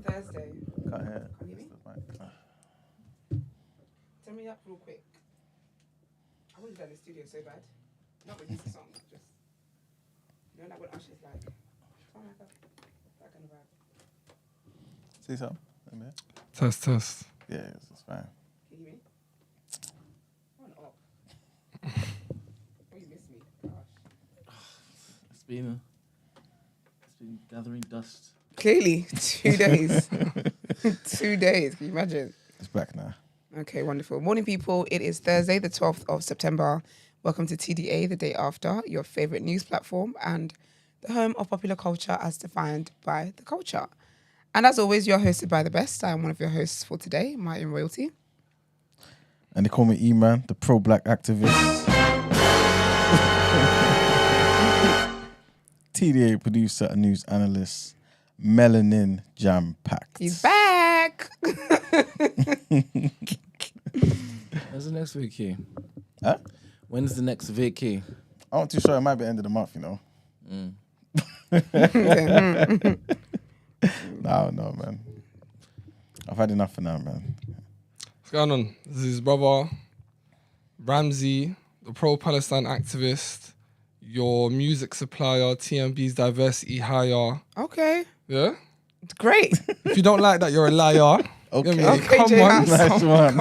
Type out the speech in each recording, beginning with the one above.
Thursday. Can't hear. Can you hear me? Turn me up real quick. I want to do that in the studio so bad. Not release a song, just you know like what Usher's like. Something like that kind of vibe. See something? Test. Yeah, it's fine. Can you hear me? On up. Oh, you missed me. Gosh. It's been gathering dust. Clearly, 2 days. 2 days. Can you imagine? It's back now. Okay, wonderful. Morning, people. It is Thursday, the 12th of September. Welcome to TDA, the day after, your favorite news platform and the home of popular culture as defined by the culture. And as always, you're hosted by the best. I am one of your hosts for today, Martin Royalty. And they call me E-Man, the pro-black activist. TDA producer and news analyst, melanin jam-packed. He's back. When's the next vacay? Huh? When's the next vacay? I'm not too sure. It might be end of the month, you know. No, man. I've had enough for now, man. What's going on? This is his brother, Ramsey, the pro-Palestine activist, your music supplier, TMB's diversity hire. Okay. Yeah? It's great. If you don't like that, you're a liar. Okay. You know what I mean? Okay, Come J on. House. Nice one.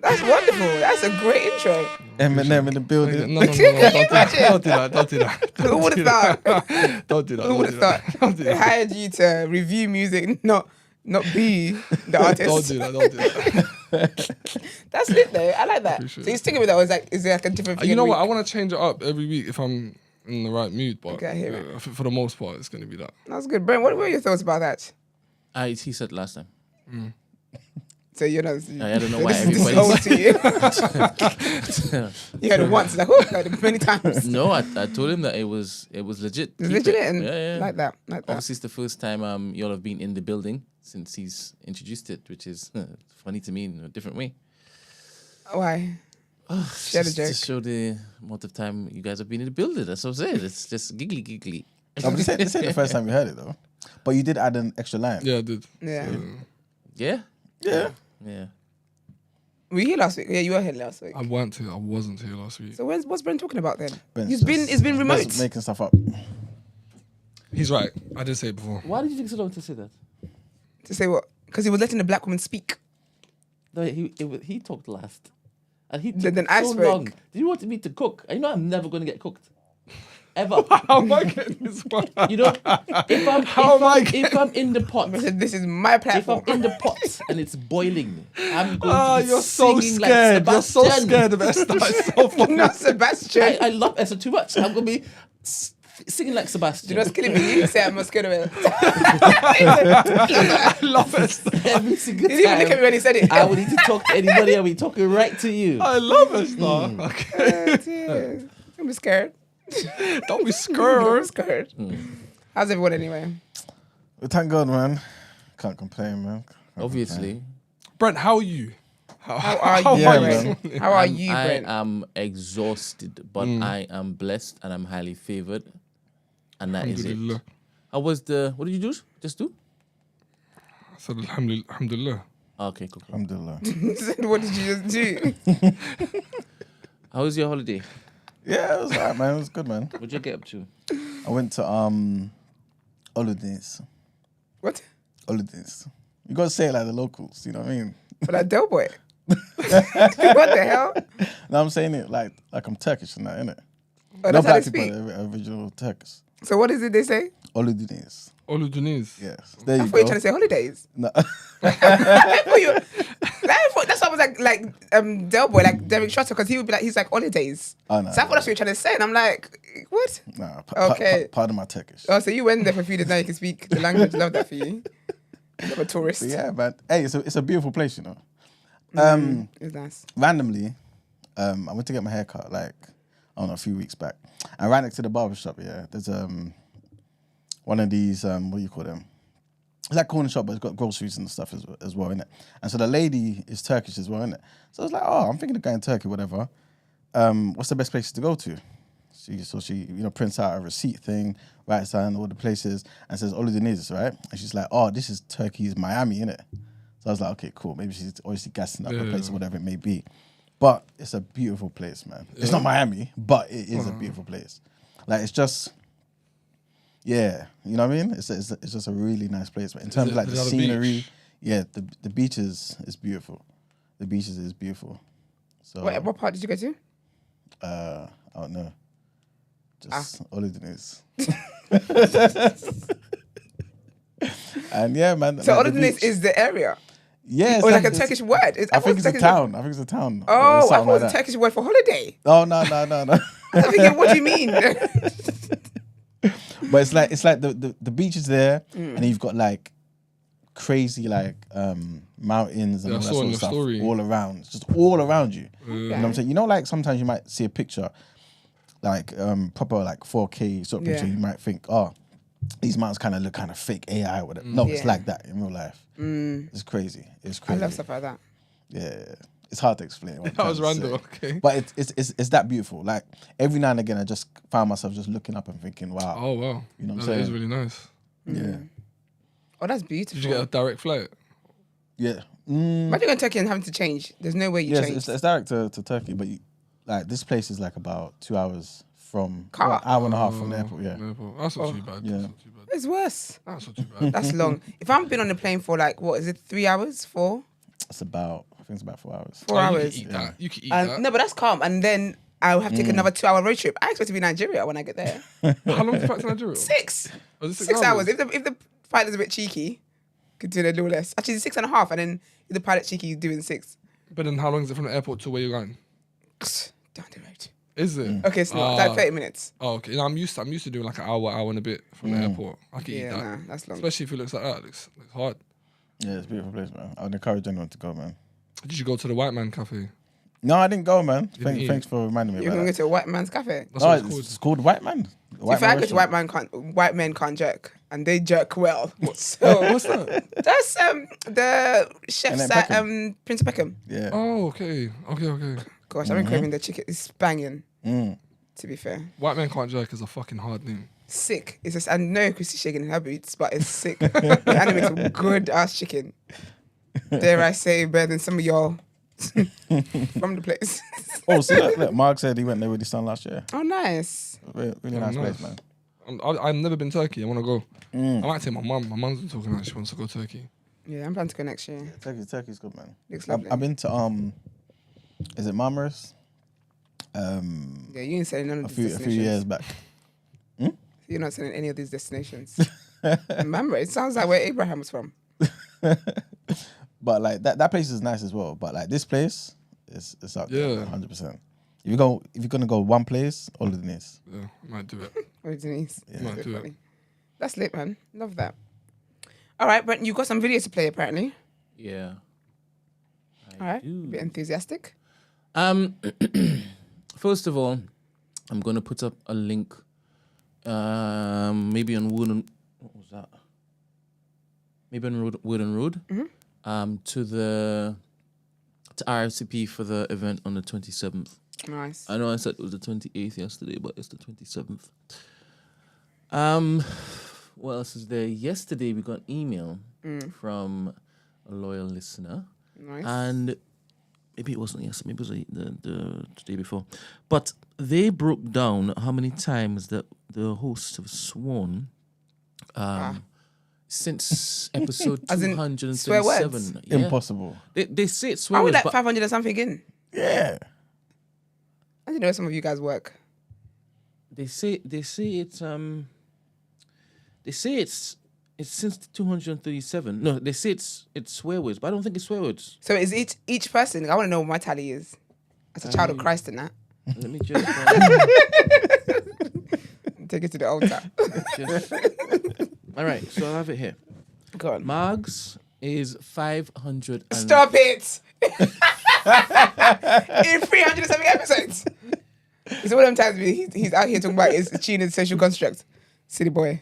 That's wonderful. That's a great intro. Eminem in the building. No. Don't do that. Don't do that. Who would have thought? Don't do that. Who would have thought? Don't do They that. hired you to review music, not be the artist. Don't do that. That's lit though. I like that. Appreciate So you're sticking with that, or is there like a different thing? You know every what? I week? want to change it up every week if I'm in the right mood. But Okay, I hear it. I think for the most part, it's going to be that. That's good. Brent, what were your thoughts about that? He said last time. So you're not. I don't know so why this is everybody. old to you. You heard it once, like heard it many times. No, I told him that it was legit. It's Keep legit it. and Yeah. like that. Obviously, it's the first time y'all have been in the building since he's introduced it, which is funny to me in a different way. Why? Share the Just joke. to show the amount of time you guys have been in the building. That's what I'm saying. It's just giggly. No, but this ain't the first time you heard it, though. But you did add an extra line. Yeah, I did. Yeah. Yeah. Yeah. Were you here last week? Yeah, you were here last week. I wasn't here last week. So what's Brent talking about then? Ben's It's been remote. Ben's making stuff up. He's right. I did say it before. Why did you take so long to say that? To say what? Because he was letting the black woman speak. No, he talked last, and he took Then I so spoke. long. Did you want me to cook? You know I'm never going to get cooked, ever. How am I getting this one? You know, if I'm in the pot, This is my if platform. I'm in the pot and it's boiling, I'm going to be You're so singing scared. like You're so Sebastian. scared of Esther. It's so funny. Not Sebastian. I love Esther too much. I'm going to be singing like Sebastian. You know what's killing me? You say I'm scared of it. I love Esther. Every single He didn't even time. look at me when he said it. I would need to talk to anybody. I'll be talking right to you. I love Esther. Okay. Dear. I'm scared. Don't be I'm scared. scared. How's everyone anyway? Well, thank God, man. Can't complain, man. Can't Obviously. Brent, how are you? How are you, Yeah, Brent? man. How are you, I Brent? am exhausted, but I am blessed and I'm highly favored. And that is it. Alhamdulillah. What did you do? Just do? I said alhamdulillah. Okay, cool. Alhamdulillah. What did you just do? How was your holiday? Yeah, it was alright, man. It was good, man. What'd you get up to? I went to holidays. What? Holidays. You gotta say it like the locals, you know what I mean? For that Del Boy. What the hell? No, I'm saying it like I'm Turkish and that, innit? Oh, No that's how they black people speak. are original Turkish. So what is it they say? Holidays. Oluduniz. Yes. There you I thought you were go. trying to say holidays. No. That's why I was like Del Boy, like Derek Trotter, because he would be like, he's like holidays. Oh, no. So I thought that's what you were trying to say, and I'm like, what? Nah, Okay. pardon my Turkish. Oh, so you went there for a few days, now you can speak the language. Love that for you. You're a tourist. But yeah, man. Hey, it's a beautiful place, you know. It's nice. Randomly, I went to get my hair cut like, I don't know, a few weeks back. And right next to the barber shop, yeah, there's one of these, what do you call them? It's like a corner shop, but it's got groceries and stuff as well, innit? And so the lady is Turkish as well, innit? So I was like, oh, I'm thinking of going to Turkey, whatever. What's the best places to go to? She prints out a receipt thing, writes down all the places, and says all of the needs, right? And she's like, "Oh, this is Turkey's Miami, innit?" So I was like, "Okay, cool. Maybe she's obviously gassing up the place or whatever it may be." But it's a beautiful place, man. Yeah. It's not Miami, but it is a beautiful place. Like it's just, yeah, you know what I mean? It's just a really nice place. But in terms of like the scenery, the beach is beautiful. The beaches is beautiful. So what part did you go to? I don't know. Just all of the news. And yeah, man. So all of this is the area. Yeah, or like a Turkish word. I think it's a town. I think it's a town. Oh, I thought it was a Turkish word for holiday. Oh no. I'm thinking, what do you mean? But it's like the beach is there, and then you've got like crazy like mountains and all that sort of stuff all around, just all around you. You know what I'm saying? You know, like sometimes you might see a picture, like proper like 4K sort of picture. You might think, oh, these mountains kind of look kind of fake AI or whatever. No, it's like that in real life. It's crazy. It's crazy. I love stuff like that. Yeah, it's hard to explain. That was random. Okay, but it's that beautiful. Like every now and again, I just found myself just looking up and thinking, wow. Oh wow, you know what I'm that saying? is really nice. Yeah. Oh, that's beautiful. Did you get a direct flight? Yeah. Imagine going to Turkey and having to change. There's no way you change. It's direct to Turkey, but like this place is like about 2 hours from car. Hour and a half from the airport. Yeah. That's not too bad. Yeah. That's not too bad. It's worse. That's not too bad. That's long. If I've been on a plane for like, what is it, 3 hours? 4? It's about, I think it's about 4 hours. 4 hours. You can eat that. You can eat that. No, but that's calm. And then I'll have to take another 2-hour road trip. I expect to be in Nigeria when I get there. How long did you fly to Nigeria? 6. Was it 6 hours. If the pilot's a bit cheeky, could do a little less. Actually, it's 6.5, and then if the pilot's cheeky, he's doing 6. But then how long is it from the airport to where you're going? Down the road. Is it? Okay, it's not. It's like 30 minutes. Oh, okay. No, I'm used to doing like an hour and a bit from the airport. I can eat that. Nah, that's long. Especially if it looks like that. It looks hard. Yeah, it's a beautiful place, man. I would encourage anyone to go, man. Did you go to the White Man Cafe? No, I didn't go, man. Didn't Thanks for reminding me You're about going that. to go to a white man's cafe? That's No, what it's called. it's called White Man. If I go to white men can't jerk, and they jerk well. So What's that? that's the chefs And at then Prince Peckham. Yeah. Oh, okay. Gosh, I've been craving the chicken. It's banging. To be fair, White Man Can't Jerk is a fucking hard name. sick. It's just I know Chrissy's shaking in her boots, but it's sick. The anime makes some good ass chicken. Dare I say, better than some of y'all from the place. Oh, see, look, Mark said he went there with his son last year. Oh, nice. Really nice place, man. I've never been to Turkey. I want to go. I might take my mum. My mum's been talking about she wants to go to Turkey. Yeah, I'm planning to go next year. Turkey's good, man. Looks lovely. I've been to is it Marmaris? Yeah, you ain't saying none of A these few destinations. years back. You're not saying any of these destinations. Remember, it sounds like where Abraham was from. But like that place is nice as well. But like this place, it's up there, 100%. If you're gonna go one place, all of the news. Yeah, might do it. Oh, Denise. Yeah. Might So do funny. it. That's lit, man. Love that. All right, Brent, you've got some videos to play apparently. Yeah. All right, a bit enthusiastic. First of all, I'm going to put up a link, maybe on Wooden. What was that? Maybe on Wooden Road, to RFCP for the event on the 27th. Nice. I know I said it was the 28th yesterday, but it's the 27th. What else is there? Yesterday we got an email from a loyal listener, Nice. and maybe it wasn't yesterday, maybe it was the day before. But they broke down how many times that the hosts have sworn since episode As in 237. swear words? Yeah. Impossible. They say it's swear Are we words, like but 500 or something in? Yeah. I didn't know some of you guys work. they say it's since 237. No, they say it's swear words, but I don't think it's swear words. So is each person? I want to know what my tally is. As a child of Christ and that. Let me just. Take it to the altar. All right, so I have it here. Go on. Margs is 500. Stop it! In 307 episodes. It's one of them times he's out here talking about his China's social construct. Silly boy.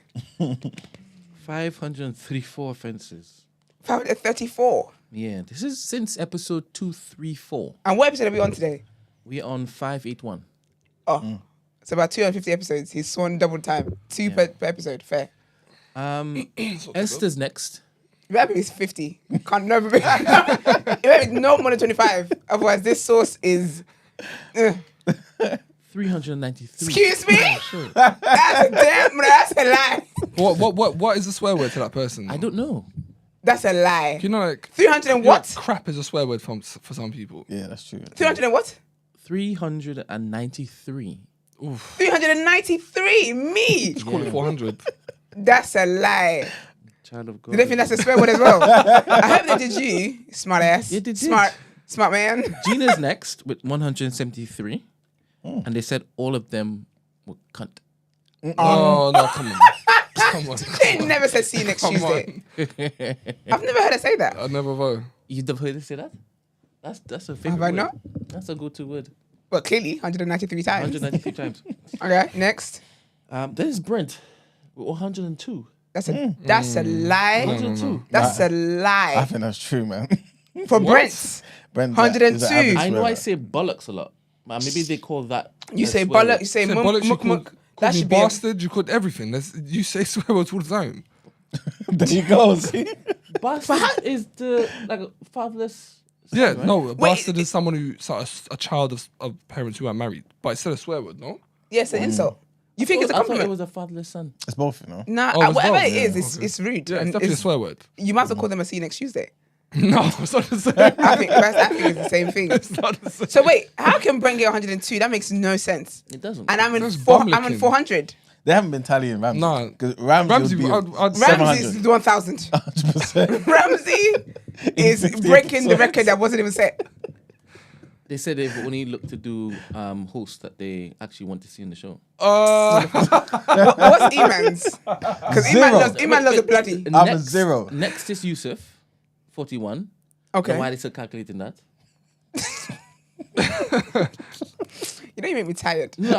534 offences. 534. Yeah, this is since episode 234. And what episode are we on today? We're on 581. Oh. So about 250 episodes, he's sworn double time. Two per episode, fair. Esther's next. Maybe it's 50. Can't never be. It might be no more than 25. Otherwise, this source is. 393. Excuse me? Sure. That's a lie. What is a swear word to that person? I don't know. That's a lie. You know, like 300 and you know, what? crap is a swear word for some people. Yeah, that's true. 300 and what? 393. 393. Me. Call it 400. That's a lie. Child of God. Do they think that's a swear word as well? I hope they did you, smart ass. Yeah, they did. Smart man. Gina's next with 173. And they said all of them were cunt. Oh no, come on. Come on. They never said see you next Come Tuesday. I've never heard her say that. I never vote. You've never heard her say that? That's a favorite Have I word. not? That's a go-to word. Well, clearly, 193 times. 193 times. Okay, next. There's Brent with 102. That's a lie. 102. That's a I lie. think that's true, man. For Brent. Brent, 102. is an average I know swearer. I say bollocks a lot. Maybe they call that. You a say swear bollocks, word. you say Say muk, bollocks, you muk, call muk. me That should be a- bastard, you called everything. You say swear words all the time. There you go. See? Bastard is the like fatherless. son, Yeah, right? no, a bastard is someone who's a child of parents who are married. But it's still a swear word, no? Yes, an insult. You think it's a I thought it compliment? was a fatherless son. It's both, you know. Nah, Oh, it's whatever both, it yeah, is, okay. it's rude. Yeah, it's And definitely a swear word. you might as well call them a see you next Tuesday. No, it's not the same. I think it's the same thing. It's not the same. So wait, how can Brent get 102? That makes no sense. It doesn't. And I'm in That's I'm in bum-licking. 400. They haven't been tallying Ramsey. Nah. Because Ramsey would be I'd say Ramsey 700. is 1,000. 100%. Ramsey is 50 breaking the episodes. record that wasn't even set. They said they've only looked to do hosts that they actually want to see in the show. What's E-Man's? Because E-Man loves a bloody. I'm a zero. Next is Yusuf, 41. Okay. Then why are they still calculating that? You know you make me tired. No,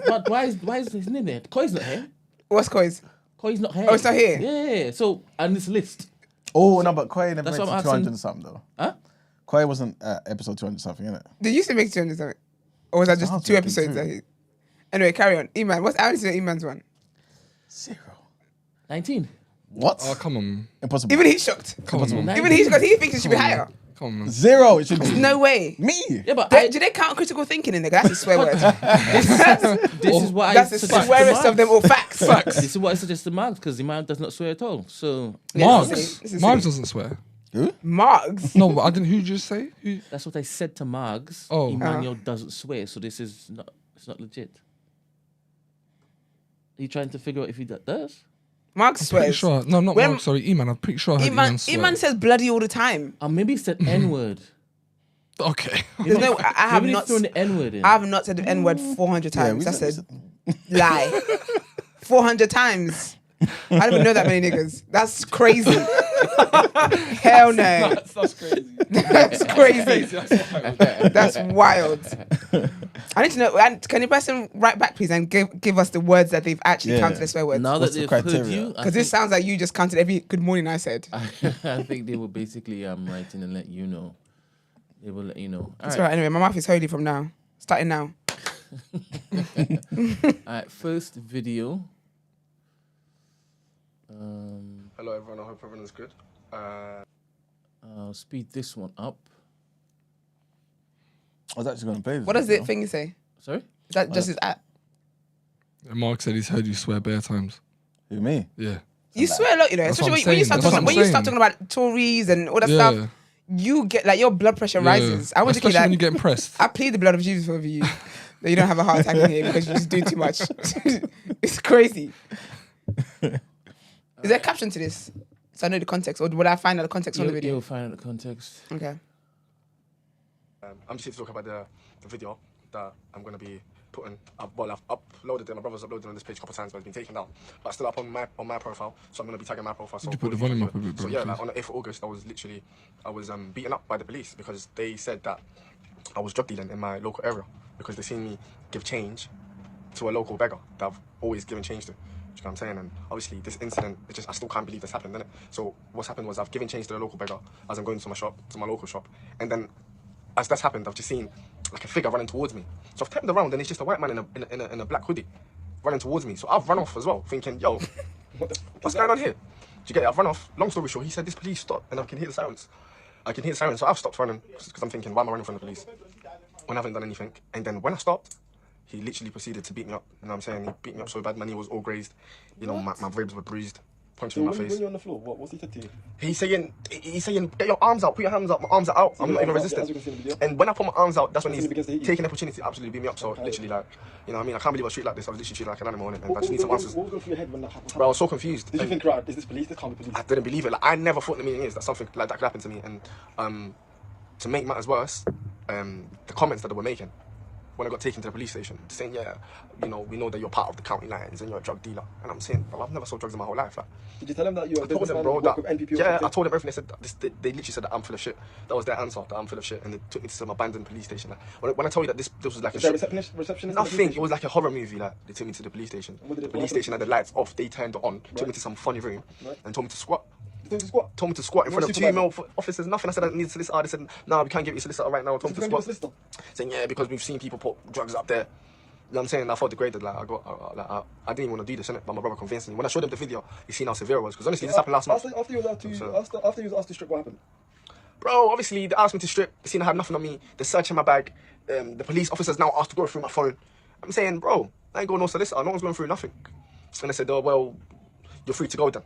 but why is his name there? Koi's not here. What's Koi's? Koi's not here. Oh, it's not here? Yeah. So on this list. Oh, no, but Koi never That's went what to I'm 200 asking. and something, though. Huh? Koi wasn't episode 200 something, innit? Did you say make 200 something? Or was that just Sounds 2 like it episodes? too. That he... Anyway, carry on. E-Man. I want to see E-Man's one. 0. 19. What? Oh, come on. Impossible. Even he's shocked. Come on, man. Even he's because he thinks it should be higher. Come on, man. 0. It should be. No way. Me. Yeah, but Do they count critical thinking in there? That's a swear word. this is what That's I the suggest to swearest of them all. Facts. This is what I suggest to Marks because the man does not swear at all. So Margs. this is Margs it. doesn't swear. Who? Margs. No, but I didn't. Who did you just say? Who? that's what I said to Margs. Oh. Emmanuel doesn't swear, so this is not. It's not legit. Are you trying to figure out if he does? Margs Pretty swears. sure. No, not When- Margs. Sorry, E-Man. I'm pretty sure I heard E-Man swear. says bloody all the time. Or maybe he said N word. Okay. There's no. I have Maybe not. he's thrown the N word in. I have not said the N word 400 Yeah, times. we That's said- a lie. 400 times. I don't even know that many niggas. That's crazy. Hell no. That's crazy. That's crazy. That's That's wild. I need to know. And can the person write back, please, and give us the words that they've actually Yeah. counted as swear words? now What's that the they've heard criteria? you, I Because this sounds like you just counted every good morning I said. I think they will basically writing and let you know. They will let you know. That's all right. Anyway, my mouth is holy from now. Starting now. All right. First video. Hello everyone, I hope everyone is good. I'll speed this one up. I was actually going to play this. What does the video. thing say? Sorry. Is that just his app? Mark said he's heard you swear bare times. Who, me? Yeah. You swear a lot, you know, That's especially what when I'm you start saying. talking That's what when you I'm start saying. talking about Tories and all that Yeah. stuff. You get like your blood pressure Yeah. rises. I want to Especially keep when you that. get impressed. I plead the blood of Jesus over you that you don't have a heart attack in here because you just do too much. It's crazy. Is there a caption to this? So I know the context, or would I find out the context on the video? You'll find out the context. Okay. I'm just here to talk about the video that I'm going to be putting up. Well, I've uploaded it. My brother's uploaded it on this page a couple times, but it's been taken down. But it's still up on my profile, so I'm going to be tagging my profile. So Could you put the volume up a bit, So bro, yeah, please? like on the 8th of August, I was beaten up by the police because they said that I was drug dealing in my local area because they seen me give change to a local beggar that I've always given change to. Do you know what I'm saying? And obviously this incident, I still can't believe this happened, innit? So what's happened was I've given change to the local beggar as I'm going to my local shop, and then as that's happened, I've just seen like a figure running towards me. So I've turned around and it's just a white man in a black hoodie running towards me. So I've run off as well, thinking, yo, what's going on here? Do you get it? I've run off. Long story short, he said, this police stop, and I can hear the sirens. So I've stopped running because I'm thinking, why am I running from the police when I haven't done anything? And then when I stopped, he literally proceeded to beat me up. You know what I'm saying? He beat me up so bad, my knee was all grazed. You know, my ribs were bruised. Punched me in my face. When you're on the floor, what's he said to you? He's saying, get your arms out, put your hands up. My arms are out. I'm not even resistant. And when I put my arms out, that's when he's taking the opportunity to absolutely beat me up. So literally, like, you know what I mean? I can't believe I was treated like this. I was literally treated like an animal, and I just need some answers. What was going through your head when that happened? Bro, I was so confused. Did you think, right, is this police? This can't be police. I didn't believe it. Like, I never thought in the meaning is that something like that could happen to me. And to make matters worse, the comments that they were making when I got taken to the police station, saying, yeah, you know, we know that you're part of the county lines and you're a drug dealer. And I'm saying, bro, I've never sold drugs in my whole life. Like, did you tell them that you're a businessman, bro, work with NPP? Yeah, I told them everything. They said they literally said that I'm full of shit. That was their answer, that I'm full of shit. And they took me to some abandoned police station. Like, when I tell you that this was like was there a receptionist? Nothing. It was like a horror movie. Like, they took me to the police station. The police station had the lights off. They turned it on. Took me to some funny room and told me to squat. Told me to squat in front of two female officers. Nothing. I said I need a solicitor. They said, no, we can't give you a solicitor right now. Told me to squat. Saying, yeah, because we've seen people put drugs up there. You know what I'm saying? I felt degraded. Like, I didn't even want to do this, innit? But my brother convinced me. When I showed him the video, he seen how severe it was. Because honestly, this happened last month. After you was asked to strip, what happened? Bro, obviously, they asked me to strip. They seen I had nothing on me. They're searching my bag. The police officers now asked to go through my phone. I'm saying, bro, I ain't going no solicitor. No one's going through nothing. And they said, oh, well, you're free to go then.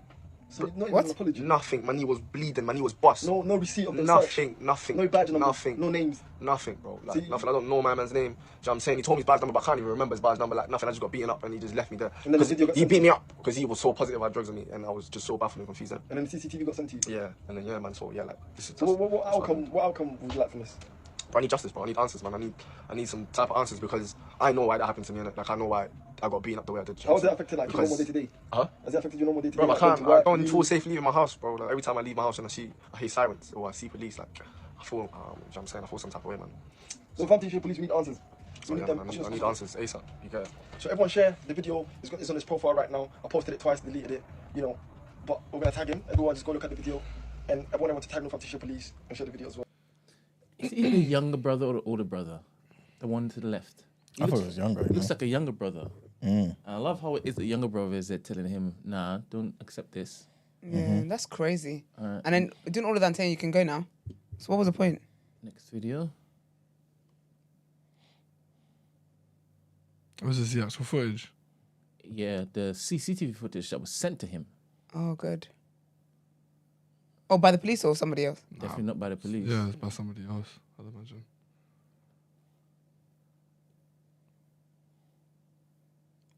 So not even an apology? Nothing. My knee was bleeding. My knee was bust. No receipt of the nothing. search? Nothing. No badge number? Nothing. No names? Nothing, bro. Like, nothing. I don't know my man's name. Do you know what I'm saying? He told me his badge number, but I can't even remember his badge number. Like, nothing. I just got beaten up and he just left me there. And then the video got he beat me up because he was so positive about drugs on me and I was just so baffled and confused. And then the CCTV got sent to you? Yeah. And then, yeah, man. So, yeah, like, this is so what outcome would you like from this? Bro, I need justice, bro. I need answers, man. I need some type of answers because I know why that happened to me. Like, I know why I got beaten up the way I did. How has it affected like your normal day to day? Huh? Has it affected your normal day to day? Bro, I don't feel safe leaving my house, bro. Like, every time I leave my house and I hear sirens or I see police, like, I feel, you know what I'm saying? I feel some type of way, man. So if I'm teaching police, we need answers. So, yeah, I need answers ASAP. You get it? So everyone share the video. It's on his profile right now. I posted it twice, deleted it, you know. But we're gonna tag him. Everyone just go look at the video. And everyone wants to tag Northamptonshire Police and share the video as well. Is he the younger brother or the older brother? The one to the left. I thought it was younger. He looks like a younger brother. And I love how it is the younger brother is there telling him, nah, don't accept this. Yeah, that's crazy. And then doing all of that and saying you can go now. So what was the point? Next video. Was this the actual footage? Yeah, the CCTV footage that was sent to him. Oh, good. Oh, by the police or somebody else? Definitely not by the police. Yeah, it's by somebody else, I'd imagine.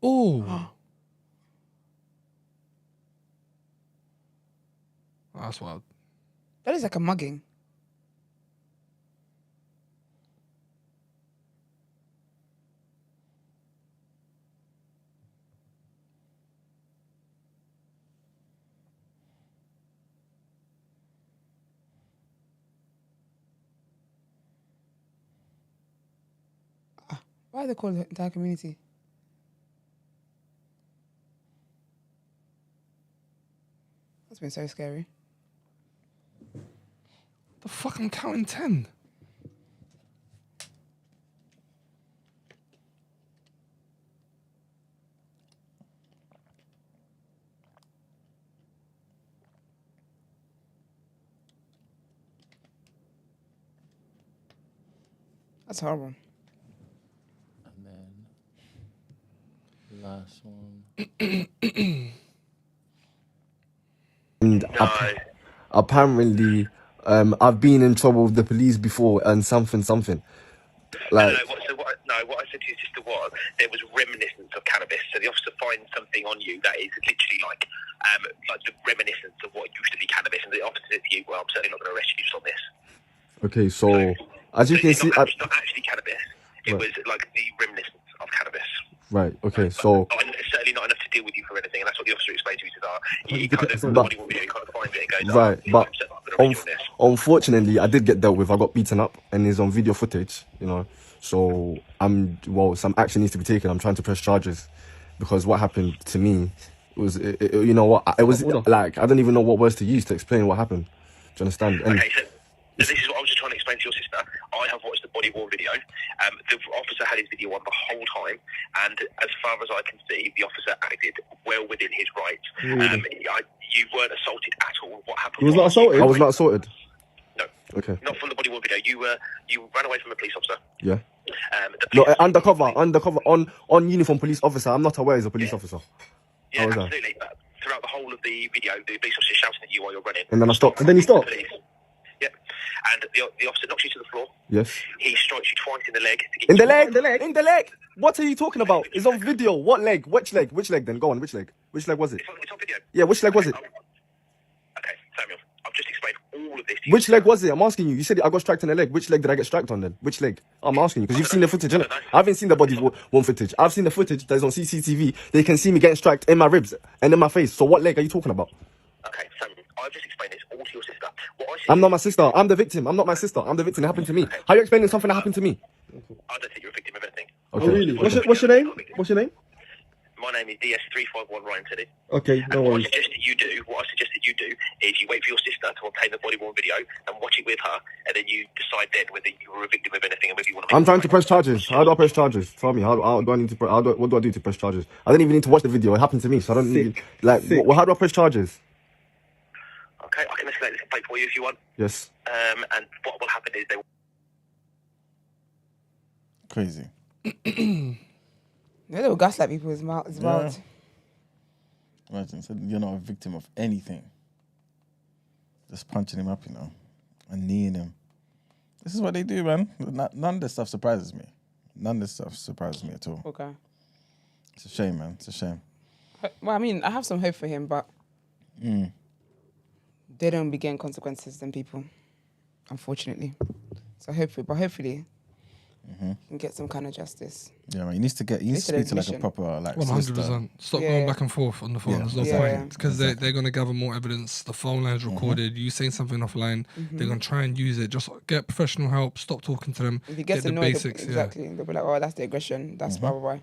Oh. That's wild. That is like a mugging. Why are they called the entire community? That's been so scary. The fuck, I'm counting 10. That's horrible. And then last one. And apparently, I've been in trouble with the police before and something. Like, what I said to your sister was there was reminiscence of cannabis. So the officer finds something on you that is literally like the reminiscence of what used to be cannabis, and the officer said to you, "Well, I'm certainly not going to arrest you just on this." okay, so as you can see, it's not actually cannabis. It was like the reminiscence of cannabis. right. Okay, so It's certainly not enough to deal with you for anything, and that's what the officer explained to me. He kind of body will be, he kind of finds it and goes, right, "Oh, but I'm not going to arrest you on this." unfortunately, I did get dealt with. I got beaten up, and it's on video footage. You know, so some action needs to be taken. I'm trying to press charges because what happened to me was, you know what, it was like I don't even know what words to use to explain what happened. Do you understand? And Okay, so this is what I was just trying to explain explain to your sister, I have watched the body worn video. The officer had his video on the whole time, and as far as I can see, the officer acted well within his rights. Really? You weren't assaulted at all. What happened? He was not assaulted? I was not assaulted. No. Okay. Not from the body worn video. You ran away from a police officer. Yeah. The No, police- undercover, on uniform police officer. I'm not aware he's a police officer. Yeah, How was that? absolutely. But throughout the whole of the video, the police officer is shouting at you while you're running. And then I stopped. And then he stopped? Yep. And the officer knocks you to the floor. Yes. He strikes you twice in the leg. To get In you the leg. In the leg. What are you talking about? It's on video. What leg? Which leg? Which leg then? Go on. Which leg? Which leg was it? It's on video. Yeah. Which leg was it? Okay, Samuel, I've just explained all of this to you. Which leg was it? I'm asking you. You said I got struck in the leg. Which leg did I get struck on then? Which leg? I'm asking you because you've seen the footage, innit? I haven't seen the body worn footage. I've seen the footage that's on CCTV. They can see me getting struck in my ribs and in my face. So what leg are you talking about? Okay, Samuel, I've just explained this all to your sister. What I said, I'm not my sister. I'm the victim. I'm not my sister. I'm the victim. It happened to me. How are you explaining something that happened to me? I don't think you're a victim of anything. Okay. Oh, really? What's your name? What's your name? My name is DS351 Ryan Teddy. Okay, no And what I worries. suggest that you do is you wait for your sister to obtain the body worn video and watch it with her, and then you decide then whether you were a victim of anything and whether you want to. I'm trying to press charges. How do I press charges? Tell me. How do I need to? What do I do to press charges? I don't even need to watch the video. It happened to me, so I don't need. Like, how do I press charges? Okay, I can escalate this complaint for you if you want. Yes. And what will happen is they will. Crazy. Yeah, they will gaslight people as well. Yeah. Imagine, so you're not a victim of anything. Just punching him up, and kneeing him. This is what they do, man. None of this stuff surprises me. None of this stuff surprises me at all. Okay. It's a shame, man. It's a shame. Well, I mean, I have some hope for him, but they don't begin consequences than people, unfortunately. So hopefully, he can get some kind of justice. Yeah, man. He needs to speak to like a proper 100%. Stop going back and forth on the phone. There's no point because they're going to gather more evidence. The phone line's recorded. You saying something offline, they're going to try and use it. Just get professional help. Stop talking to them. If he gets get annoyed, the basics. exactly. They'll be like, "Oh, that's the aggression. That's blah blah blah."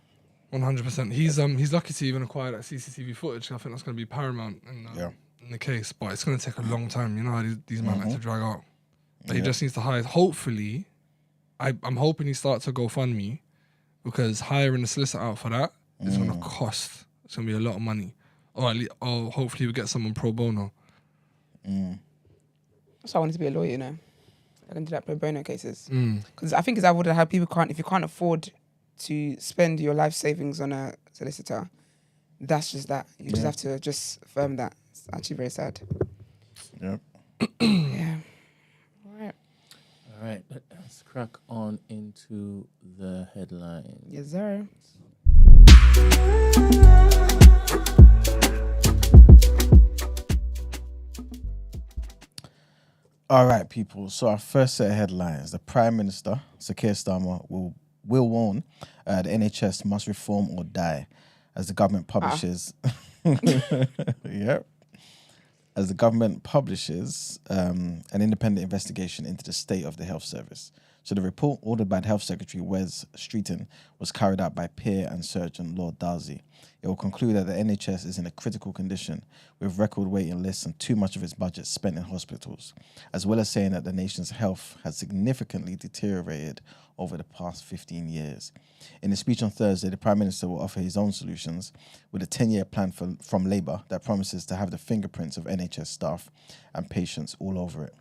100%. He's lucky to even acquire that CCTV footage. I think that's going to be paramount in the case. But it's going to take a long time. You know how these men like to drag out. But he just needs to hire. Hopefully, I'm hoping he starts a GoFundMe because hiring a solicitor out for that is going to cost. It's going to be a lot of money. Or hopefully we get someone pro bono. That's why I wanted to be a lawyer. I can do that pro bono cases. Because I think it's avoided how people if you can't afford to spend your life savings on a solicitor, that's just that. You just have to just firm that. It's actually very sad. Yep. Yeah. All right, let's crack on into the headlines. Yes, sir. All right, people. So our first set of headlines: the Prime Minister, Sir Keir Starmer, will warn the NHS must reform or die, as the government publishes. Yep. As the government publishes an independent investigation into the state of the health service. So the report, ordered by the Health Secretary Wes Streeton, was carried out by peer and surgeon Lord Darcy. It will conclude that the NHS is in a critical condition, with record waiting lists and too much of its budget spent in hospitals, as well as saying that the nation's health has significantly deteriorated over the past 15 years. In a speech on Thursday, the Prime Minister will offer his own solutions with a 10-year plan from Labour that promises to have the fingerprints of NHS staff and patients all over it.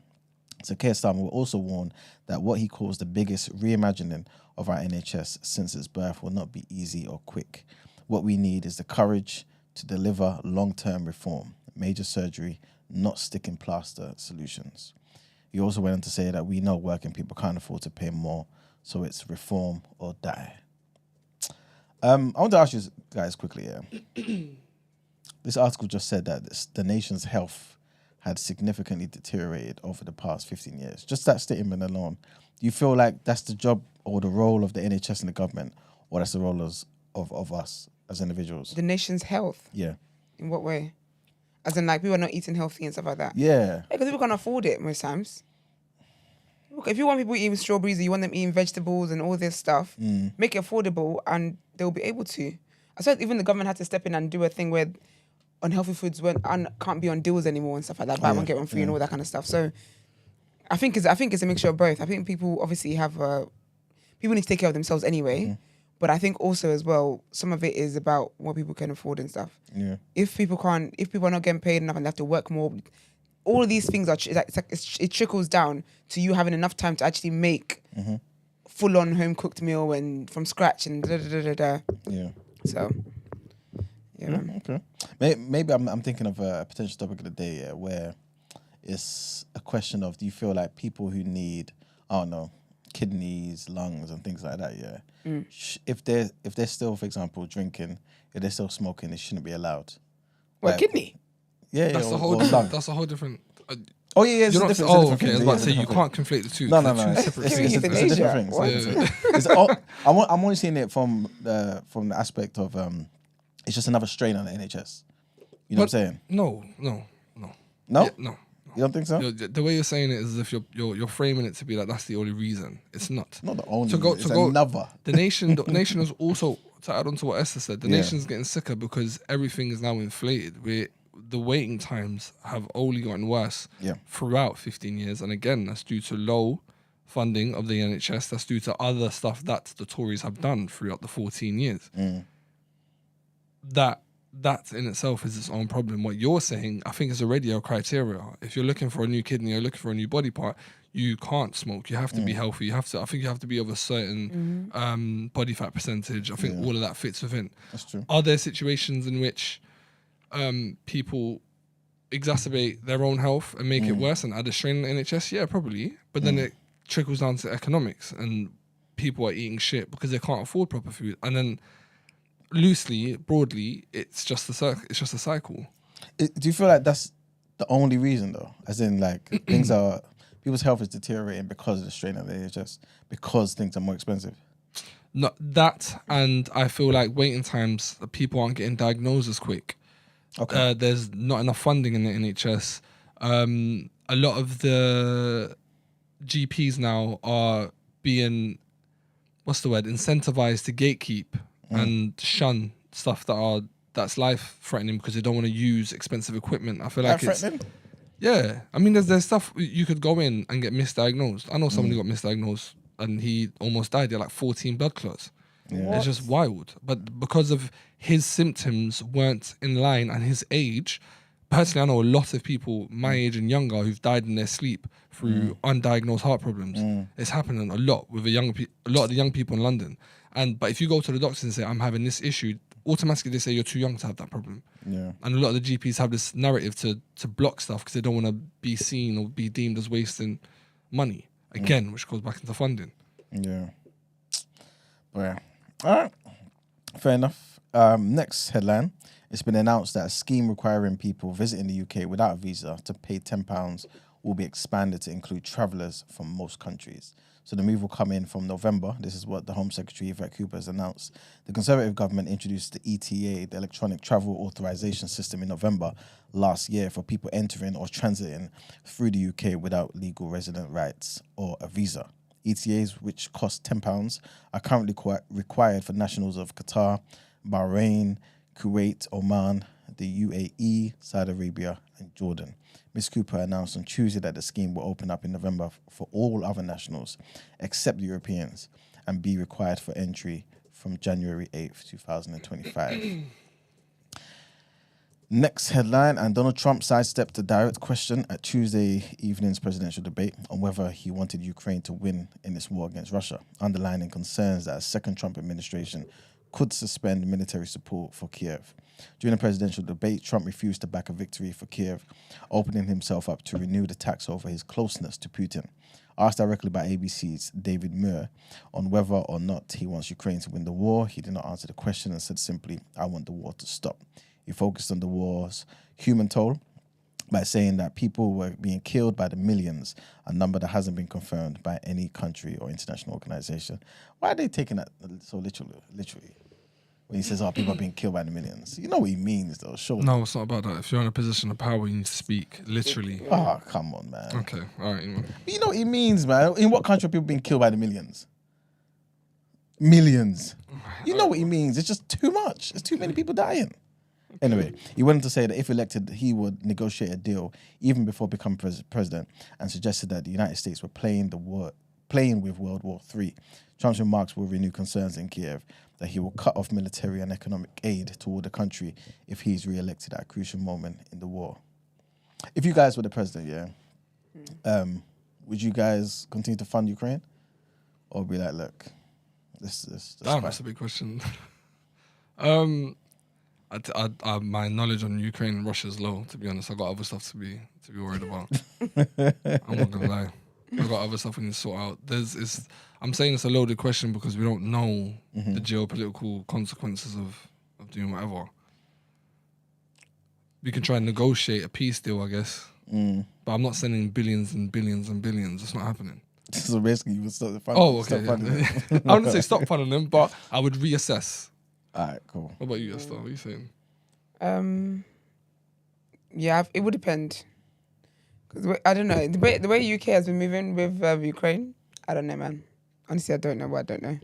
So Keir Starmer will also warn that what he calls the biggest reimagining of our NHS since its birth will not be easy or quick. What we need is the courage to deliver long-term reform, major surgery, not stick and plaster solutions. He also went on to say that we know working people can't afford to pay more, so it's reform or die. I want to ask you guys quickly here. This article just said that the nation's health had significantly deteriorated over the past 15 years. Just that statement alone, do you feel like that's the job or the role of the NHS and the government, or that's the role of us as individuals? The nation's health? Yeah. In what way? As in, like, people are not eating healthy and stuff like that? Yeah. Because people can't afford it most times. Look, if you want people eating strawberries and you want them eating vegetables and all this stuff, make it affordable and they'll be able to. I said even the government had to step in and do a thing where unhealthy foods can't be on deals anymore and stuff like that. Buy one, get one free and all that kind of stuff. So I think it's a mixture of both. I think people obviously have people need to take care of themselves anyway. But I think also as well, some of it is about what people can afford and stuff. Yeah. If people are not getting paid enough and they have to work more, all of these things it trickles down to you having enough time to actually make full-on home-cooked meal and from scratch and da. Yeah. So, yeah. Okay. Maybe I'm thinking of a potential topic of the day where it's a question of, do you feel like people who need, I don't know, kidneys, lungs, and things like that, if they're still, for example, drinking, if they're still smoking, it shouldn't be allowed. What, kidney? Yeah, That's or a whole lung. that's a whole different. Oh yeah, it's You're a not. different, Oh, it's a okay. I different was thing. about to say you can't conflate the two. No, They're no. two separate It's things. a different thing. I'm only seeing it from the aspect of it's just another strain on the NHS. You know what I'm saying? No. No? Yeah, no. You don't think so? The way you're saying it is as if you're framing it to be like that's the only reason. It's not. Not the only. It's another. The nation is also, to add on to what Esther said, the nation's getting sicker because everything is now inflated. The waiting times have only gotten worse throughout 15 years. And again, that's due to low funding of the NHS. That's due to other stuff that the Tories have done throughout the 14 years. That in itself is its own problem. What you're saying, I think, is already a criteria. If you're looking for a new kidney or looking for a new body part, you can't smoke. You have to be healthy. I think you have to be of a certain body fat percentage. I think all of that fits within. That's true. Are there situations in which people exacerbate their own health and make it worse and add a strain on the NHS? Yeah, probably. But then it trickles down to economics and people are eating shit because they can't afford proper food. And then broadly, it's just a cycle. Do you feel like that's the only reason though? As in, like, people's health is deteriorating because of the strain of the NHS, because things are more expensive? No, that, and I feel like waiting times, people aren't getting diagnosed as quick. Okay. There's not enough funding in the NHS. A lot of the GPs now are being, incentivized to gatekeep and shun stuff that's life threatening because they don't want to use expensive equipment. I feel like yeah. I mean, there's stuff you could go in and get misdiagnosed. I know someone who got misdiagnosed and he almost died. He had like 14 blood clots. Yeah. It's just wild. But because of his symptoms weren't in line and his age, personally, I know a lot of people my age and younger who've died in their sleep through undiagnosed heart problems. It's happening a lot with a lot of the young people in London. But if you go to the doctors and say, I'm having this issue, automatically they say you're too young to have that problem. Yeah. And a lot of the GPs have this narrative to block stuff because they don't want to be seen or be deemed as wasting money. Again, which goes back into funding. Yeah. Well, all right. Fair enough. Next headline. It's been announced that a scheme requiring people visiting the UK without a visa to pay £10 will be expanded to include travellers from most countries. So the move will come in from November. This is what the Home Secretary, Yvette Cooper, has announced. The Conservative government introduced the ETA, the Electronic Travel Authorisation System, in November last year for people entering or transiting through the UK without legal resident rights or a visa. ETAs, which cost £10, are currently required for nationals of Qatar, Bahrain, Kuwait, Oman, the UAE, Saudi Arabia, and Jordan. Ms. Cooper announced on Tuesday that the scheme will open up in November for all other nationals, except Europeans, and be required for entry from January 8th, 2025. Next headline, and Donald Trump sidestepped a direct question at Tuesday evening's presidential debate on whether he wanted Ukraine to win in its war against Russia, underlining concerns that a second Trump administration could suspend military support for Kiev. During the presidential debate, Trump refused to back a victory for Kiev, opening himself up to renewed attacks over his closeness to Putin. Asked directly by ABC's David Muir on whether or not he wants Ukraine to win the war, he did not answer the question and said simply, "I want the war to stop." He focused on the war's human toll by saying that people were being killed by the millions, a number that hasn't been confirmed by any country or international organization. Why are they taking that so literally? When he says, people are being killed by the millions. You know what he means, though, surely. No, it's not about that. If you're in a position of power, you need to speak, literally. Oh, come on, man. Okay, all right. You know what he means, man. In what country are people being killed by the millions? Millions. You know what he means. It's just too much. There's too many people dying. Anyway, he went on to say that if elected, he would negotiate a deal even before becoming president, and suggested that the United States were playing with World War III. Trump's remarks will renew concerns in Kiev that he will cut off military and economic aid toward the country if he's re-elected at a crucial moment in the war. If you guys were the president, would you guys continue to fund Ukraine, or be like, look, this That's a big question. My knowledge on Ukraine and Russia is low. To be honest, I got other stuff to be worried about. I'm not gonna lie. I got other stuff we need to sort out. I'm saying it's a loaded question because we don't know the geopolitical consequences of doing whatever. We can try and negotiate a peace deal, I guess. But I'm not sending billions and billions and billions. It's not happening. So basically, you would stop funding. Oh, okay. I wouldn't say stop funding them, but I would reassess. All right, cool. What about you, Esther? What are you saying? It would depend. Cause I don't know the way UK has been moving with Ukraine. I don't know, man. Honestly, I don't know what I don't know.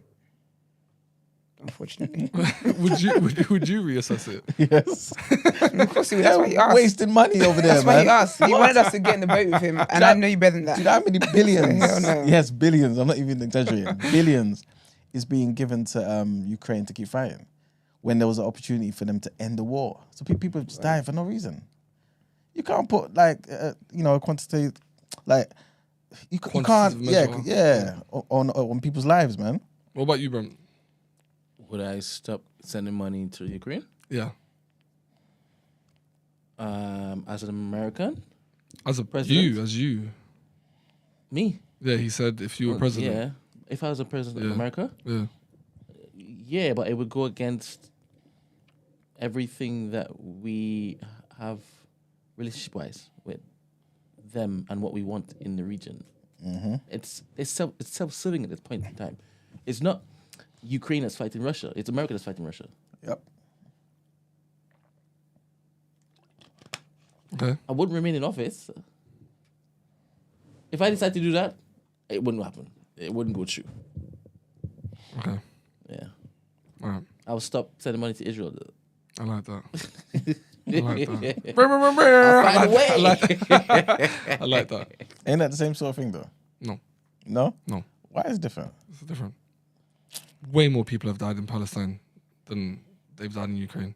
Unfortunately, would you reassess it? Yes. Of course, that's why he asked. Wasting money over there, That's man. why he asked. He wanted us to get in the boat with him, and I know you better than that. Do you know how many billions? Hell no. Yes, billions. I'm not even exaggerating. Billions is being given to Ukraine to keep fighting when there was an opportunity for them to end the war. So people just dying for no reason. You can't put a quantity you can't on people's lives, man. What about you, Brent? Would I stop sending money to Ukraine? Yeah. As an American? As a president? As you. Me? Yeah, he said if you were president. Yeah. If I was a president of America? Yeah. Yeah, but it would go against everything that we have relationship-wise with them and what we want in the region. Mm-hmm. It's self-serving at this point in time. It's not Ukraine that's fighting Russia. It's America that's fighting Russia. Yep. Okay. I wouldn't remain in office. If I decide to do that, it wouldn't happen. It wouldn't go through. Okay. Yeah. All right. I would stop sending money to Israel. I like that. I like that. Ain't that the same sort of thing, though? No. No? No. Why is it different? It's different. Way more people have died in Palestine than they've died in Ukraine.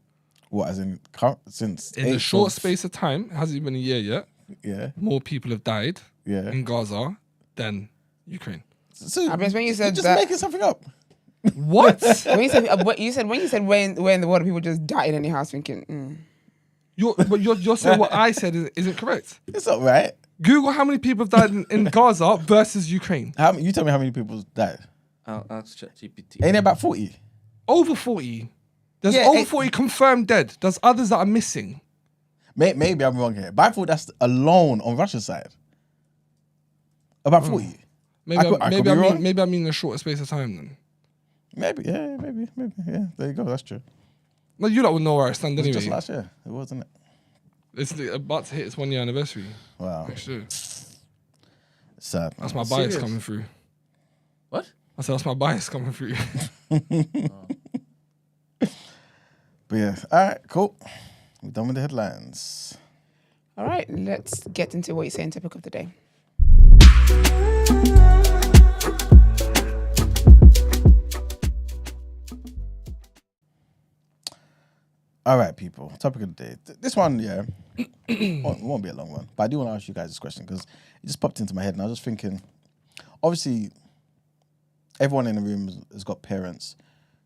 What, as in since... In a short space of time, it hasn't even been a year yet, Yeah. more people have died Yeah. in Gaza than Ukraine. So I mean, when you said you're just that, making something up. What? when you said where in the world people just died in your house, thinking. You're saying what I said isn't correct. It's not right. Google how many people have died in Gaza versus Ukraine. You tell me how many people died. I'll ask ChatGPT. Ain't it about 40? Over 40. There's Yeah, over 40 confirmed dead. There's others that are missing. Maybe I'm wrong here, but I thought that's alone on Russia's side. About 40. Maybe I I mean a shorter space of time then. Maybe, yeah. There you go, that's true. No, you lot would know where I stand It was anyway. just last year, it wasn't it? It's about to hit its 1 year anniversary. Wow. Next year. Sad. That's my bias Serious? coming through. What? I said that's my bias coming through. But yeah, all right, cool. We're done with the headlines. All right, let's get into what you're saying. Topic of the day. All right, people. Topic of the day. This one, yeah, won't be a long one. But I do want to ask you guys this question because it just popped into my head, and I was just thinking. Obviously, everyone in the room has got parents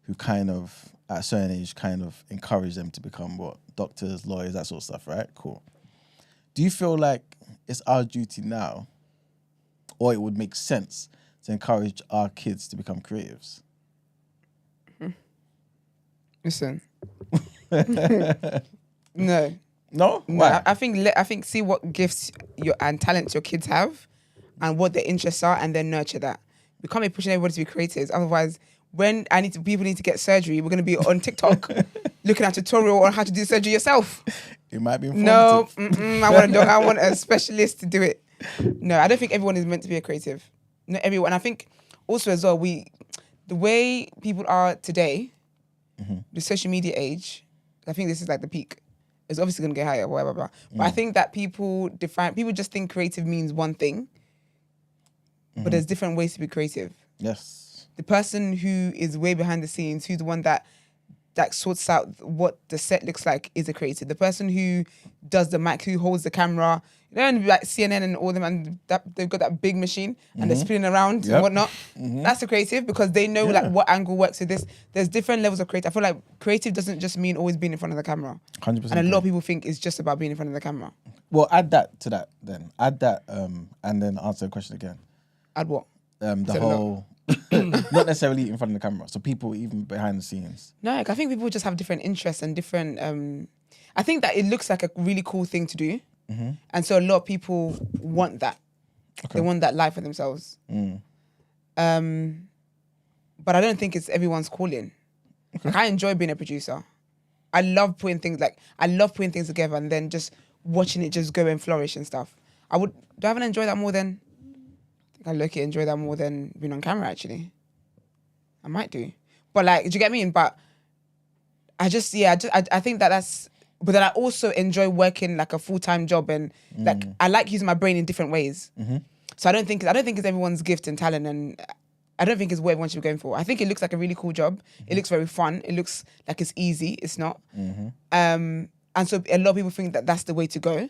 who kind of, at a certain age, kind of encourage them to become doctors, lawyers, that sort of stuff, right? Cool. Do you feel like it's our duty now, or it would make sense to encourage our kids to become creatives? Listen. No. No? Why? I think see what gifts and talents your kids have and what their interests are, and then nurture that. We can't be pushing everybody to be creators. Otherwise, when people need to get surgery, we're going to be on TikTok looking at a tutorial on how to do surgery yourself. It might be No, informative. I want a specialist to do it. No, I don't think everyone is meant to be a creative. Not everyone. I think also as well, the way people are today, the social media age, I think this is like the peak. It's obviously going to get higher, blah, blah, blah. But I think that people just think creative means one thing, but there's different ways to be creative. Yes. The person who is way behind the scenes, who's the one that sorts out what the set looks like, is a creative. The person who does the mic, who holds the camera, like CNN and all them, and they've got that big machine and they're spinning around and whatnot. That's a creative because they know like what angle works with this. There's different levels of creative. I feel like creative doesn't just mean always being in front of the camera. 100%. And a lot of people think it's just about being in front of the camera. Well, add that to that then. Add that and then answer the question again. Add what? The whole... not necessarily in front of the camera. So people even behind the scenes. No, like, I think people just have different interests and different... I think that it looks like a really cool thing to do. And so a lot of people want that. Okay. They want that life for themselves. But I don't think it's everyone's calling. Okay. Like, I enjoy being a producer. I love putting things together and then just watching it just go and flourish and stuff. Do I even enjoy that more than... I enjoy that more than being on camera, actually. I might do. But like, do you get me? But I think that's... But then I also enjoy working like a full-time job and like, I like using my brain in different ways. So I don't think it's everyone's gift and talent, and I don't think it's what everyone should be going for. I think it looks like a really cool job. It looks very fun. It looks like it's easy. It's not. And so a lot of people think that that's the way to go.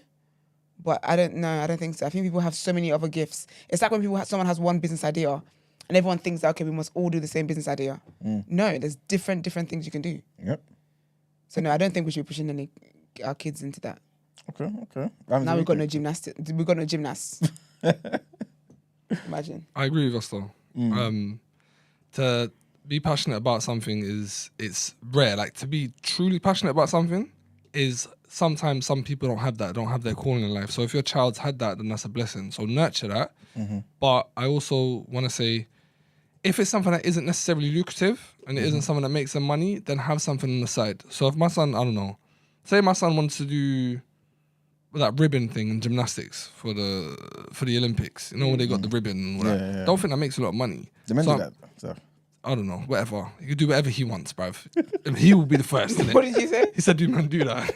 But I don't know. I don't think so. I think people have so many other gifts. It's like when someone has one business idea and everyone thinks that, okay, we must all do the same business idea. No, there's different things you can do. Yep. So no, I don't think we should be pushing our kids into that. Okay. Now we've got no gymnasts. We've got no gymnasts. Imagine. I agree with us though. To be passionate about something it's rare. Like, to be truly passionate about something is... Sometimes some people don't have that, don't have their calling in life. So if your child's had that, then that's a blessing. So nurture that. But I also want to say, if it's something that isn't necessarily lucrative and it isn't something that makes them money, then have something on the side. So if my son, I don't know, say my son wants to do that ribbon thing in gymnastics for the Olympics, you know, when they got the ribbon and all that. Yeah. Don't think that makes a lot of money. They meant to do that. So. I don't know, whatever. He could do whatever he wants, bruv. He will be the first. What did you say? He said, do man do that?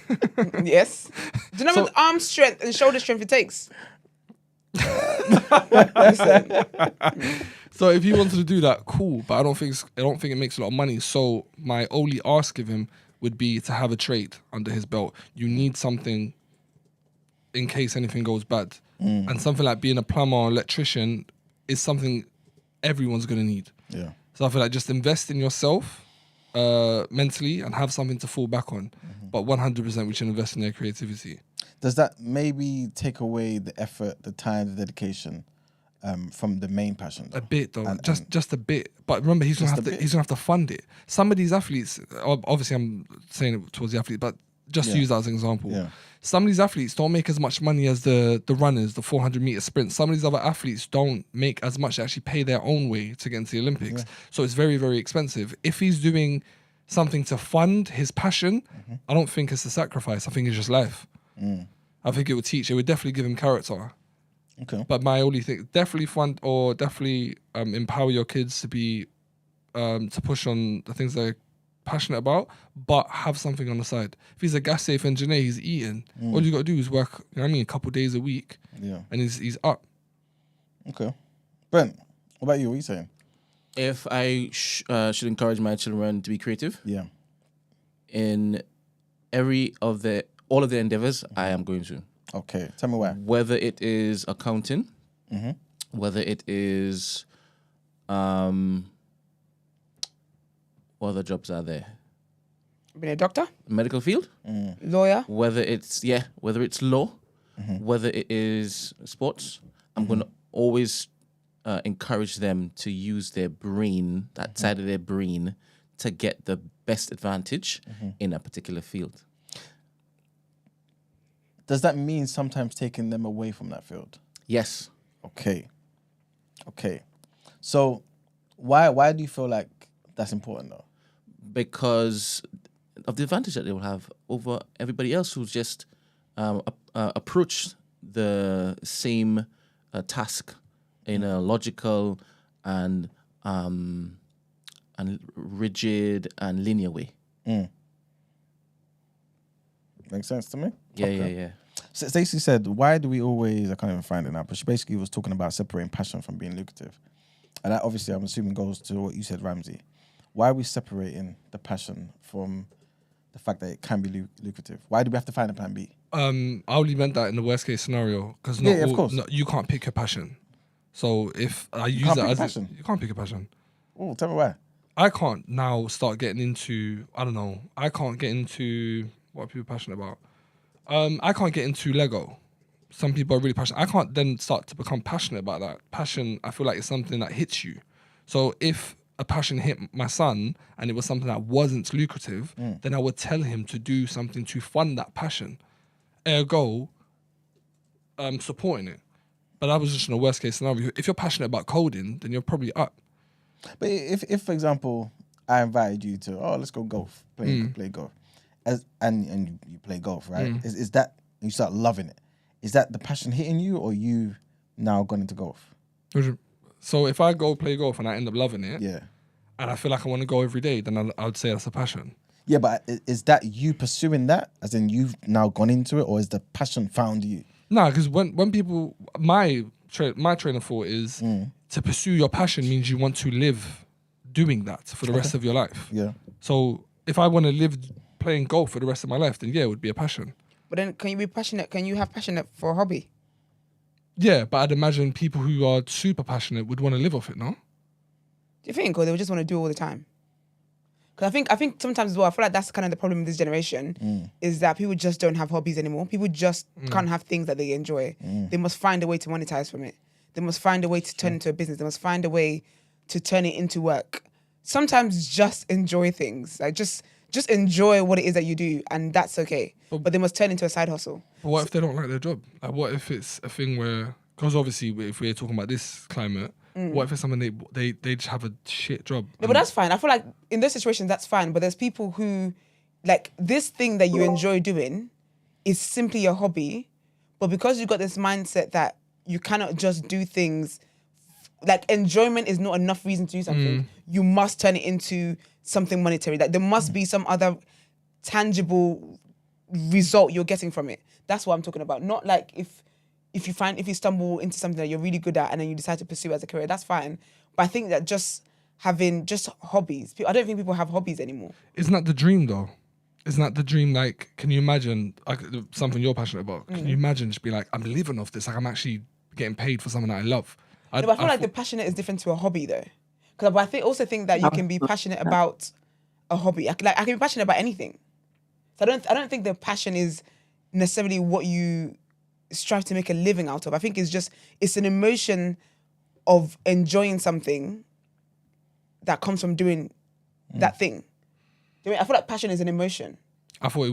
Yes. Do you know how much arm strength and shoulder strength it takes? So if he wanted to do that, cool. But I don't think it makes a lot of money. So my only ask of him would be to have a trade under his belt. You need something in case anything goes bad. And something like being a plumber or electrician is something everyone's gonna need. Yeah. So I feel like just invest in yourself mentally and have something to fall back on. But 100% we should invest in their creativity. Does that maybe take away the effort, the time, the dedication from the main passion? A bit though, just a bit. But remember, he's gonna have to fund it. Some of these athletes, obviously I'm saying it towards the athlete, but just use that as an example. Yeah. Some of these athletes don't make as much money as the runners, the 400-meter sprint. Some of these other athletes don't make as much to actually pay their own way to get into the Olympics. Yeah. So it's very, very expensive. If he's doing something to fund his passion, I don't think it's a sacrifice. I think it's just life. I think it would definitely give him character. Okay. But my only thing, definitely fund or definitely empower your kids to be, to push on the things they're passionate about, but have something on the side. If he's a gas safe engineer, he's eating. All you got to do is work, you know what I mean, a couple of days a week. Yeah. And he's up. Okay. Brent, what about you? What are you saying? If I should encourage my children to be creative, in all of their endeavors, I am going to. Okay, tell me why. Whether it is accounting, whether it is, what other jobs are there? Being a doctor, medical field, lawyer. Whether it's law, whether it is sports, I'm going to always encourage them to use their brain, that side of their brain, to get the best advantage in a particular field. Does that mean sometimes taking them away from that field? Yes. Okay. So why do you feel like that's important though? Because of the advantage that they will have over everybody else who's just approached the same task in a logical and rigid and linear way. Makes sense to me. Yeah. So Stacey said, "Why do we always?" I can't even find it now, but she basically was talking about separating passion from being lucrative, and that obviously I'm assuming goes to what you said, Ramsey. Why are we separating the passion from the fact that it can be lucrative? Why do we have to find a plan B? I only meant that in the worst case scenario because of course. you can't pick your passion. So if I use can't that pick as a passion? you can't pick a passion. Oh, tell me why. I can't now start getting into, I don't know, I can't get into what are people passionate about. I can't get into Lego. Some people are really passionate. I can't then start to become passionate about that. Passion, I feel like it's something that hits you. So if a passion hit my son and it was something that wasn't lucrative, then I would tell him to do something to fund that passion. Ergo, supporting it. But that was just in a worst case scenario. If you're passionate about coding, then you're probably up. But if for example, I invited you to, let's go golf, play golf, and you play golf, right? Is that you start loving it? Is that the passion hitting you, or you now gone into golf? So if I go play golf and I end up loving it, Yeah, and I feel like I want to go every day, then I would say that's a passion. yeah, but is that you pursuing that, as in you've now gone into it, or is the passion found you? No, because when people, my train of thought is to pursue your passion means you want to live doing that for the rest of your life. Yeah. So if I want to live playing golf for the rest of my life, then yeah, it would be a passion. But then, can you be passionate? Can you have passionate for a hobby? Yeah, but I'd imagine people who are super passionate would want to live off it, no? Do you think, or they would just want to do it all the time? Because I think sometimes as well, I feel like that's kind of the problem with this generation is that people just don't have hobbies anymore. People just can't have things that they enjoy. They must find a way to monetize from it. They must find a way to turn it into a business. They must find a way to turn it into work. Sometimes just enjoy things. Like just enjoy what it is that you do, and that's okay. But they must turn into a side hustle. But what if they don't like their job? Like, what if it's a thing where, because obviously if we're talking about this climate, what if it's something they just have a shit job? No, but that's fine. I feel like in those situations, that's fine. But there's people who, like, this thing that you enjoy doing is simply a hobby. But because you've got this mindset that you cannot just do things, like enjoyment is not enough reason to do something. You must turn it into something monetary. Like there must be some other tangible result you're getting from it. That's what I'm talking about. Not like if you stumble into something that you're really good at and then you decide to pursue as a career, that's fine. But I think that just having just hobbies, I don't think people have hobbies anymore. Isn't that the dream though? Isn't that the dream? Like, can you imagine something you're passionate about? Can you imagine just be like, I'm living off this. Like, I'm actually getting paid for something that I love. But I feel like the passionate is different to a hobby though. Because I also think that you can be passionate about a hobby. I can be passionate about anything. So I don't think the passion is necessarily what you strive to make a living out of. I think it's an emotion of enjoying something that comes from doing that thing. Do you know what I mean? I feel like passion is an emotion. I thought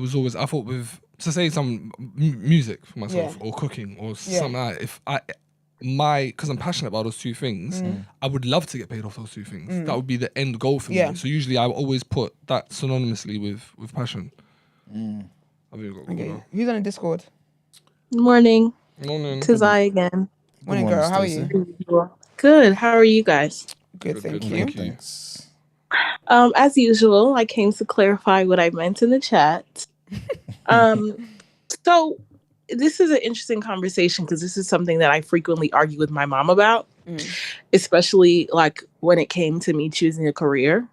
with, so say some music for myself or cooking or something like that, because I'm passionate about those two things, I would love to get paid off those two things. That would be the end goal for me. So usually I always put that synonymously with passion. Okay. Who's on the Discord? Morning. Morning. Tis I again. Morning, girl. How are you? Good. How are you guys? Good, thank you. Thanks. As usual, I came to clarify what I meant in the chat. So this is an interesting conversation because this is something that I frequently argue with my mom about, especially like when it came to me choosing a career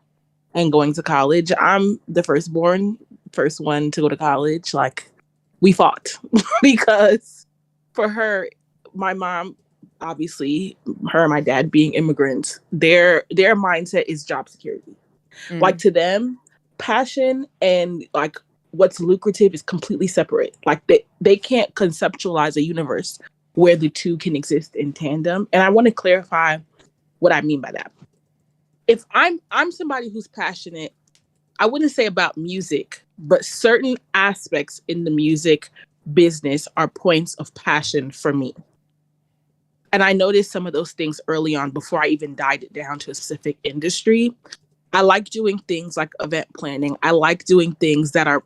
and going to college. I'm the first one to go to college. Like, we fought because for her, my mom, obviously, her and my dad being immigrants, their mindset is job security. Like, to them, passion and like what's lucrative is completely separate. Like they can't conceptualize a universe where the two can exist in tandem. And I want to clarify what I mean by that. If I'm somebody who's passionate, I wouldn't say about music, but certain aspects in the music business are points of passion for me. And I noticed some of those things early on before I even dialed it down to a specific industry. I like doing things like event planning. I like doing things that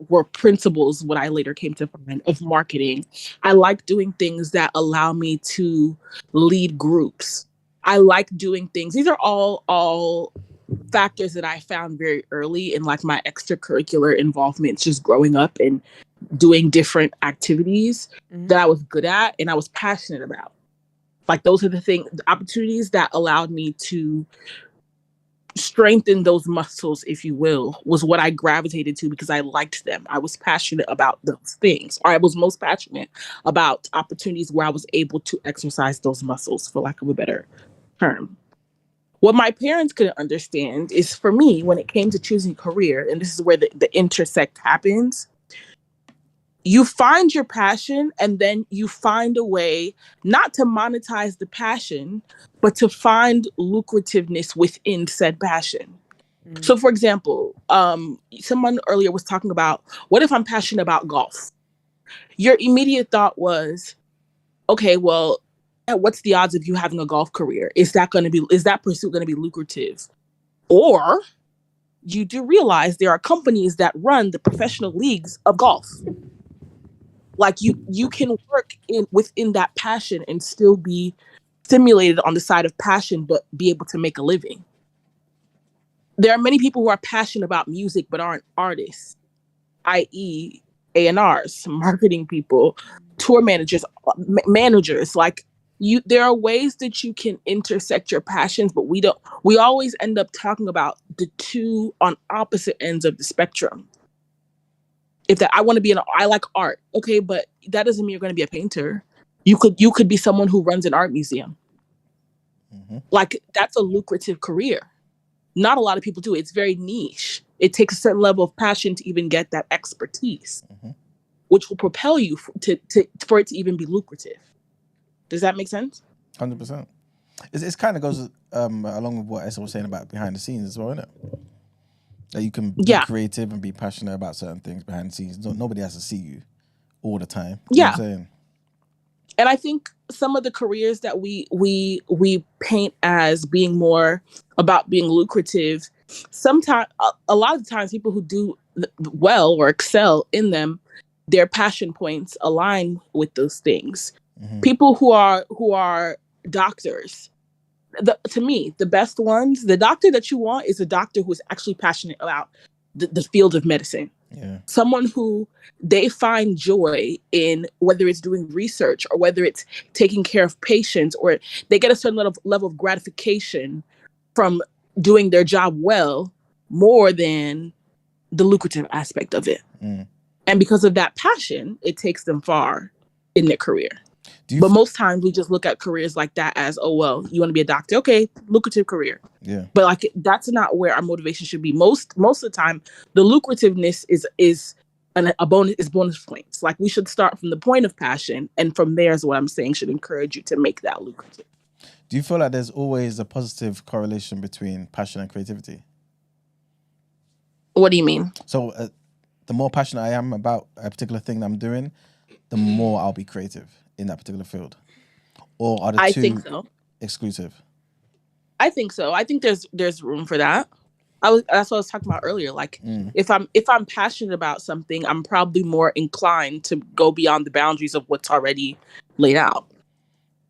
were principles, what I later came to find, of marketing. I like doing things that allow me to lead groups. I like doing things. These are all factors that I found very early in like my extracurricular involvement, just growing up and doing different activities that I was good at and I was passionate about. Like those are the opportunities that allowed me to strengthen those muscles, if you will, was what I gravitated to because I liked them. I was passionate about those things, or I was most passionate about opportunities where I was able to exercise those muscles, for lack of a better term. What my parents couldn't understand is, for me, when it came to choosing a career, and this is where the intersect happens, you find your passion and then you find a way not to monetize the passion, but to find lucrativeness within said passion. So, for example, someone earlier was talking about, what if I'm passionate about golf? Your immediate thought was, okay, well, what's the odds of you having a golf career? Is that pursuit going to be lucrative? Or you do realize there are companies that run the professional leagues of golf. Like you can work within that passion and still be stimulated on the side of passion, but be able to make a living. There are many people who are passionate about music but aren't artists, i.e. A&Rs, marketing people, tour managers. Like there are ways that you can intersect your passions, but we always end up talking about the two on opposite ends of the spectrum. I like art. Okay, but that doesn't mean you're going to be a painter. You could be someone who runs an art museum. Like that's a lucrative career. Not a lot of people do it. It's very niche. It takes a certain level of passion to even get that expertise, which will propel you for it to even be lucrative. Does that make sense? 100%. It kind of goes along with what Esther was saying about behind the scenes as well, isn't it? That you can be creative and be passionate about certain things behind the scenes. Nobody has to see you all the time. You know what I'm saying? And I think some of the careers that we paint as being more about being lucrative, sometimes a lot of the times people who do well or excel in them, their passion points align with those things. People who are doctors, to me, the best ones, the doctor that you want is a doctor who is actually passionate about the field of medicine. Someone who they find joy in, whether it's doing research or whether it's taking care of patients, or they get a certain level of gratification from doing their job well, more than the lucrative aspect of it. And because of that passion, it takes them far in their career. But most times we just look at careers like that as, oh, well, you want to be a doctor? Okay, lucrative career. But like that's not where our motivation should be. Most of the time, the lucrativeness is bonus points. Like we should start from the point of passion, and from there is what I'm saying should encourage you to make that lucrative. Do you feel like there's always a positive correlation between passion and creativity? What do you mean? So the more passionate I am about a particular thing that I'm doing, the more I'll be creative in that particular field? Or are the two think so. exclusive? I think so. I think there's room for that. That's what I was talking about earlier. Like if I'm passionate about something, I'm probably more inclined to go beyond the boundaries of what's already laid out.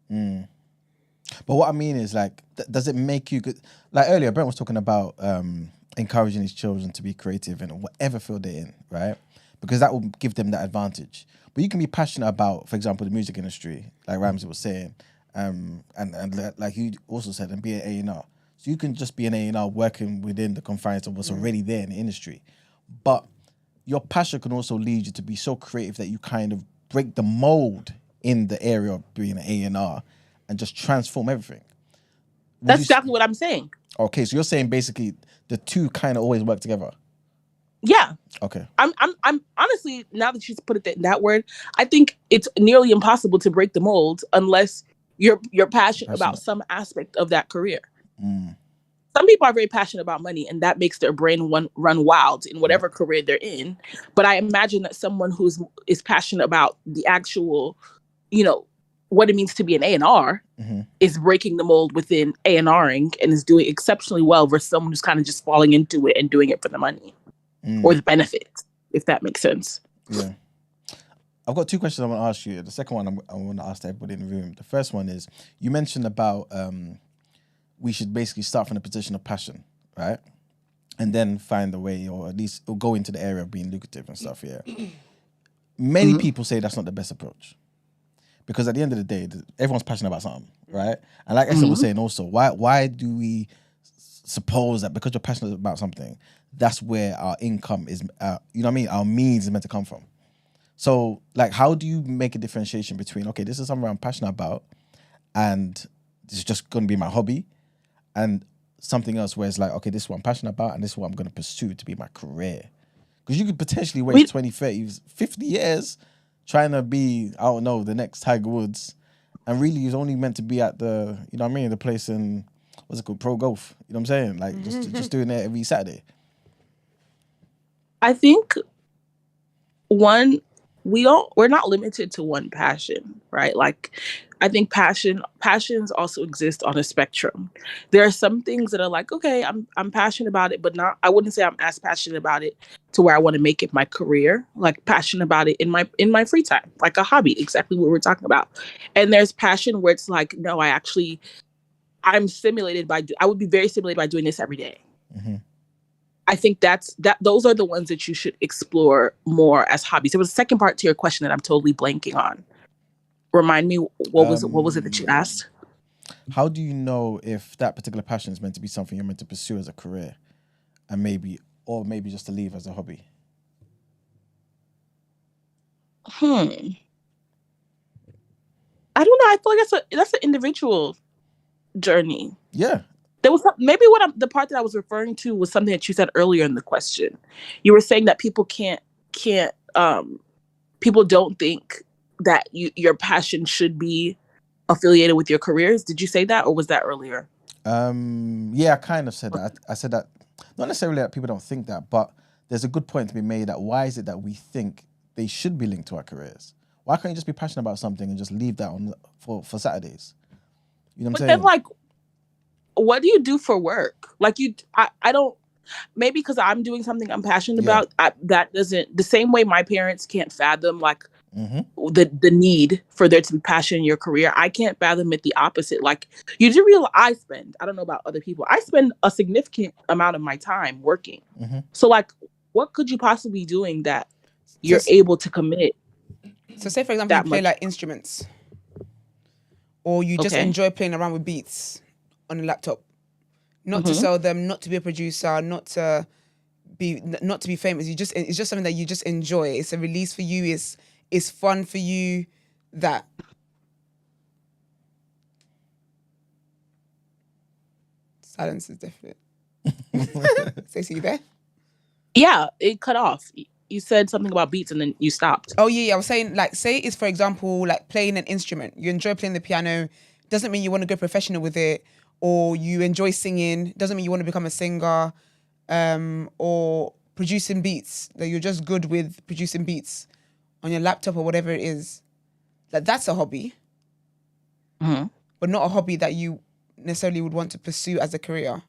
But what I mean is, like, does it make you good? Like earlier, Brent was talking about encouraging his children to be creative in whatever field they're in, right? Because that will give them that advantage. But you can be passionate about, for example, the music industry, like Ramsey was saying, and like you also said, and be an A&R. So you can just be an A&R working within the confines of what's already there in the industry. But your passion can also lead you to be so creative that you kind of break the mold in the area of being an A&R and just transform everything. That's exactly what I'm saying. Okay, so you're saying basically the two kind of always work together. Yeah. Okay. I'm honestly, now that you put it in that word, I think it's nearly impossible to break the mold unless you're passionate about some aspect of that career. Some people are very passionate about money, and that makes their brain run wild in whatever career they're in. But I imagine that someone who is passionate about the actual, what it means to be an A&R is breaking the mold within A&Ring and is doing exceptionally well versus someone who's kind of just falling into it and doing it for the money or the benefits, if that makes sense. Yeah. I've got two questions I want to ask you. The second one I want to ask everybody in the room. The first one is, you mentioned about we should basically start from the position of passion, right? And then find a way, or at least go into the area of being lucrative and stuff, yeah. many people say that's not the best approach. Because at the end of the day, everyone's passionate about something, right? And like Esther was saying also, why do we suppose that because you're passionate about something, that's where our income is, you know what I mean? Our means is meant to come from. So, like, how do you make a differentiation between, okay, this is something I'm passionate about and this is just going to be my hobby, and something else where it's like, okay, this is what I'm passionate about and this is what I'm going to pursue to be my career? Because you could potentially waste 20, 30, 50 years trying to be, I don't know, the next Tiger Woods, and really you're only meant to be at the, you know what I mean, the place in, what's it called, Pro Golf. You know what I'm saying? Like, just doing it every Saturday. I think we're not limited to one passion, right? Like, I think passions also exist on a spectrum. There are some things that are like, okay, I'm passionate about it, but I wouldn't say I'm as passionate about it to where I want to make it my career. Like, passionate about it in my free time, like a hobby, exactly what we're talking about. And there's passion where it's like, no, I would be very stimulated by doing this every day. Mm-hmm. I think those are the ones that you should explore more as hobbies. There was a second part to your question that I'm totally blanking on. Remind me, what was it that you asked? How do you know if that particular passion is meant to be something you're meant to pursue as a career, and maybe just to leave as a hobby? I don't know. I feel like that's an individual journey. Yeah. There was maybe the part that I was referring to was something that you said earlier in the question. You were saying that people people don't think that your passion should be affiliated with your careers. Did you say that, or was that earlier? Yeah, I kind of said that. I said that not necessarily that people don't think that, but there's a good point to be made that why is it that we think they should be linked to our careers? Why can't you just be passionate about something and just leave that on for Saturdays? You know what I'm saying? Then, like, what do you do for work? Like, I don't, maybe because I'm doing something I'm passionate about, that doesn't, the same way my parents can't fathom, like, the need for there to be passion in your career, I can't fathom it the opposite. Like, you do realize I don't know about other people, I spend a significant amount of my time working. So, like, what could you possibly be doing that you're able to commit? So say, for example, you play like instruments, or you just enjoy playing around with beats on a laptop, not to sell them, not to be a producer, not to be famous. It's just something that you just enjoy. It's a release for you. It's fun for you. That silence is definite. Stacey, you there? Yeah, it cut off. You said something about beats and then you stopped. Oh yeah. I was saying, like, say it's, for example, like playing an instrument. You enjoy playing the piano. Doesn't mean you want to go professional with it. Or you enjoy singing. Doesn't mean you want to become a singer. Or producing beats. That you're just good with producing beats on your laptop or whatever it is. Like, that's a hobby. But not a hobby that you necessarily would want to pursue as a career.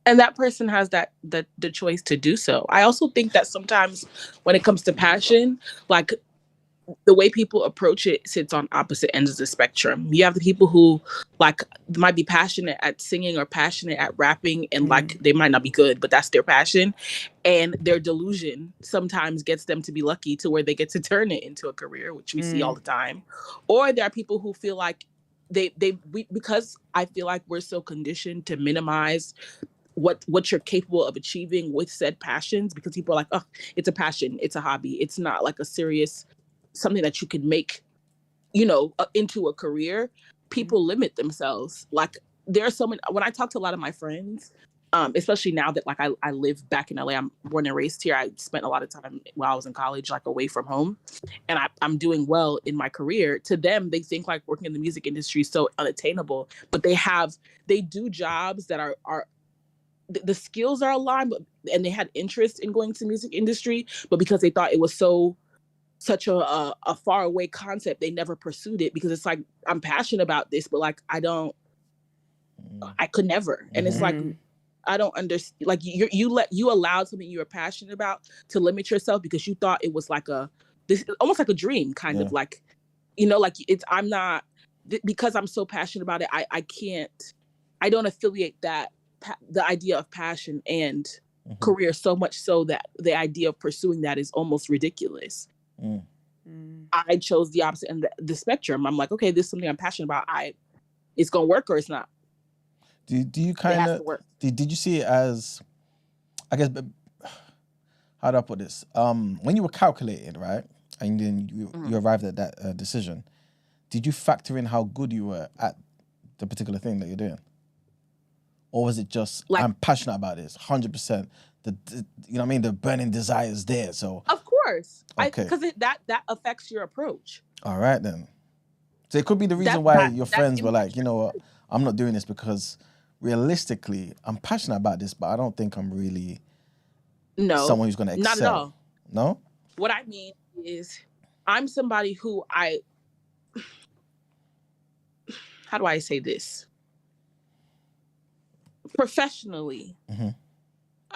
And that person has the choice to do so. I also think that sometimes when it comes to passion, like, the way people approach it sits on opposite ends of the spectrum. You have the people who, like, might be passionate at singing or passionate at rapping, and like, they might not be good, but that's their passion. And their delusion sometimes gets them to be lucky to where they get to turn it into a career, which we see all the time. Or there are people who feel like because I feel like we're so conditioned to minimize what you're capable of achieving with said passions, because people are like, oh, it's a passion, it's a hobby, it's not like a serious something that you could make, into a career. People limit themselves. Like, there are so many, when I talk to a lot of my friends, especially now that, like, I live back in LA, I'm born and raised here. I spent a lot of time while I was in college, like, away from home, and I'm doing well in my career. To them, they think like working in the music industry is so unattainable, but they do jobs that are the skills are aligned, and they had interest in going to the music industry, but because they thought it was such a far away concept, they never pursued it, because it's like, I'm passionate about this, but like, I could never. And it's like, I don't understand. Like, you allowed something you were passionate about to limit yourself because you thought it was like this almost like a dream, kind of like, like I'm not, because I'm so passionate about it. I don't affiliate the idea of passion and career so much so that the idea of pursuing that is almost ridiculous. I chose the opposite end of the spectrum. I'm like, okay, this is something I'm passionate about. It's gonna work or it's not. Do you kind of did you see it as, I guess, how do I put this? When you were calculating, right, and then you arrived at that decision, did you factor in how good you were at the particular thing that you're doing, or was it just like, I'm passionate about this, 100%? You know what I mean? The burning desire is there. So of course, okay, because that affects your approach. All right then. So it could be the reason why your friends were like, you know what, I'm not doing this because realistically, I'm passionate about this, but I don't think I'm really someone who's going to excel. Not at all. No? What I mean is I'm somebody who how do I say this? Professionally,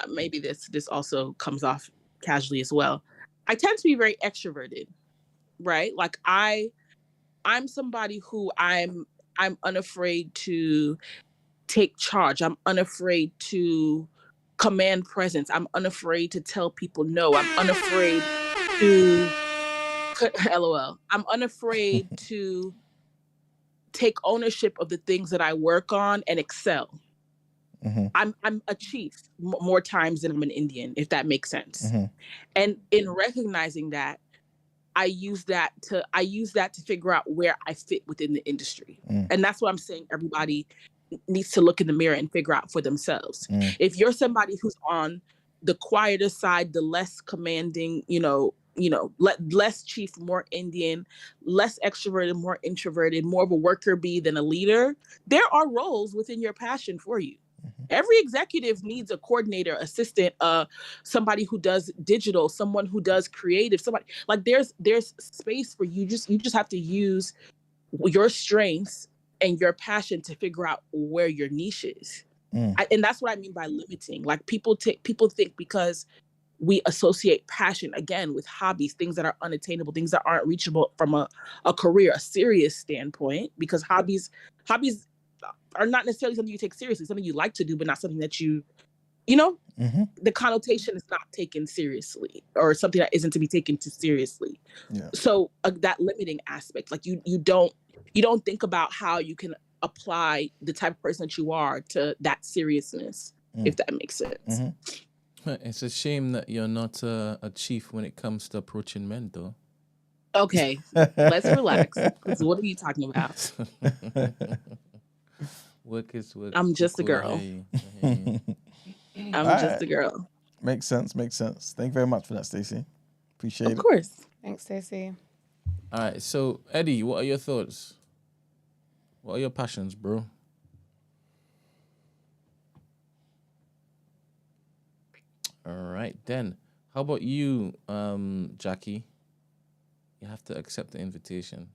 maybe this also comes off casually as well. I tend to be very extroverted, right? Like I'm somebody who I'm unafraid to take charge. I'm unafraid to command presence. I'm unafraid to tell people no. I'm unafraid to LOL. I'm unafraid to take ownership of the things that I work on and excel. I'm a chief more times than I'm an Indian, if that makes sense. And in recognizing that, I use that to figure out where I fit within the industry. And that's what I'm saying. Everybody needs to look in the mirror and figure out for themselves. If you're somebody who's on the quieter side, the less commanding, less chief, more Indian, less extroverted, more introverted, more of a worker bee than a leader, there are roles within your passion for you. Every executive needs a coordinator, assistant, somebody who does digital, someone who does creative, somebody like there's space for you. You just have to use your strengths and your passion to figure out where your niche is. And that's what I mean by limiting. Like people think because we associate passion again with hobbies, things that are unattainable, things that aren't reachable from a career, a serious standpoint, because hobbies are not necessarily something you take seriously, something you like to do, but not something that the connotation is not taken seriously, or something that isn't to be taken too seriously. So that limiting aspect, like you don't think about how you can apply the type of person that you are to that seriousness, if that makes sense. It's a shame that you're not a chief when it comes to approaching men, though. Okay, let's relax. Because what are you talking about? Work is work. I'm just a girl. I'm just a girl. Makes sense. Thank you very much for that, Stacey. Appreciate it. Of course. Thanks, Stacey. All right, so Eddie, what are your thoughts? What are your passions, bro? All right, then. How about you, Jackie? You have to accept the invitation.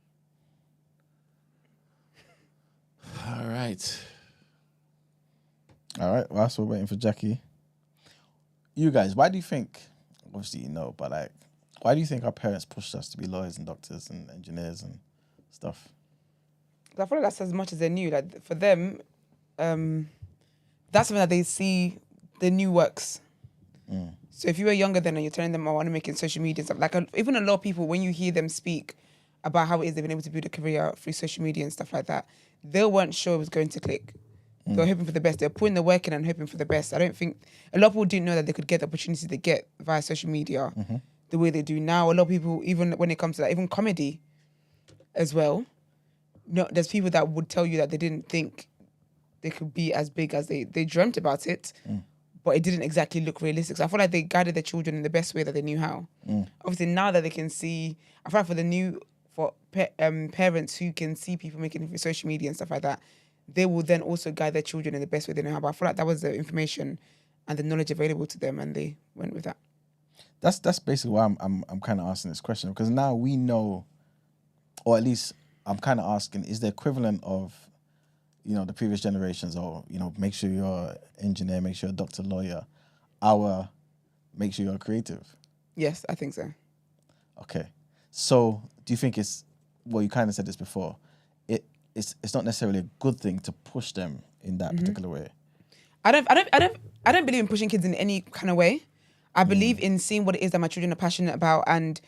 All right. Well, so we're waiting for Jackie. You guys, why do you think, obviously you know, but like, why do you think our parents pushed us to be lawyers and doctors and engineers and stuff? I feel like that's as much as they knew. Like for them, that's something that they see the new works. So if you were younger then and you're telling them, I want to make it social media and stuff, like even a lot of people, when you hear them speak about how it is they've been able to build a career through social media and stuff like that, they weren't sure it was going to click. They were hoping for the best. They were putting the work in and hoping for the best. I don't think a lot of people didn't know that they could get the opportunity they get via social media the way they do now. A lot of people, even when it comes to that, even comedy as well, there's people that would tell you that they didn't think they could be as big as they dreamt about it, but it didn't exactly look realistic. So I feel like they guided their children in the best way that they knew how. Obviously, now that they can see, I feel like for parents who can see people making it through social media and stuff like that, they will then also guide their children in the best way they know how. But I feel like that was the information and the knowledge available to them, and they went with that. That's basically why I'm kind of asking this question, because now we know, or at least I'm kind of asking, is the equivalent of, the previous generations, or make sure you're an engineer, make sure you're a doctor, lawyer, make sure you're creative? Yes, I think so. Okay, so do you think it's, well, you kind of said this before, it's not necessarily a good thing to push them in that particular way? I don't believe in pushing kids in any kind of way. I believe in seeing what it is that my children are passionate about and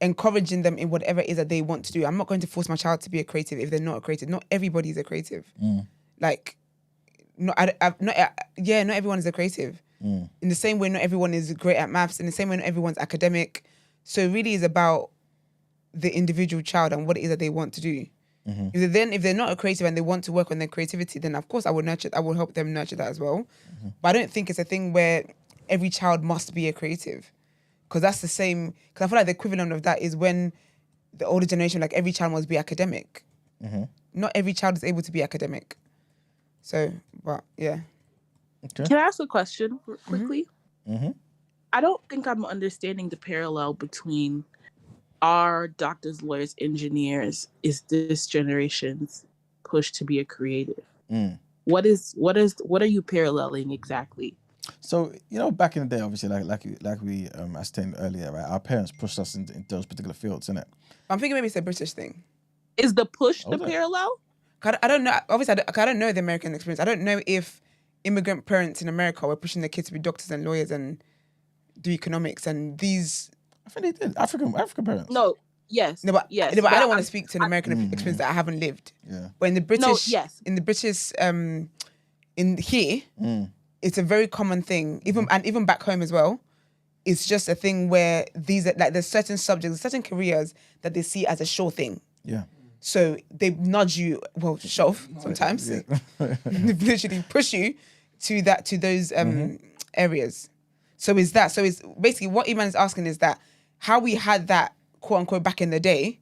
encouraging them in whatever it is that they want to do. I'm not going to force my child to be a creative if they're not a creative. Not everybody is a creative. Like, not everyone is a creative. In the same way, not everyone is great at maths. In the same way, not everyone's academic. So it really is about the individual child and what it is that they want to do. If they're not a creative and they want to work on their creativity, then of course I will help them nurture that as well. But I don't think it's a thing where every child must be a creative. Because that's the same, because I feel like the equivalent of that is when the older generation, like every child must be academic. Not every child is able to be academic. So, but yeah. Okay. Can I ask a question quickly? I don't think I'm understanding the parallel between our doctors, lawyers, engineers is this generation's push to be a creative. What are you paralleling exactly? So, back in the day, obviously, like we ascertained earlier, right? Our parents pushed us in those particular fields, innit? I'm thinking maybe it's a British thing. Is the push the parallel? I don't know. Obviously, I don't know the American experience. I don't know if immigrant parents in America were pushing their kids to be doctors and lawyers and do economics and these. I think they did. African parents. No. Yes. No, but I don't want to speak to an American experience that I haven't lived. Yeah. But in the British, in here, it's a very common thing. Even back home as well, it's just a thing where there's certain subjects, certain careers that they see as a sure thing. Yeah. So they nudge you, shove sometimes. Yeah. They literally push you to those areas. So it's basically what Iman is asking is that how we had that quote unquote back in the day,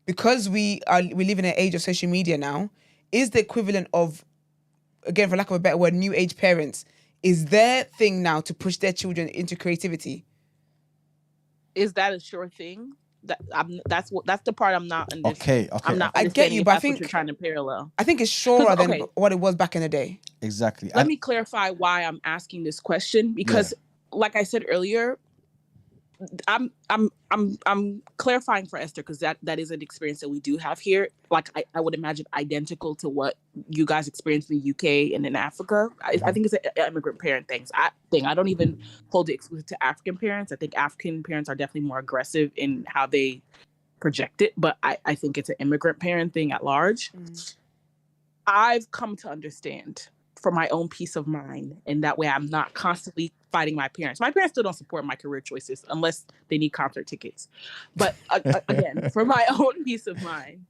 because we live in an age of social media now, is the equivalent of, again, for lack of a better word, new age parents, is their thing now to push their children into creativity. Is that a sure thing? That's the part I'm not understanding. Okay. I'm not. I get you, but I think what you're trying to parallel. I think it's surer than what it was back in the day. Exactly. Let me clarify why I'm asking this question, because, like I said earlier, I'm clarifying for Esther, because that is an experience that we do have here. Like I would imagine identical to what you guys experience in the UK and in Africa. I think it's an immigrant parent thing. I don't even hold it exclusive to African parents. I think African parents are definitely more aggressive in how they project it, but I think it's an immigrant parent thing at large. I've come to understand, for my own peace of mind, and that way I'm not constantly fighting my parents. My parents still don't support my career choices unless they need concert tickets. But again, for my own peace of mind,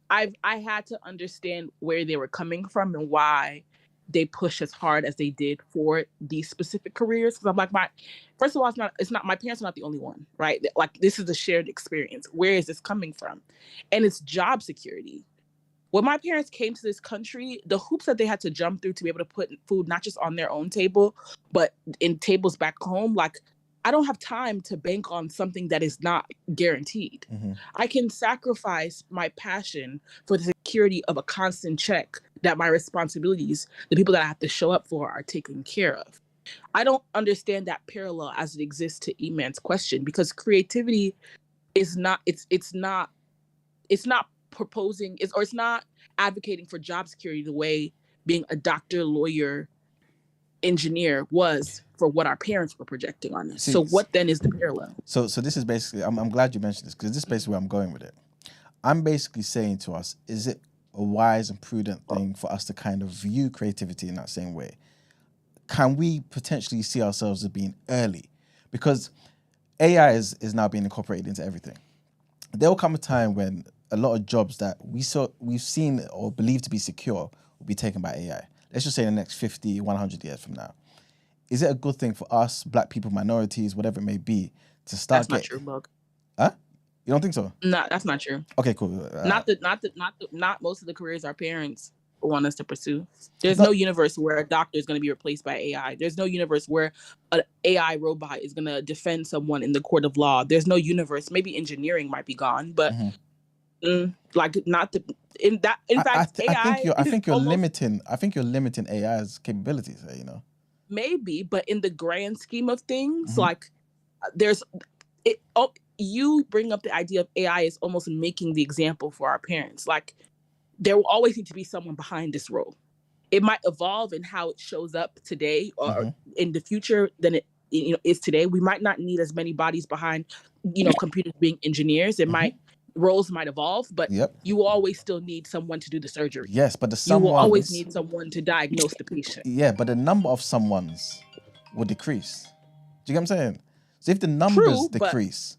I had to understand where they were coming from and why they push as hard as they did for these specific careers. Because I'm like, first of all, it's not my parents are not the only one, right? Like, this is a shared experience. Where is this coming from? And it's job security. When my parents came to this country, the hoops that they had to jump through to be able to put food not just on their own table, but in tables back home, like, I don't have time to bank on something that is not guaranteed. I can sacrifice my passion for the security of a constant check that my responsibilities, the people that I have to show up for, are taken care of. I don't understand that parallel as it exists to Iman's question, because creativity is not, it's not proposing, it's not advocating for job security the way being a doctor, lawyer, engineer was for what our parents were projecting on us. So what then is the parallel? So this is basically, I'm glad you mentioned this, because this is basically where I'm going with it. I'm basically saying to us, is it a wise and prudent thing for us to kind of view creativity in that same way? Can we potentially see ourselves as being early? Because AI is now being incorporated into everything. There will come a time when a lot of jobs that we've seen or believed to be secure will be taken by AI. Let's just say in the next 50, 100 years from now. Is it a good thing for us, black people, minorities, whatever it may be, to start? That's not true, Bug. Huh? You don't think so? No, that's not true. Okay, cool. Not most of the careers our parents want us to pursue. There's no universe where a doctor is going to be replaced by AI. There's no universe where an AI robot is going to defend someone in the court of law. There's no universe. Maybe engineering might be gone, but like not the in that. In fact, AI. I think you're limiting AI's capabilities. Maybe, but in the grand scheme of things, like there's it. Oh, you bring up the idea of AI is almost making the example for our parents. Like, there will always need to be someone behind this role. It might evolve in how it shows up today or in the future than it is today. We might not need as many bodies behind computers being engineers. It might roles might evolve, but Yep. you will always still need someone to do the surgery. Yes, but the You will always someones. need someone to diagnose the patient. Yeah, but the number of someones will decrease. Do you get what I'm saying? So if the numbers decrease,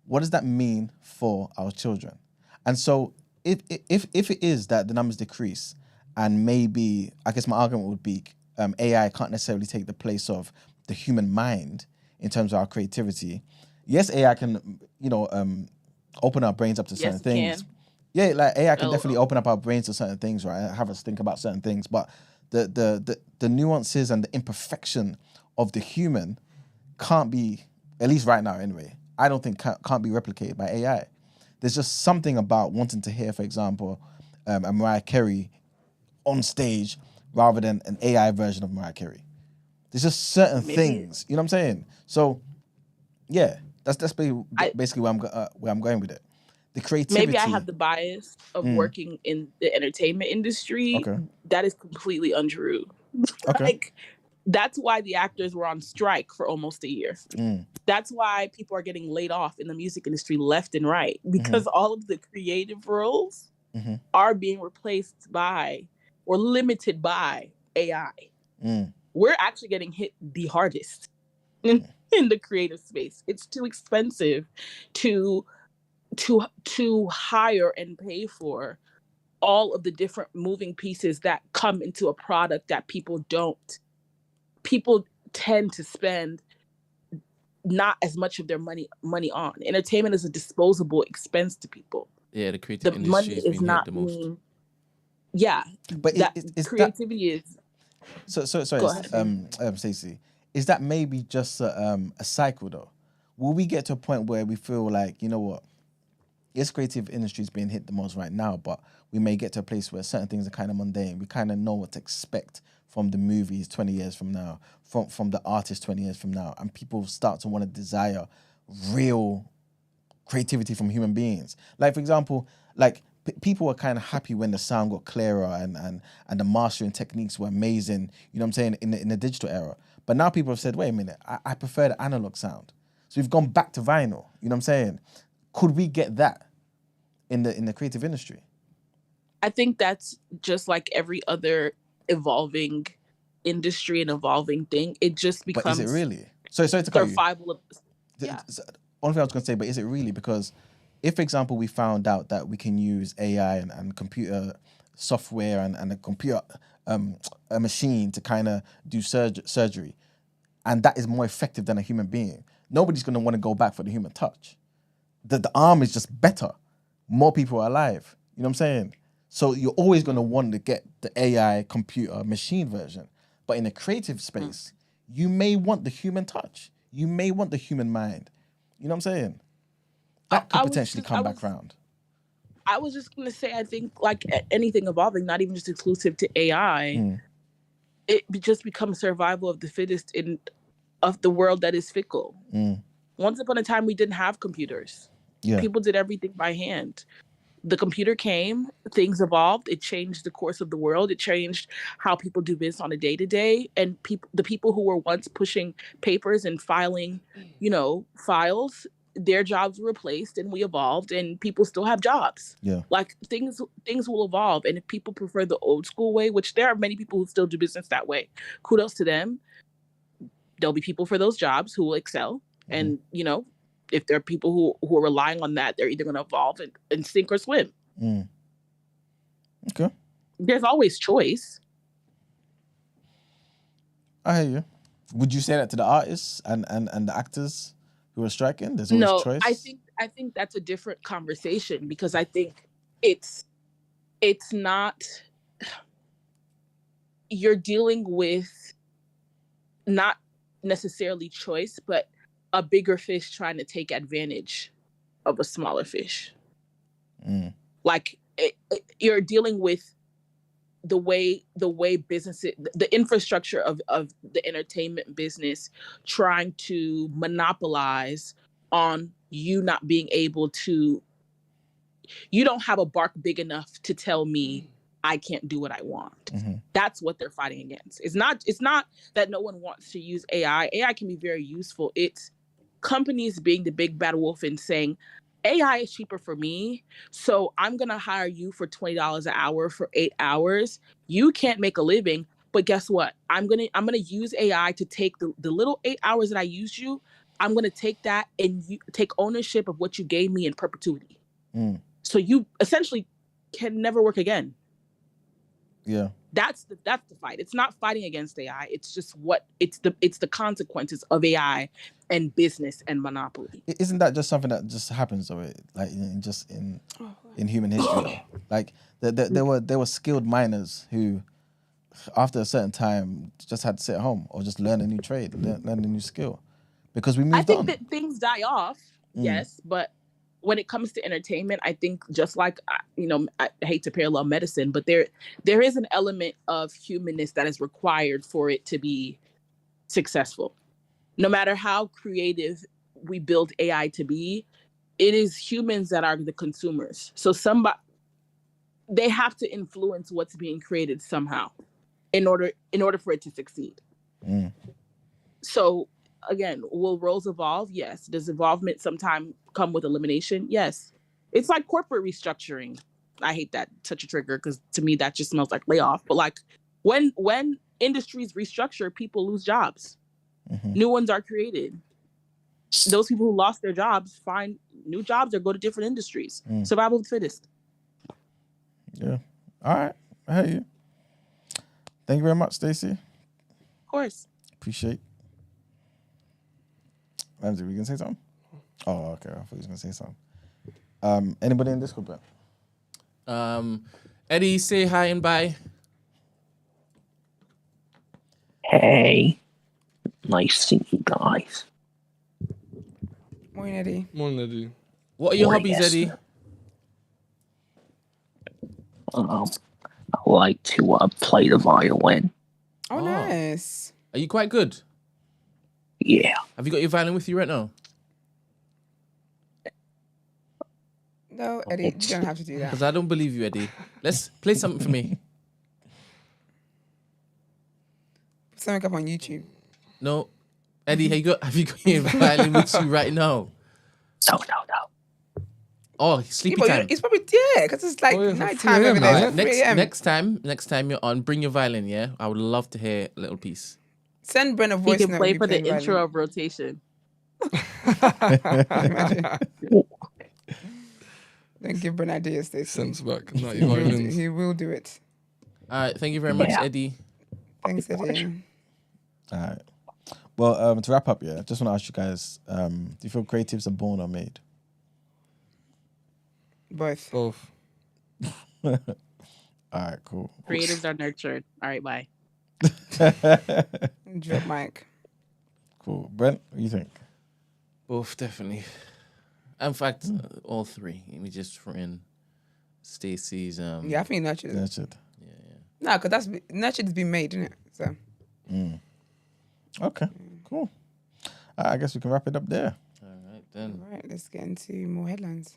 what does that mean for our children? And so if it is that the numbers decrease, and maybe, I guess my argument would be AI can't necessarily take the place of the human mind in terms of our creativity. Yes, AI can, open our brains up to certain things. Yeah, like AI can definitely open up our brains to certain things, right? Have us think about certain things. But the nuances and the imperfection of the human can't be, at least right now anyway, I don't think can't be replicated by AI. There's just something about wanting to hear, for example, a Mariah Carey on stage rather than an AI version of Mariah Carey. There's just certain things, you know what I'm saying? So, yeah, that's basically where I'm going with it. The creativity. Maybe I have the bias of working in the entertainment industry. Okay. That is completely untrue. Okay. That's why the actors were on strike for almost a year. That's why people are getting laid off in the music industry left and right, because all of the creative roles are being replaced by or limited by AI. We're actually getting hit the hardest in the creative space. It's too expensive to hire and pay for all of the different moving pieces that come into a product that people tend to spend not as much of their money on. Entertainment is a disposable expense to people. Yeah, the creative industry money is is being not hit the most. being. Yeah, but is creativity is. So sorry, Stacey, is that maybe just a cycle though? Will we get to a point where we feel like, you know what? Yes, creative industry is being hit the most right now, but we may get to a place where certain things are kind of mundane. We kind of know what to expect from the movies 20 years from now, from the artists 20 years from now, and people start to want to desire real creativity from human beings. Like, for example, like people were kind of happy when the sound got clearer and the mastering techniques were amazing, you know what I'm saying, in the digital era. But now people have said, wait a minute, I prefer the analog sound. So we've gone back to vinyl, you know what I'm saying? Could we get that in the creative industry? I think that's just like every other evolving industry and evolving thing. It just becomes. But is it really? Sorry to cut you. Survival of. Yeah. Only thing I was going to say, but is it really? Because if, for example, we found out that we can use AI and computer software and a computer, a machine to kind of do surgery, and that is more effective than a human being, nobody's going to want to go back for the human touch. The arm is just better. More people are alive. You know what I'm saying? So you're always going to want to get the AI computer machine version. But in a creative space, you may want the human touch. You may want the human mind. You know what I'm saying? That could potentially come back around. I was just going to say, I think like anything evolving, not even just exclusive to AI, it just becomes survival of the fittest of the world that is fickle. Once upon a time, we didn't have computers. Yeah. People did everything by hand. The computer came, things evolved, it changed the course of the world, it changed how people do business on a day-to-day, and the people who were once pushing papers and filing, files, their jobs were replaced and we evolved and people still have jobs. Yeah. Like things will evolve, and if people prefer the old school way, which there are many people who still do business that way, kudos to them. There'll be people for those jobs who will excel. And, if there are people who are relying on that, they're either going to evolve and sink or swim. Okay. There's always choice. I hear you. Would you say that to the artists and the actors who are striking? There's always choice? I think that's a different conversation, because I think it's not, you're dealing with not necessarily choice, but a bigger fish trying to take advantage of a smaller fish. Like you're dealing with the way businesses, the infrastructure of the entertainment business trying to monopolize on you not being able to, you don't have a bark big enough to tell me I can't do what I want. That's what they're fighting against. It's not that no one wants to use AI. AI can be very useful. It's companies being the big bad wolf and saying, AI is cheaper for me, so I'm gonna hire you for $20 an hour for 8 hours. You can't make a living, but guess what? I'm gonna use AI to take the little 8 hours that I used you. I'm gonna take that and you take ownership of what you gave me in perpetuity. So you essentially can never work again. Yeah. That's the fight. It's not fighting against AI. It's just it's the consequences of AI and business and monopoly. Isn't that just something that just happens though? Like in human history, though? Like there were skilled miners who, after a certain time, just had to sit at home or just learn a new trade, learn a new skill, because we moved on. I think that things die off, yes, but when it comes to entertainment, I think just like, I hate to parallel medicine, but there is an element of humanness that is required for it to be successful. No matter how creative we build AI to be, it is humans that are the consumers. So they have to influence what's being created somehow in order for it to succeed. So again, will roles evolve? Yes. Does involvement sometimes come with elimination? Yes. It's like corporate restructuring. I hate that, such a trigger, because to me that just smells like layoff. But like when industries restructure, people lose jobs. New ones are created. Those people who lost their jobs find new jobs or go to different industries. Survival of the fittest. Yeah. All right. I hear you. Thank you very much, Stacey. Of course. Appreciate. Ramsey, were you gonna say something? Oh, okay. I thought you was gonna say something. Anybody in Discord, Brent? Eddie, say hi and bye. Hey, nice seeing you guys. Morning, Eddie. Morning, Eddie. What are your Morning, hobbies, Eddie? I like to play the violin. Oh, nice. Are you quite good? Yeah. Have you got your violin with you right now? No, Eddie, you don't have to do that. Because I don't believe you, Eddie. Let's play something for me. Put something up on YouTube. No. Eddie, have you got your violin with you right now? No. Oh, sleepy time. It's probably, because it's like nighttime over there. Next time you're on, bring your violin, yeah? I would love to hear a little piece. Send Brent a voice He can note. play for the intro of rotation. Imagine. Don't give Brent ideas, Stacey. Sense back. Not your violins. He will do it. All right, thank you very much, Eddie. Thanks, Eddie. All right. Well, to wrap up, just want to ask you guys: do you feel creatives are born or made? Both. All right, cool. Creatives are nurtured. All right, bye. Drop mic. Cool. Brent, what do you think? Both, definitely. In fact, all three. Let me just throw in Stacey's. Yeah, I think nurtured. Nurtured. No, because nurtured has been made, isn't it? So. Okay, cool. I guess we can wrap it up there. All right, then. All right, let's get into more headlines.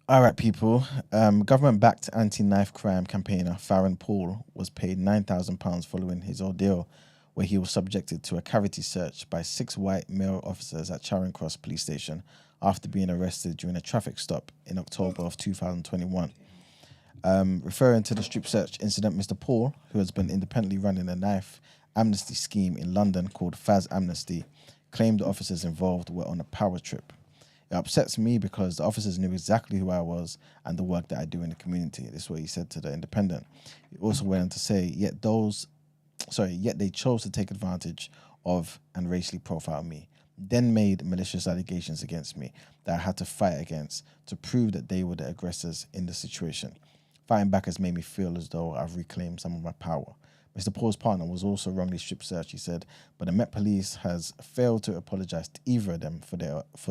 All right, people. Government-backed anti-knife crime campaigner Farron Paul was paid £9,000 following his ordeal, where he was subjected to a cavity search by 6 white male officers at Charing Cross Police Station after being arrested during a traffic stop in October of 2021. Referring to the strip search incident, Mr. Paul, who has been independently running a knife amnesty scheme in London called Faz Amnesty, claimed the officers involved were on a power trip. It upsets me because the officers knew exactly who I was and the work that I do in the community. This is what he said to the Independent. He also went on to say, yet they chose to take advantage of and racially profile me, then made malicious allegations against me that I had to fight against to prove that they were the aggressors in the situation. Fighting back has made me feel as though I've reclaimed some of my power. Mr. Paul's partner was also wrongly strip searched, he said, but the Met Police has failed to apologise to either of them for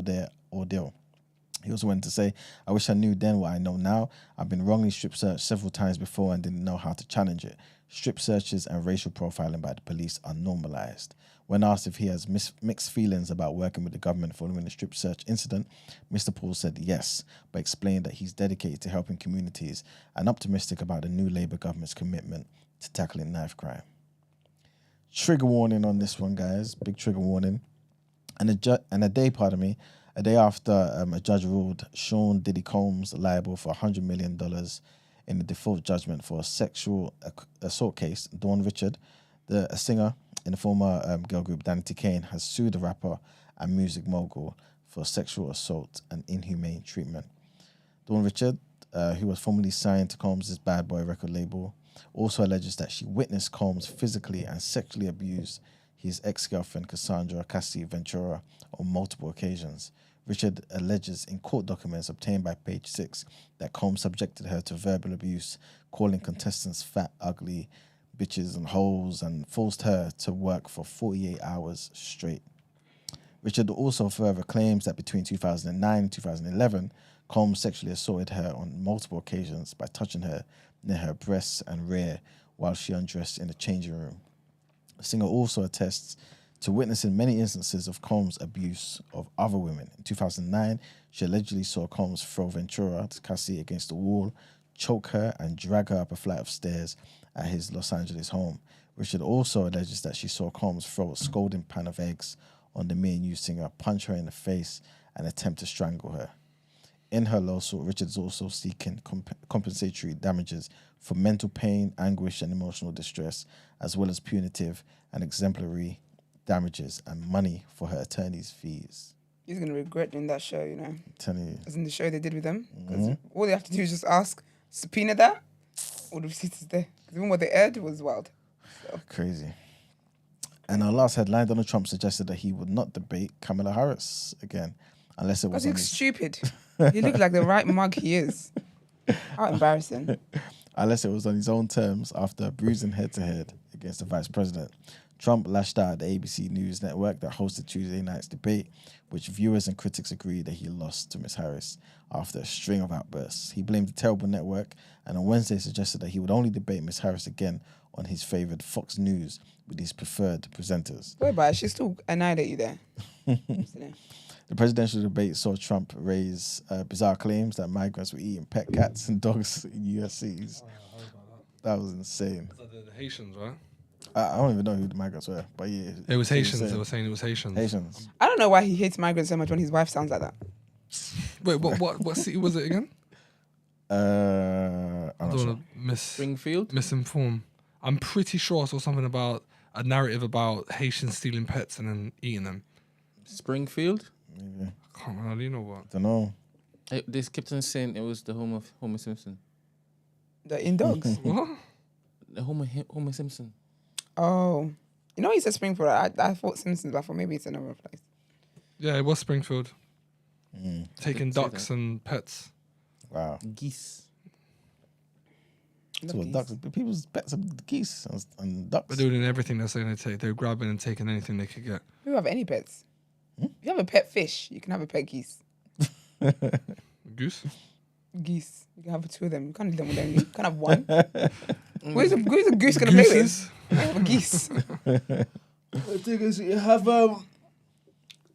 their ordeal. He also went to say, I wish I knew then what I know now. I've been wrongly strip searched several times before and didn't know how to challenge it. Strip searches and racial profiling by the police are normalised. When asked if he has mixed feelings about working with the government following the strip search incident, Mr. Paul said yes, but explained that he's dedicated to helping communities and optimistic about the new Labour government's commitment to tackling knife crime. Trigger warning on this one, guys. Big trigger warning. A day after a judge ruled Sean Diddy Combs liable for $100 million in the default judgment for a sexual assault case, Dawn Richard, a singer in the former girl group Danity Kane, has sued the rapper and music mogul for sexual assault and inhumane treatment. Dawn Richard, who was formerly signed to Combs' Bad Boy record label, also alleges that she witnessed Combs physically and sexually abuse his ex-girlfriend Cassandra Cassie Ventura on multiple occasions. Richard alleges in court documents obtained by Page 6 that Combs subjected her to verbal abuse, calling contestants fat, ugly bitches and hoes, and forced her to work for 48 hours straight. Richard also further claims that between 2009 and 2011, Combs sexually assaulted her on multiple occasions by touching her near her breasts and rear while she undressed in the changing room. The singer also attests to witnessing many instances of Combs' abuse of other women. In 2009, she allegedly saw Combs throw Ventura Cassie against the wall, choke her, and drag her up a flight of stairs at his Los Angeles home. Richard also alleges that she saw Combs throw a scalding pan of eggs on the Me and You singer, punch her in the face, and attempt to strangle her. In her lawsuit, Richard is also seeking compensatory damages for mental pain, anguish, and emotional distress, as well as punitive and exemplary damages and money for her attorney's fees. He's going to regret doing that show, you know. Telling you. As in the show they did with them. Because all they have to do is just ask, subpoena that, all the receipts is there. Because even what they aired was wild. So. Crazy. And our last headline, Donald Trump suggested that he would not debate Kamala Harris again, unless it was he looks stupid. He looked like the right mug he is. How embarrassing. Unless it was on his own terms after bruising head-to-head against the vice president. Trump lashed out at the ABC News network that hosted Tuesday night's debate, which viewers and critics agreed that he lost to Ms. Harris after a string of outbursts. He blamed the terrible network and on Wednesday suggested that he would only debate Ms. Harris again on his favoured Fox News with his preferred presenters. Wait, but she still annihilate you there. The presidential debate saw Trump raise bizarre claims that migrants were eating pet cats and dogs in US cities. That was insane. The Haitians, right? I don't even know who the migrants were, but yeah. It was Haitians. They were saying it was Haitians. Haitians. I don't know why he hates migrants so much when his wife sounds like that. Wait, what city was it again? I'm not sure. Springfield? Misinformed. I'm pretty sure I saw something about a narrative about Haitians stealing pets and then eating them. Springfield? Maybe. I can't remember. You know what? Don't know. This kept on saying it was the home of Homer Simpson. The in dogs? What? The Homer Simpson. Oh. You know he said Springfield. I thought Simpsons, but I thought maybe it's another place. Yeah, it was Springfield. Taking Didn't say ducks that. and pets. Wow. Geese. So ducks, people's pets are geese and ducks. They're doing everything they're saying they take. They're grabbing and taking anything they could get. You have any pets? If you have a pet fish, you can have a pet geese. Goose? Geese. You can have two of them. You can't leave them with them. You can't have one. Who's a goose going to play with? You have a geese. The thing is, you have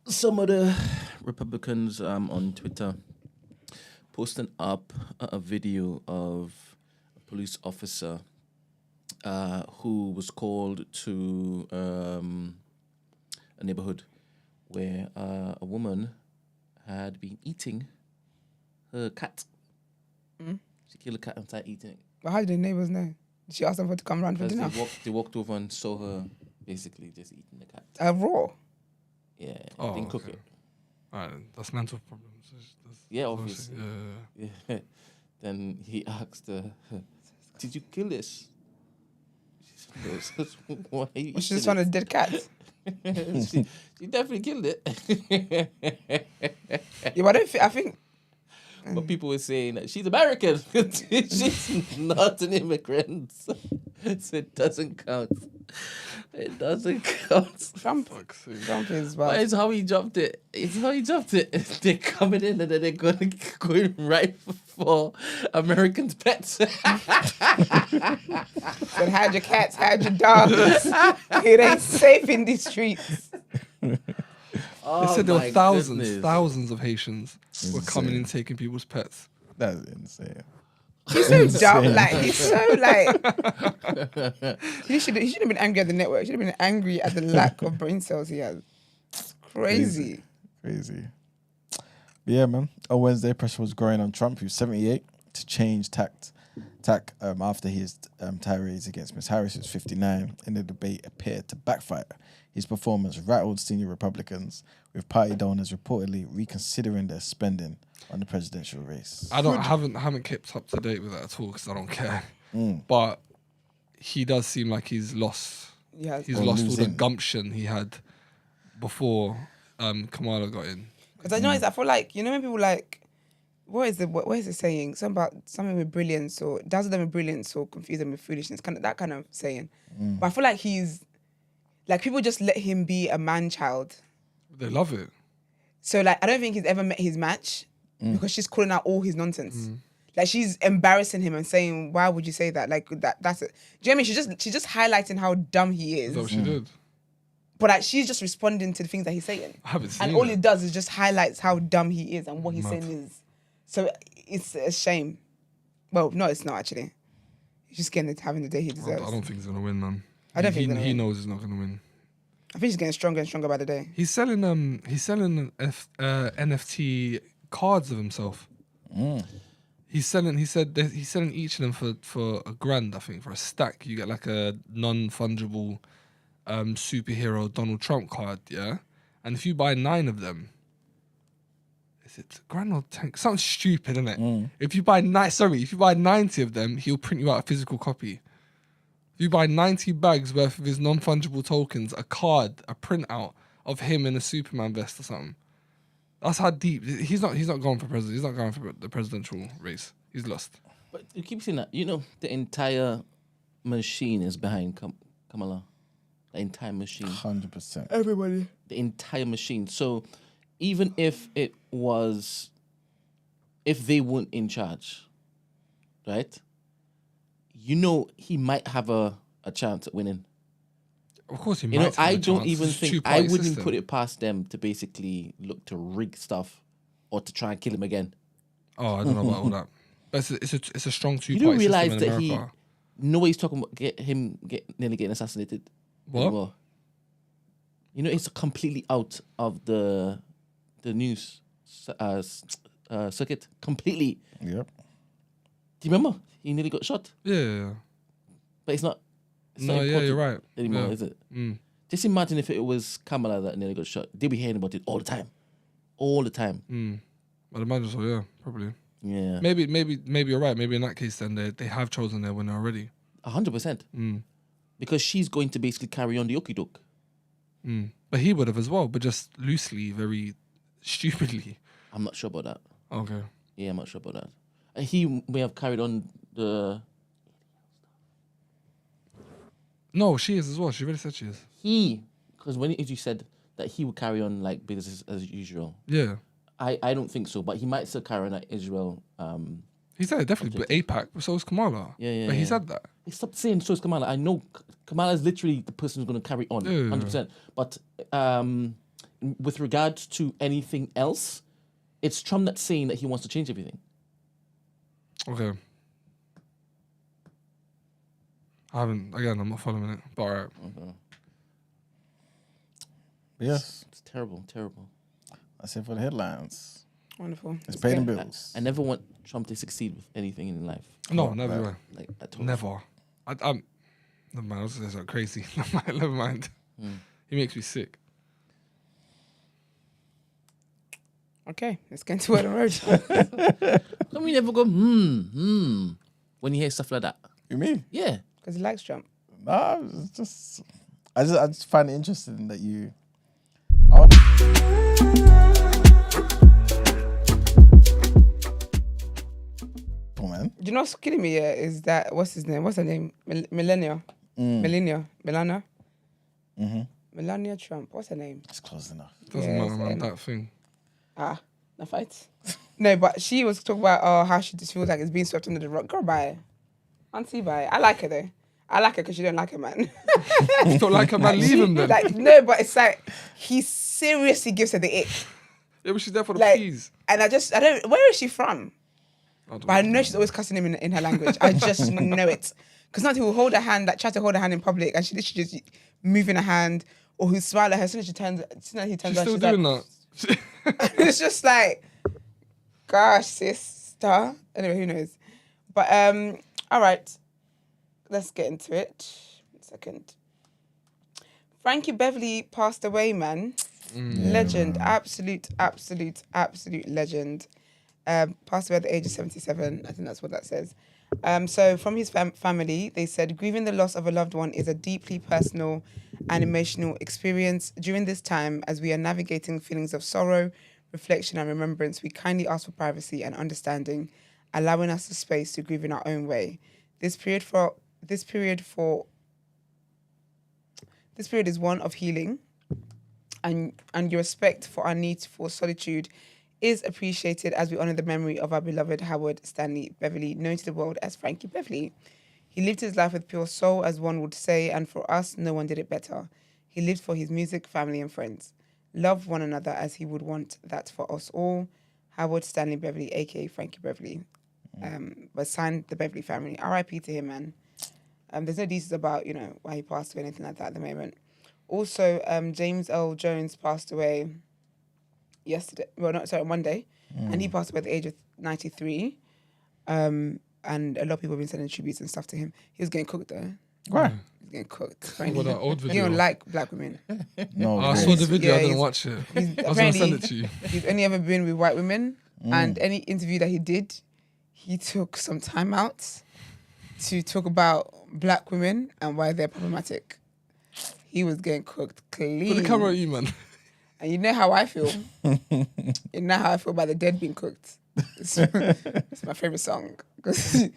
some of the Republicans on Twitter posting up a video of a police officer who was called to a neighborhood where a woman had been eating her cat. She killed a cat and started eating it. But how did the neighbors know? Did she ask them to come around for dinner? They walked over and saw her basically just eating the cat. Raw? Yeah, Oh, didn't cook okay. it. Alright, that's mental problems. Yeah, obviously. Yeah. Then he asked her, "Did you kill this?" She said, "Why are you Was she eating just on a it?" dead cat? she definitely killed it. Yeah, but I think But people were saying that she's American. She's not an immigrant. So it doesn't count. It doesn't count. Trump is But bad. it's how he dropped it. It's how he dropped it. They're coming in and then they're going right for Americans' pets. Said, hide your cats, hide your dogs. It ain't safe in these streets. They said there were thousands of Haitians were coming in taking people's pets. That's insane. He's so dumb. Like, he's so like. He should have been angry at the network. He should have been angry at the lack of brain cells he has. Crazy. Crazy. But yeah, man. On Wednesday, pressure was growing on Trump, who's 78, to change tack after his tirades against Ms. Harris, who's 59, in the debate appeared to backfire. His performance rattled senior Republicans, with party donors reportedly reconsidering their spending on the presidential race. I haven't kept up to date with that at all because I don't care. But he does seem like he's lost. He's lost all the gumption he had before Kamala got in. Because I noticed, I feel like, you know when people like, what is the saying? Something with brilliance or dazzle them with brilliance or confuse them with foolishness. That kind of saying. But I feel like he's like, people just let him be a man-child. They love it. So like, I don't think he's ever met his match because she's calling out all his nonsense. Like, she's embarrassing him and saying, "Why would you say that?" Like that's it. Do you know what I mean? She's just highlighting how dumb he is. That's what she did. But like, she's just responding to the things that he's saying. I haven't seen and all it. it does is just highlights how dumb he is and what he's saying is. So it's a shame. Well, no, it's not actually. He's just having the day he deserves. I don't think he's gonna win, man. I don't think he's gonna he win. knows he's not gonna win. I think he's getting stronger and stronger by the day. He's selling NFT cards of himself. He said he's selling each of them for $1,000, I think, for a stack. You get like a non-fungible superhero Donald Trump card, yeah? And if you buy 9 of them, is it $1,000 or 10? Something stupid, isn't it? If you buy 90 of them, he'll print you out a physical copy. If you buy 90 bags worth of his non-fungible tokens, a card, a printout of him in a Superman vest or something. That's how deep. He's not going for president. He's not going for the presidential race. He's lost. But you keep saying that. You know, the entire machine is behind Kamala. The entire machine. 100%. Everybody. The entire machine. So even if they weren't in charge, right? You know, he might have a chance at winning. Of course he might. You know, have I a don't chance. even It's a think, I two-party wouldn't system. put it past them to basically look to rig stuff or to try and kill him again. Oh, I don't know about all that. But it's a strong You two-party don't realize system in that America. nobody's talking about nearly getting assassinated. What? Anymore. You know, it's completely out of the news circuit. Completely. Yep. Do you remember? He nearly got shot. Yeah. But it's not. No, yeah, important you're right. anymore, Yeah. is it? Mm. Just imagine if it was Kamala that nearly got shot. They'd be hearing about it all the time. All the time. I'd imagine so, yeah, probably. Yeah. Maybe you're right. Maybe in that case, then they have chosen their winner already. 100%. Because she's going to basically carry on the okie doke. But he would have as well, but just loosely, very stupidly. I'm not sure about that. Okay. Yeah, I'm not sure about that. He may have carried on the... No, she is as well. She really said she is. Because when you said that he would carry on like business as usual. Yeah. I don't think so, but he might still carry on at Israel. He said it definitely, but APAC, but so is Kamala. Yeah. But he said that. Stop saying so is Kamala. I know Kamala is literally the person who's going to carry on, 100%. But with regards to anything else, it's Trump that's saying that he wants to change everything. Okay. I'm not following it, but all right. Okay. Yes. It's terrible. That's it for the headlines. Wonderful. It's paying the bills. I never want Trump to succeed with anything in life. No, never. Like at all. Never. I'm. Never mind. I was going to say something crazy. Never mind. He makes me sick. Okay, let's get into it. Can we never go when you hear stuff like that? You mean? Yeah. Because he likes Trump. Nah, it's just I just find it interesting that you. you know what's killing me? Yeah, is that what's his name? What's her name? Melania. Melania. Melania. Melania Trump. What's her name? It's close enough. Doesn't matter, man. That thing. No fight. No, but she was talking about how she just feels like it's being swept under the rug. Girl, bye. Auntie, bye. I like her though. I like her because she don't like her man. You don't like her man? Leave him then. Like, no, but it's like he seriously gives her the ick. Yeah, but she's there for the Like, peas. and I don't. Where is she from? But I know she's always cussing him in her language. I just know it. Because not he will hold her hand, like try to hold her hand in public, and she literally just moving her hand, or he'll smile at her as soon as he turns She's around. still doing that. It's just like, gosh, sister. Anyway, who knows? But all right, let's get into it. 1 second. Frankie Beverly passed away, man. Legend, absolute legend. Passed away at the age of 77. I think that's what that says. So from his family, they said, grieving the loss of a loved one is a deeply personal and emotional experience. During this time, as we are navigating feelings of sorrow, reflection and remembrance, we kindly ask for privacy and understanding, allowing us the space to grieve in our own way. This period is one of healing, and your respect for our need for solitude is appreciated as we honour the memory of our beloved Howard Stanley Beverly, known to the world as Frankie Beverly. He lived his life with pure soul, as one would say, and for us, no one did it better. He lived for his music, family and friends. Loved one another as he would want that for us all. Howard Stanley Beverly, a.k.a. Frankie Beverly, was signed the Beverly family. R.I.P. to him, man. There's no details about, why he passed away or anything like that at the moment. Also, James Earl Jones passed away Monday, and he passed away at the age of 93. And a lot of people have been sending tributes and stuff to him. He was getting cooked though. Right. He was getting cooked. What, that old He video? don't like black women. No, I saw the video. Yeah, I didn't watch it. I was going to apparently, send it to you. He's only ever been with white women, and any interview that he did, he took some time out to talk about black women and why they're problematic. He was getting cooked clean. Put the camera at you, man. And you know how I feel. You know how I feel about the dead being cooked. It's my favorite song. Because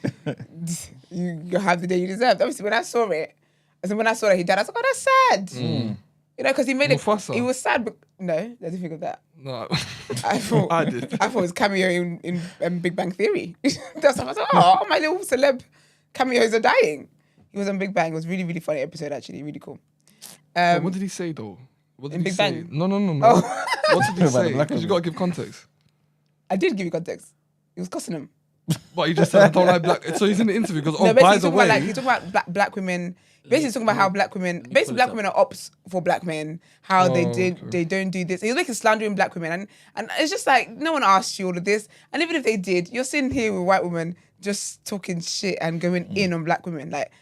you have the day you deserve. Obviously, when I saw it, when I saw that he died, I was like, oh, that's sad. Because he made Mufasa. it. He was sad, but no, I didn't think of that. No, I thought I did. I thought it was cameo in Big Bang Theory. That's what I was like, oh, my little celeb cameos are dying. He was on Big Bang. It was really, really funny episode, actually. Really cool. What did he say, though? What did in he Big say? Bang? No. Oh. What did he say? Black Because you got to give context. I did give you context. He was cussing him. But he just said, I don't like black. So he's in the interview because, No, by the way. he's talking about black women. Basically, he's talking about how black women, black women are ops for black men. How they don't do this. He was making slandering black women, and it's just like no one asked you all of this. And even if they did, you're sitting here with white women just talking shit and going in on black women. Like,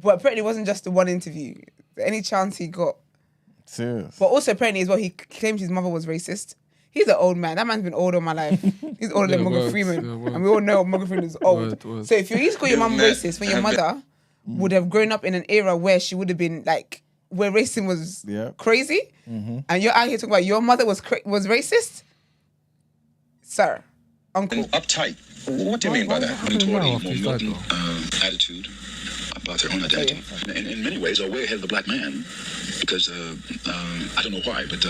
but apparently it wasn't just the one interview. Any chance he got. Serious. But also apparently as well, he claims his mother was racist. He's an old man. That man's been old all my life. He's older than Morgan Freeman. And we all know Morgan Freeman is old. Word. So if you used to call your mum racist when your mother would have grown up in an era where she would have been like, where racism was crazy, and you're out here talking about your mother was racist? Sir, uncle. Uptight. What do you mean by that? Militant attitude about their own identity. In many ways, are way ahead of the black man. Because I don't know why, but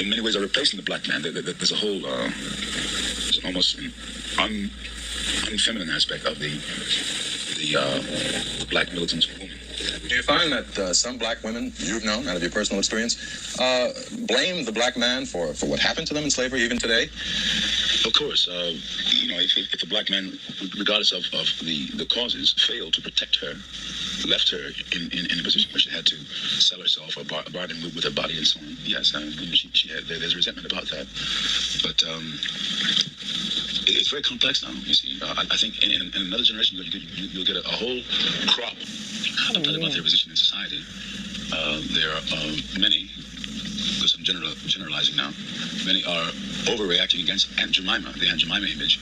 in many ways are replacing the black man. There's a whole, there's almost an unfeminine aspect of the black militant woman. Do you find that some black women you've known, out of your personal experience, blame the black man for what happened to them in slavery even today? Of course. If a black man, regardless of the causes, failed to protect her, left her in a position where she had to sell herself or bargain with her body and so on. Yes, there's resentment about that. But it's very complex now, you see. I think in another generation, you'll get a whole crop about their position in society. There are many, because I'm generalizing now, many are overreacting against Aunt Jemima, the Aunt Jemima image,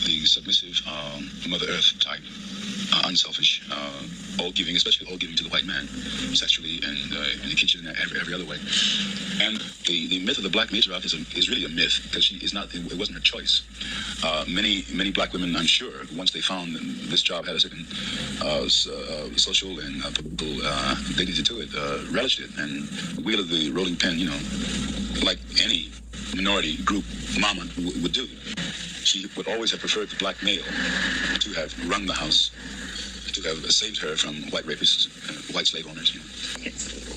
the submissive Mother Earth type. unselfish, all giving, especially all giving to the white man, sexually and in the kitchen and every other way. And the myth of the black matriarch is really a myth because she is not. It wasn't her choice. Many black women, I'm sure, once they found this job had a certain social and political dignity to it, relished it and wielded the rolling pen, like any minority group mama would do. She would always have preferred the black male to have run the house, to have saved her from white rapists, white slave owners.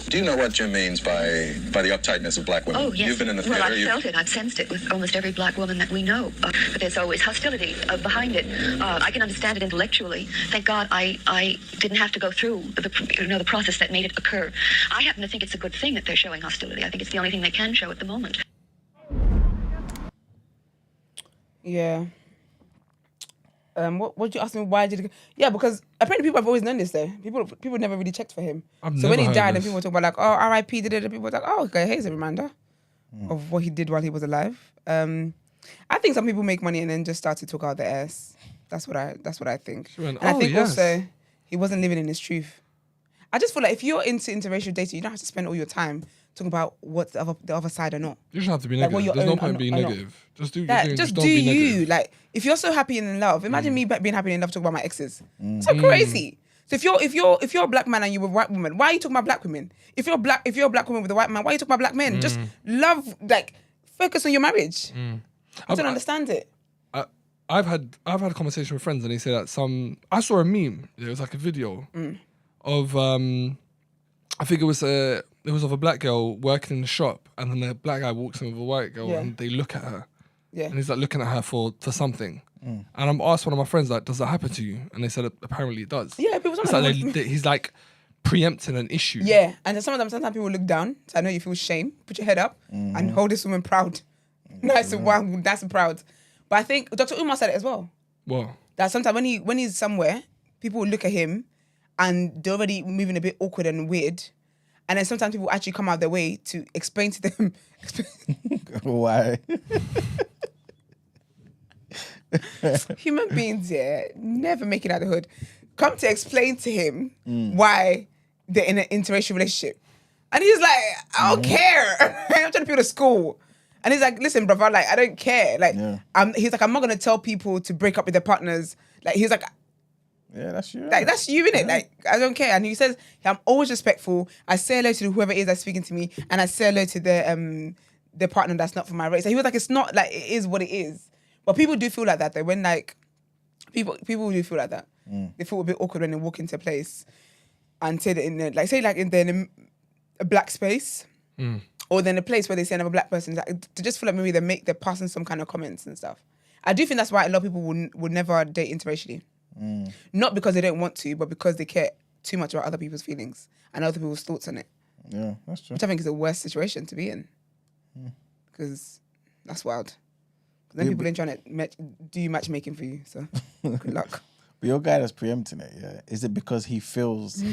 Do you know what Jim means by the uptightness of black women? Oh, yes. You've been in the theater. Well, I've felt it. I've sensed it with almost every black woman that we know. But there's always hostility behind it. I can understand it intellectually. Thank God I didn't have to go through the process that made it occur. I happen to think it's a good thing that they're showing hostility. I think it's the only thing they can show at the moment. Yeah. What you ask me? Why did? Yeah, because apparently people have always known this though. People never really checked for him. So when he died, and people talk about like, oh, R.I.P. Did it? And people were like, oh, okay, here's a reminder of what he did while he was alive. I think some people make money and then just start to talk out their ass. That's what I think. And I think also he wasn't living in his truth. I just feel like if you're into interracial dating, you don't have to spend all your time talking about what's the other side or not. You shouldn't have to be negative. There's no point being negative. Just do your thing. Just don't do be you. negative. Like if you're so happy and in love, imagine me being happy and in love talking about my exes. So crazy. So if you're a black man and you're a white woman, why are you talking about black women? If you're a black woman with a white man, why are you talking about black men? Just love, like focus on your marriage. I don't understand it. I've had a conversation with friends and they say that I saw a meme. It was like a video of I think it was of a black girl working in the shop, and then the black guy walks in with a white girl, and they look at her, and he's like looking at her for something. And I'm asked one of my friends like, does that happen to you? And they said apparently it does. Yeah, people. It's like he's like preempting an issue. Yeah, and sometimes people look down, so I know you feel shame. Put your head up and hold this woman proud, nice and proud. But I think Dr. Umar said it as well. What? That sometimes when he's somewhere, people will look at him and they're already moving a bit awkward and weird. And then sometimes people actually come out their way to explain to them. Why? Human beings, never make it out of the hood. Come to explain to him why they're in an interracial relationship. And he's like, I don't care. I'm trying to build a school. And he's like, listen, brother, like, I don't care. Like, he's like, I'm not going to tell people to break up with their partners. Like, he's like, yeah, that's you. Like, that's you, innit? Like, I don't care. And he says, I'm always respectful. I say hello to whoever it is that's speaking to me. And I say hello to the partner that's not from my race. So he was like, it's not like, it is what it is. But people do feel like that though. When like, people do feel like that. They feel a bit awkward when they walk into a place and say that in a black space. Or then a place where they see another black person, like, to just feel like maybe they're passing some kind of comments and stuff. I do think that's why a lot of people will never date interracially. Not because they don't want to, but because they care too much about other people's feelings and other people's thoughts on it. Yeah, that's true. Which I think is the worst situation to be in. Because that's wild. Then people ain't trying to do matchmaking for you, so good luck. But your guy that's preempting it, is it because he feels...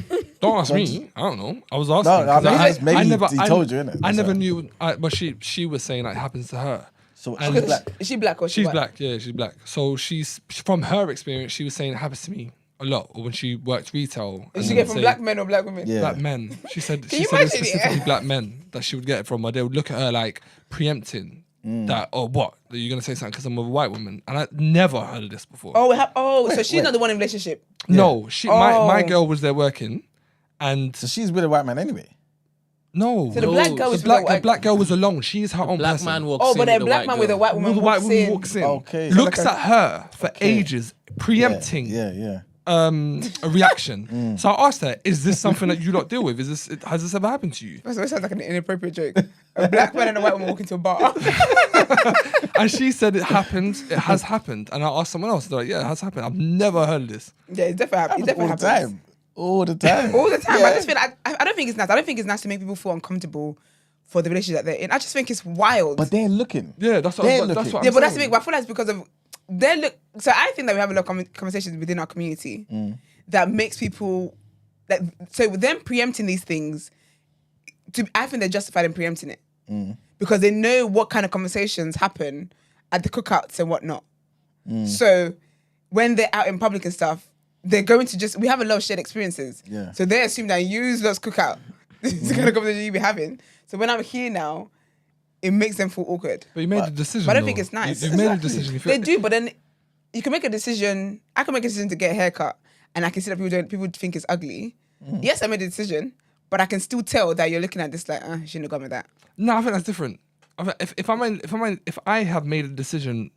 Don't ask me. I don't know. I was asking. No, he told you, innit? I never knew, but she was saying that it happens to her. So she's black? Is she black or she's black? Yeah, she's black. So from her experience, she was saying it happens to me a lot. Or when she worked retail. Did she get from black men or black women? Yeah. Black men. She said it was specifically black men that she would get it from. Where they would look at her like preempting. That what? That you're gonna say something because I'm a white woman, and I never heard of this before. So she's not the one in relationship. No, my girl was there working, and so she's with a white man anyway. No, so the black girl the black girl was alone. She is her own black person. Man walks in but a black man with a white woman. The white woman walks in. Okay, looks at her for ages, preempting. Yeah. A reaction. So I asked her, is this something that you lot deal with? Has this ever happened to you? That sounds like an inappropriate joke. A black man and a white woman walk into a bar. And she said it happened. It has happened. And I asked someone else. They're like, yeah, it has happened. I've never heard of this. Yeah, it definitely happens. All the time. All the time. Yeah. I just feel I don't think it's nice. I don't think it's nice to make people feel uncomfortable for the relationship that they're in. I just think it's wild. But they're looking. Yeah, that's what I'm saying. But that's the thing. But I feel like it's because of so I think that we have a lot of conversations within our community that makes people so with them preempting these things, I think they're justified in preempting it because they know what kind of conversations happen at the cookouts and whatnot. So when they're out in public and stuff, they're going to we have a lot of shared experiences. Yeah. So they assume that you let's cook out. This is the kind of conversation you be having. So when I'm here now, it makes them feel awkward. But you made the decision. But I don't think it's nice. You've made a decision. They do, but then you can make a decision. I can make a decision to get a haircut, and I can see that people think it's ugly. Yes, I made a decision, but I can still tell that you're looking at this like, you shouldn't have gone with that. No, I think that's different. If I have made a decision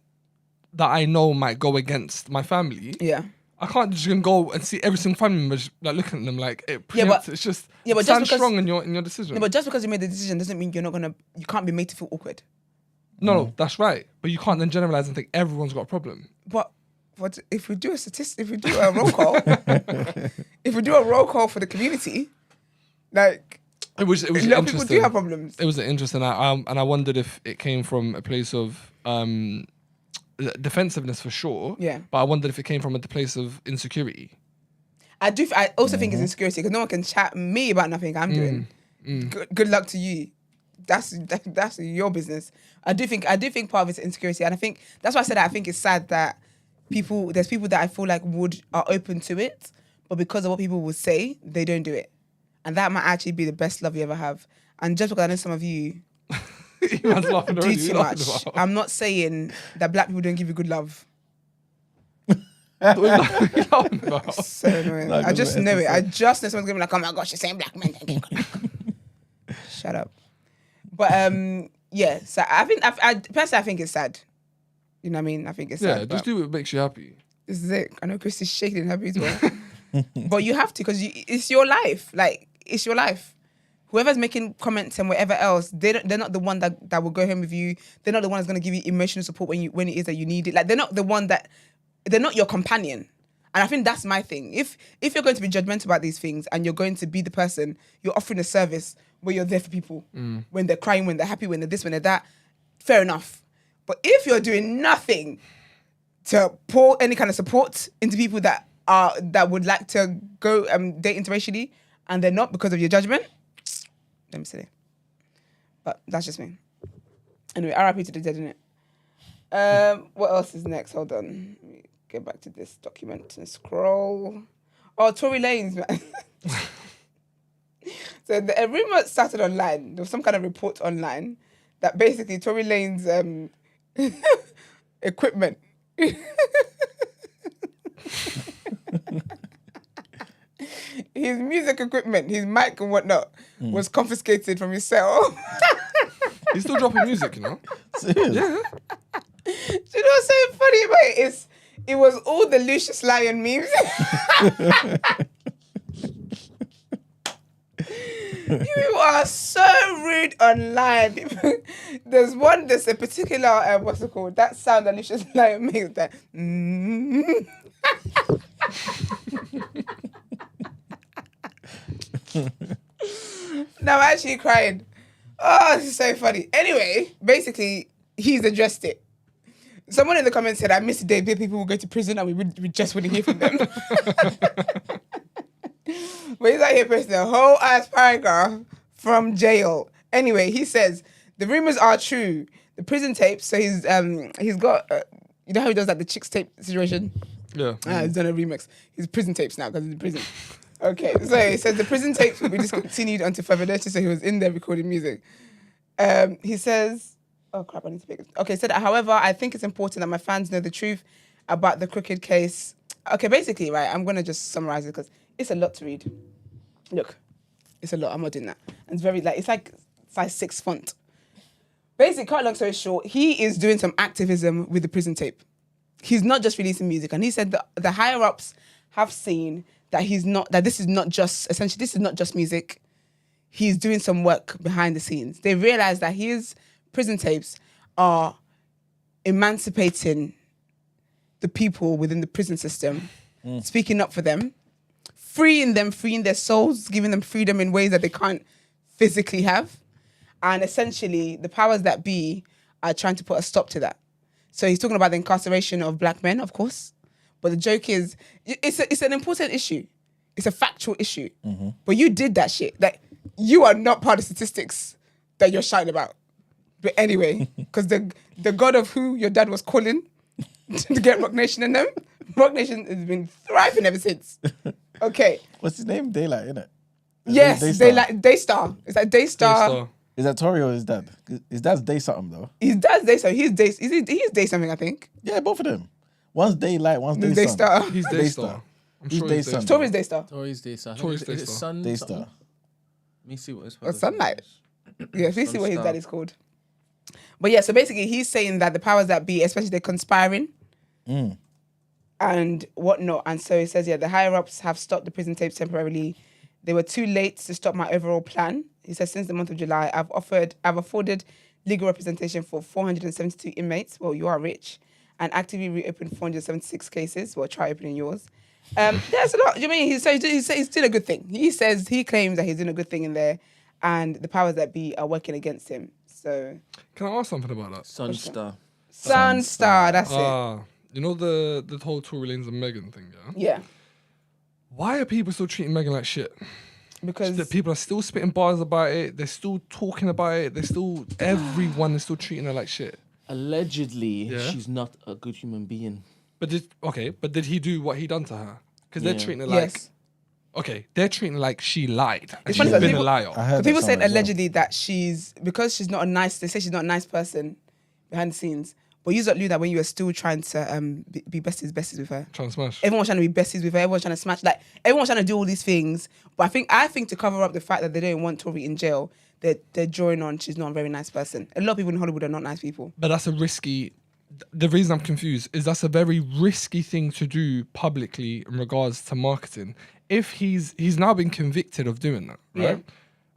that I know might go against my family, yeah, I can't just go and see every single family member just, like looking at them like it preempts. but It's just but stand just because, strong in your decision. No, but just because you made the decision doesn't mean you can't be made to feel awkward. No, that's right. But you can't then generalize and think everyone's got a problem. But if we do if we do a roll call, if we do a roll call for the community, like it was a lot of people do have problems. It was interesting, and I wondered if it came from a place of defensiveness for sure. Yeah. But I wondered if it came from a place of insecurity. I also think it's insecurity because no one can chat me about nothing I'm doing. Good luck to you. That's your business. I do think part of it's insecurity, and I think that's why I said that I think it's sad that there's people that I feel like are open to it, but because of what people will say, they don't do it, and that might actually be the best love you ever have. And just because I know some of you do too much, I'm not saying that black people don't give you good love. So annoying. I just know it. I just know someone's gonna be like, "Oh my gosh, you're saying black men don't get good love." Shut up. But yeah. So I think personally, I think it's sad. You know what I mean? I think it's sad. Yeah, just do what makes you happy. This is it. I know Christy's shaking in her boots, but you have to because it's your life. Like it's your life. Whoever's making comments and whatever else, they're not the one that will go home with you. They're not the one that's going to give you emotional support when it is that you need it. Like they're not the one they're not your companion. And I think that's my thing. If you're going to be judgmental about these things and you're going to be the person, you're offering a service where you're there for people when they're crying, when they're happy, when they're this, when they're that, fair enough. But if you're doing nothing to pour any kind of support into people that would like to go date interracially and they're not because of your judgment, let me say. But that's just me. Anyway, RIP to the dead, innit? What else is next? Hold on. Let me get back to this document and scroll. Oh, Tory Lanez, man. So a rumor started online. There was some kind of report online that basically Tory Lanez equipment his music equipment, his mic and whatnot, was confiscated from his cell. He's still dropping music, you know? Serious? Yeah. Do you know what's so funny about it? It was all the Lucius Lyon memes. You are so rude online. There's a particular, what's it called? That sound that Lucius Lyon makes, that. Now I'm actually crying. Oh, this is so funny. Anyway, basically, he's addressed it. Someone in the comments said, I miss the day where people would go to prison and we just wouldn't hear from them. But he's out here posting a whole ass paragraph from jail. Anyway, he says, the rumors are true. The prison tapes, so he's got, you know how he does like the chicks tape situation? Yeah. He's done a remix. He's prison tapes now because he's in prison. Okay, so he says the prison tapes will be discontinued until further notice, so he was in there recording music. He says, oh crap, I need to pick it. Okay, he said, however, I think it's important that my fans know the truth about the crooked case. Okay, basically, right, I'm going to just summarize it because it's a lot to read. Look, it's a lot. I'm not doing that. And it's very, it's like size 6 font. Basically, cut long story short, he is doing some activism with the prison tape. He's not just releasing music. And he said that the higher-ups have seen that this is not just music. He's doing some work behind the scenes. They realize that his prison tapes are emancipating the people within the prison system, speaking up for them, freeing their souls, giving them freedom in ways that they can't physically have. And essentially, the powers that be are trying to put a stop to that. So he's talking about the incarceration of black men, of course. But the joke is, it's an important issue. It's a factual issue. Mm-hmm. But you did that shit. Like, you are not part of statistics that you're shouting about. But anyway, because the god of who your dad was calling to get Rock Nation and them Rock Nation has been thriving ever since. Okay. What's his name? Daylight, innit? Yes, Daystar. It's like Daystar. Is that Tory or his dad? His dad's Day something though. His dad's Daystar. He's Day something, I think. Yeah, both of them. One's Daylight, one's Daystar. Daystar. He's Daystar. I'm He's sure Daystar. Daystar. Tory's Daystar. Tory's Daystar. Tory's Is it Daystar. Sun? Daystar. something? Let me see what his Or father's Sunlight. name Yeah, please see what his Sunstar. dad is called. But yeah, so basically he's saying that the powers that be, especially they're conspiring and whatnot. And so he says, yeah, the higher ups have stopped the prison tapes temporarily. They were too late to stop my overall plan. He says, since the month of July, I've afforded legal representation for 472 inmates. Well, you are rich. And actively reopened 476 cases. Well, try opening yours. There's a lot. Do you mean he's doing a good thing? He claims that he's doing a good thing in there, and the powers that be are working against him. So, Can I ask something about that? Sunstar. Sunstar, that's it. You know the whole Tory Lanez and Meghan thing, yeah? Yeah. Why are people still treating Meghan like shit? Because the people are still spitting bars about it. They're still talking about it. Everyone is still treating her like shit. Allegedly, she's not a good human being. But did he do what he done to her? Because they're treating her like... Yes. Okay, they're treating her like she lied. And It's she's funny been that a liar. But people said allegedly that because she's not a nice, they say she's not a nice person behind the scenes. But you don't do that when you were still trying to be besties with her. Trying to smash. Everyone was trying to be besties with her. Everyone was trying to smash. Like, everyone was trying to do all these things. But I think to cover up the fact that they don't want Tory in jail, they're drawing on she's not a very nice person. A lot of people in Hollywood are not nice people. But that's a risky... The reason I'm confused is that's a very risky thing to do publicly in regards to marketing. If he's now been convicted of doing that, right? Yeah.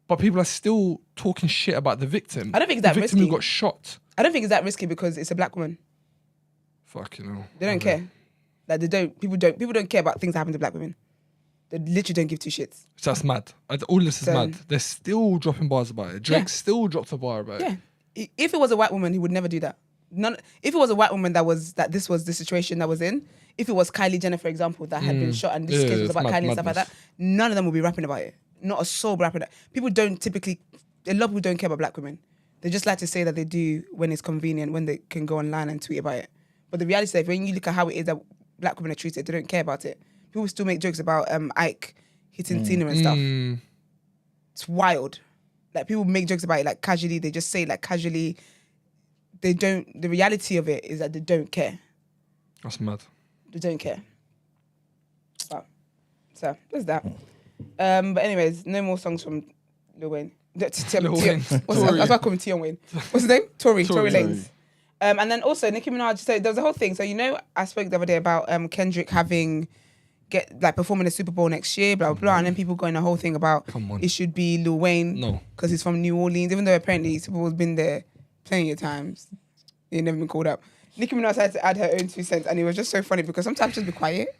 But people are still talking shit about the victim. I don't think it's that the victim risky. who got shot. I don't think it's that risky because it's a black woman. Fuck, you know. They don't care. Like people don't care about things that happen to black women. They literally don't give two shits. That's mad. All this is So- mad. They're still dropping bars about it. Drake Yeah. still dropped a bar about it. Yeah. If it was a white woman, he would never do that. If it was a white woman that this was the situation that was in, if it was Kylie Jenner, for example, that had been shot and this case was it's about Kylie and stuff like that, none of them would be rapping about it. Not a soul would rapping about it. People don't typically, a lot of people don't care about black women. They just like to say that they do when it's convenient, when they can go online and tweet about it. But the reality is that when you look at how it is that black women are treated, they don't care about it. People still make jokes about Ike hitting Tina and stuff. It's wild. Like, people make jokes about it like casually. They just say it like casually. They don't. The reality of it is that they don't care. That's mad. They don't care. So there's that. But anyways, no more songs from Lil Wayne. Lil Wayne. That's why I call him Tion Wayne. What's his name? Tory Lanez. And then also Nicki Minaj. So there was a whole thing. So I spoke the other day about Kendrick performing the Super Bowl next year, blah blah blah, and then people going the whole thing about it should be Lil Wayne because he's from New Orleans, even though apparently Super Bowl's been there plenty of times. He's never been called up. Nicki Minaj had to add her own 2 cents, and it was just so funny because sometimes she'll be quiet.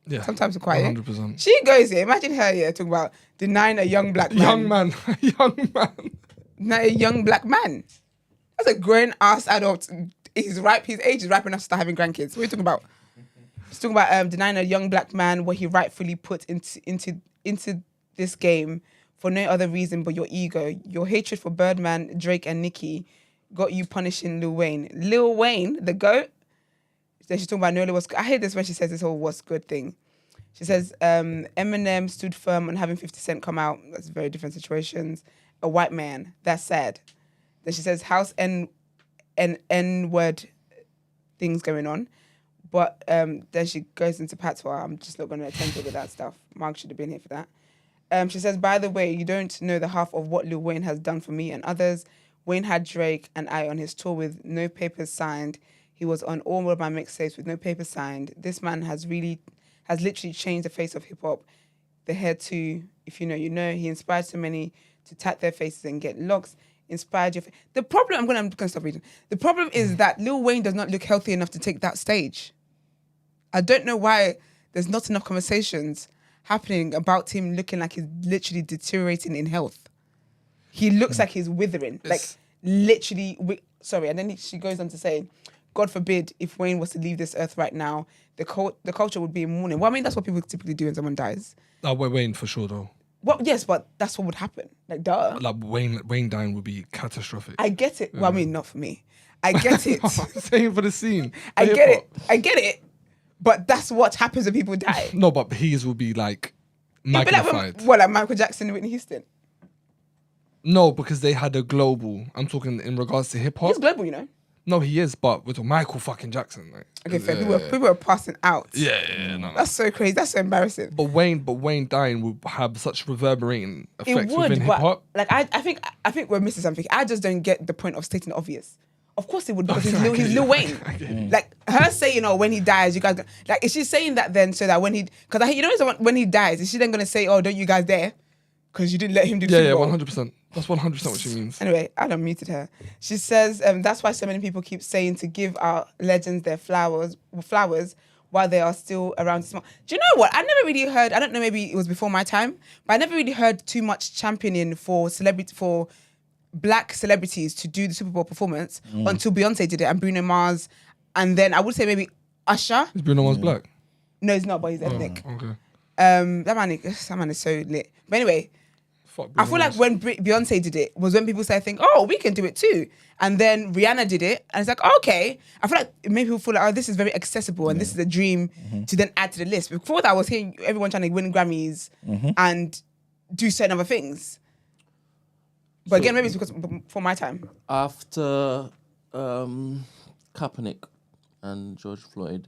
Yeah. Sometimes be quiet. 100%. She goes here. Imagine her here talking about denying a young black man. Young man. Not a young black man. That's a grown ass adult. He's ripe. His age is ripe enough to start having grandkids. What are you talking about? He's talking about denying a young black man what he rightfully put into this game for no other reason but your ego. Your hatred for Birdman, Drake, and Nicki got you punishing Lil Wayne. Lil Wayne, the GOAT. Then she's talking about no, what's good. I hate this when she says this whole what's good thing. She says Eminem stood firm on having 50 Cent come out. That's very different situations. A white man. That's sad. Then she says house N-word things going on. But then she goes into patois. I'm just not going to attempt it with that stuff. Mark should have been here for that. She says, by the way, you don't know the half of what Lil Wayne has done for me and others. Wayne had Drake and I on his tour with no papers signed. He was on all of my mixtapes with no papers signed. This man has literally changed the face of hip hop. The hair to, if you know, you know. He inspired so many to tat their faces and get locks. Inspired your. The problem, I'm gonna stop reading. The problem is that Lil Wayne does not look healthy enough to take that stage. I don't know why there's not enough conversations happening about him looking like he's literally deteriorating in health. He looks like he's withering, like literally. Sorry, and then she goes on to say, God forbid if Wayne was to leave this earth right now, the culture would be in mourning. Well, I mean, that's what people typically do when someone dies. Wayne for sure though. Well, yes, but that's what would happen. Like, duh. Like Wayne dying would be catastrophic. I get it. Well, I mean, not for me. I get it. Same for the scene. I get it. But that's what happens when people die. No, but his will be like It'd be like magnified. like Michael Jackson and Whitney Houston. No, because they had a global. I'm talking in regards to hip hop. He's global, you know. No, he is, but with Michael fucking Jackson. Like, Okay, fair. People were passing out. No. That's so crazy. That's so embarrassing. But Wayne dying will have such reverberating It effects would, within hip but hop. like I think we're missing something. I just don't get the point of stating the obvious. Of course it would because he's Lil Wayne. Like her saying, "Oh, when he dies, you guys." Like, is she saying that then so that when he, because when he dies, is she then gonna say, "Oh, don't you guys dare," because you didn't let him do? Yeah, 100%. That's 100% what she means. Anyway, I unmuted her. She says that's why so many people keep saying to give our legends their flowers while they are still around to smile. Do you know what? I never really heard. I don't know. Maybe it was before my time, but I never really heard too much championing for black celebrities to do the Super Bowl performance until Beyonce did it and Bruno Mars, and then I would say maybe Usher. Is Bruno Mars black? No, he's not, but he's ethnic. Okay. That man is so lit. But anyway, I feel like when Beyonce did it was when people started thinking, oh, we can do it too. And then Rihanna did it, and it's like, oh, okay. I feel like maybe people feel like, oh, this is very accessible and this is a dream to then add to the list. Before that, I was hearing everyone trying to win Grammys and do certain other things. But again, maybe it's because for my time. After Kaepernick and George Floyd,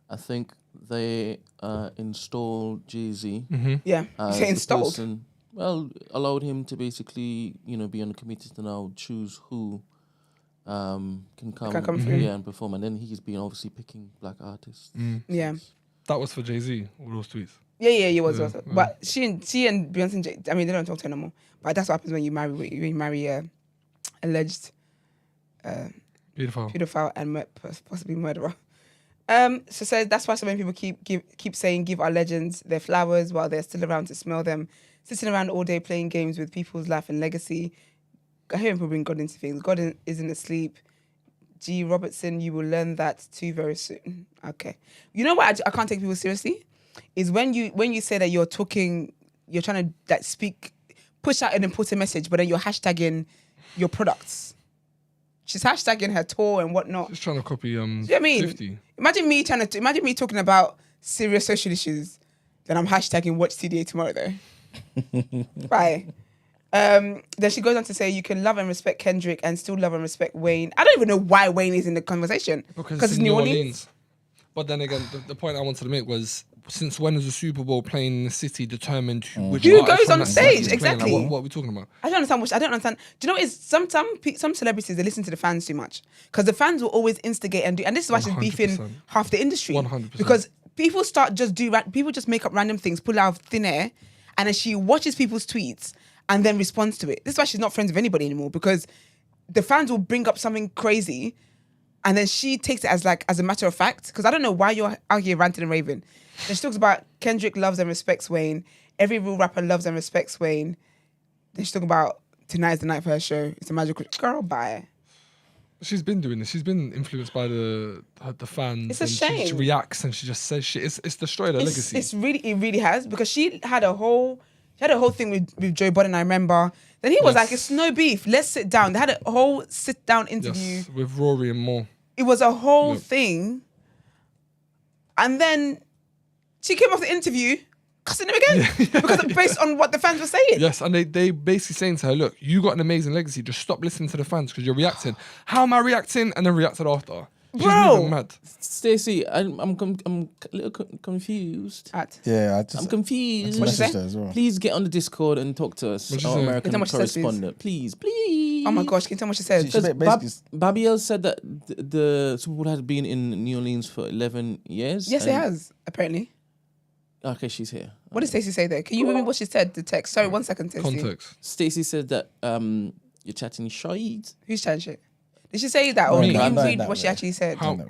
I think they installed Jay-Z. Yeah, you say installed. Allowed him to basically, be on the committee to now choose who can come through. and perform. And then he's been obviously picking black artists. Yeah. That was for Jay-Z, all those tweets. Yeah, it was. But she and Beyonce, they don't talk to her no more. But that's what happens when you marry alleged pedophile and possibly murderer. So says that's why so many people keep saying give our legends their flowers while they're still around to smell them. Sitting around all day playing games with people's life and legacy. I hear people bring God into things. God isn't asleep. G. Robertson, you will learn that too very soon. Okay. You know what I can't take people seriously? Is when you say that you're trying to push out an important message, but then you're hashtagging your products. She's hashtagging her tour and whatnot. She's trying to copy you know what I mean? 50. Imagine me talking about serious social issues, then I'm hashtagging watch TDA tomorrow though. Right. Then she goes on to say you can love and respect Kendrick and still love and respect Wayne. I don't even know why Wayne is in the conversation. Because it's New Orleans. But then again, the point I wanted to make was, since when is the Super Bowl playing in the city determined who goes on stage? Exactly. Like, what are we talking about? I don't understand. Do you know what is some celebrities, they listen to the fans too much because the fans will always instigate and this is why she's 100%. beefing half the industry. 100%. Because people just make up random things, pull out of thin air, and then she watches people's tweets and then responds to it. This is why she's not friends with anybody anymore because the fans will bring up something crazy and then she takes it as a matter of fact. Because I don't know why you're out here ranting and raving. Then she talks about Kendrick loves and respects Wayne. Every real rapper loves and respects Wayne. Then she's talking about tonight's the night for her show. It's a magical girl. Bye. She's been doing this. She's been influenced by the fans. It's a shame. She reacts and she just says shit. It's destroyed her legacy. It really has because she had a whole thing with Joe Budden. I remember. Then he was like, "It's no beef. Let's sit down." They had a whole sit down interview with Rory and more. It was a whole thing, and then she came off the interview cussing him again because based on what the fans were saying. Yes, and they basically saying to her, "Look, you got an amazing legacy. Just stop listening to the fans because you're reacting. How am I reacting?" And then reacted after. She's moving mad. Stacey, I'm a little confused. I'm confused. What as well. Please get on the Discord and talk to us, our American correspondent. Please. Oh my gosh, can you tell me what she said? Babiel said that the Super Bowl had been in New Orleans for 11 years. Yes, it has, apparently. Okay, she's here. What did Stacey say there? Can you read me what she said, the text? Sorry, 1 second, Stacey. Context. Stacey said that you're chatting shite. Who's chatting shit? Did she say that? Or can you read what she actually said? How? Can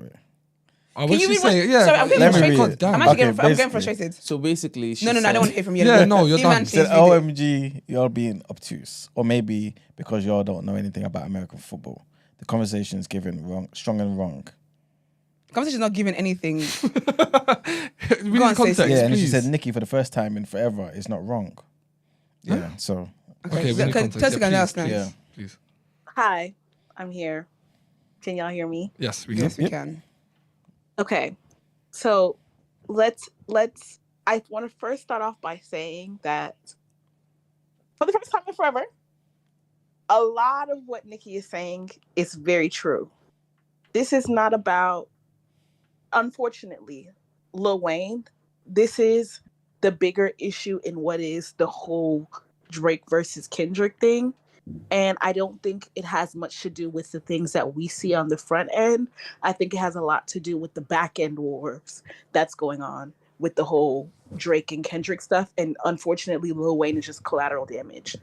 you read what? Yeah. Sorry, I'm getting frustrated. I'm getting frustrated. So basically, no, I don't want to hear from you. Yeah, no, you're done. Said, OMG, you're being obtuse. Or maybe because y'all don't know anything about American football. The conversation is given strong and wrong. The conversation is not giving anything. We need context, yeah, and she said, Nicki, for the first time in forever, is not wrong. Yeah, so. Okay, we need context. Yeah, please. Hi, I'm here. Can y'all hear me? Yes, we can. Yes, we can. Okay. So let's. I want to first start off by saying that for the first time in forever, a lot of what Nicki is saying is very true. This is not about, unfortunately, Lil Wayne. This is the bigger issue in what is the whole Drake versus Kendrick thing. And I don't think it has much to do with the things that we see on the front end. I think it has a lot to do with the back end wars that's going on with the whole Drake and Kendrick stuff. And unfortunately, Lil Wayne is just collateral damage.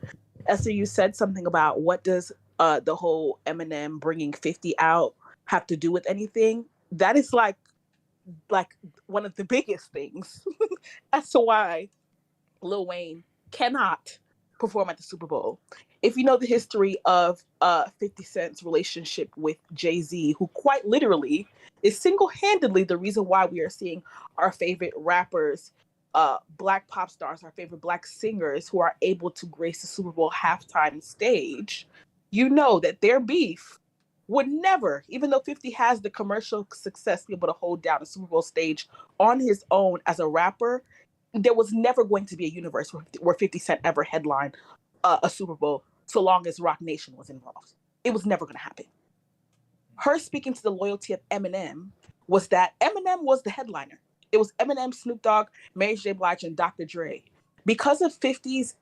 Esther, you said something about what does the whole Eminem bringing 50 out have to do with anything? That is like one of the biggest things as to why Lil Wayne cannot perform at the Super Bowl. If you know the history of 50 Cent's relationship with Jay-Z, who quite literally is single-handedly the reason why we are seeing our favorite rappers, Black pop stars, our favorite Black singers who are able to grace the Super Bowl halftime stage, you know that their beef would never, even though 50 has the commercial success, be able to hold down a Super Bowl stage on his own as a rapper. There was never going to be a universe where 50 Cent ever headlined a Super Bowl so long as Rock Nation was involved. It was never going to happen. Her speaking to the loyalty of Eminem was that Eminem was the headliner. It was Eminem, Snoop Dogg, Mary J. Blige, and Dr. Dre. Because of 50's,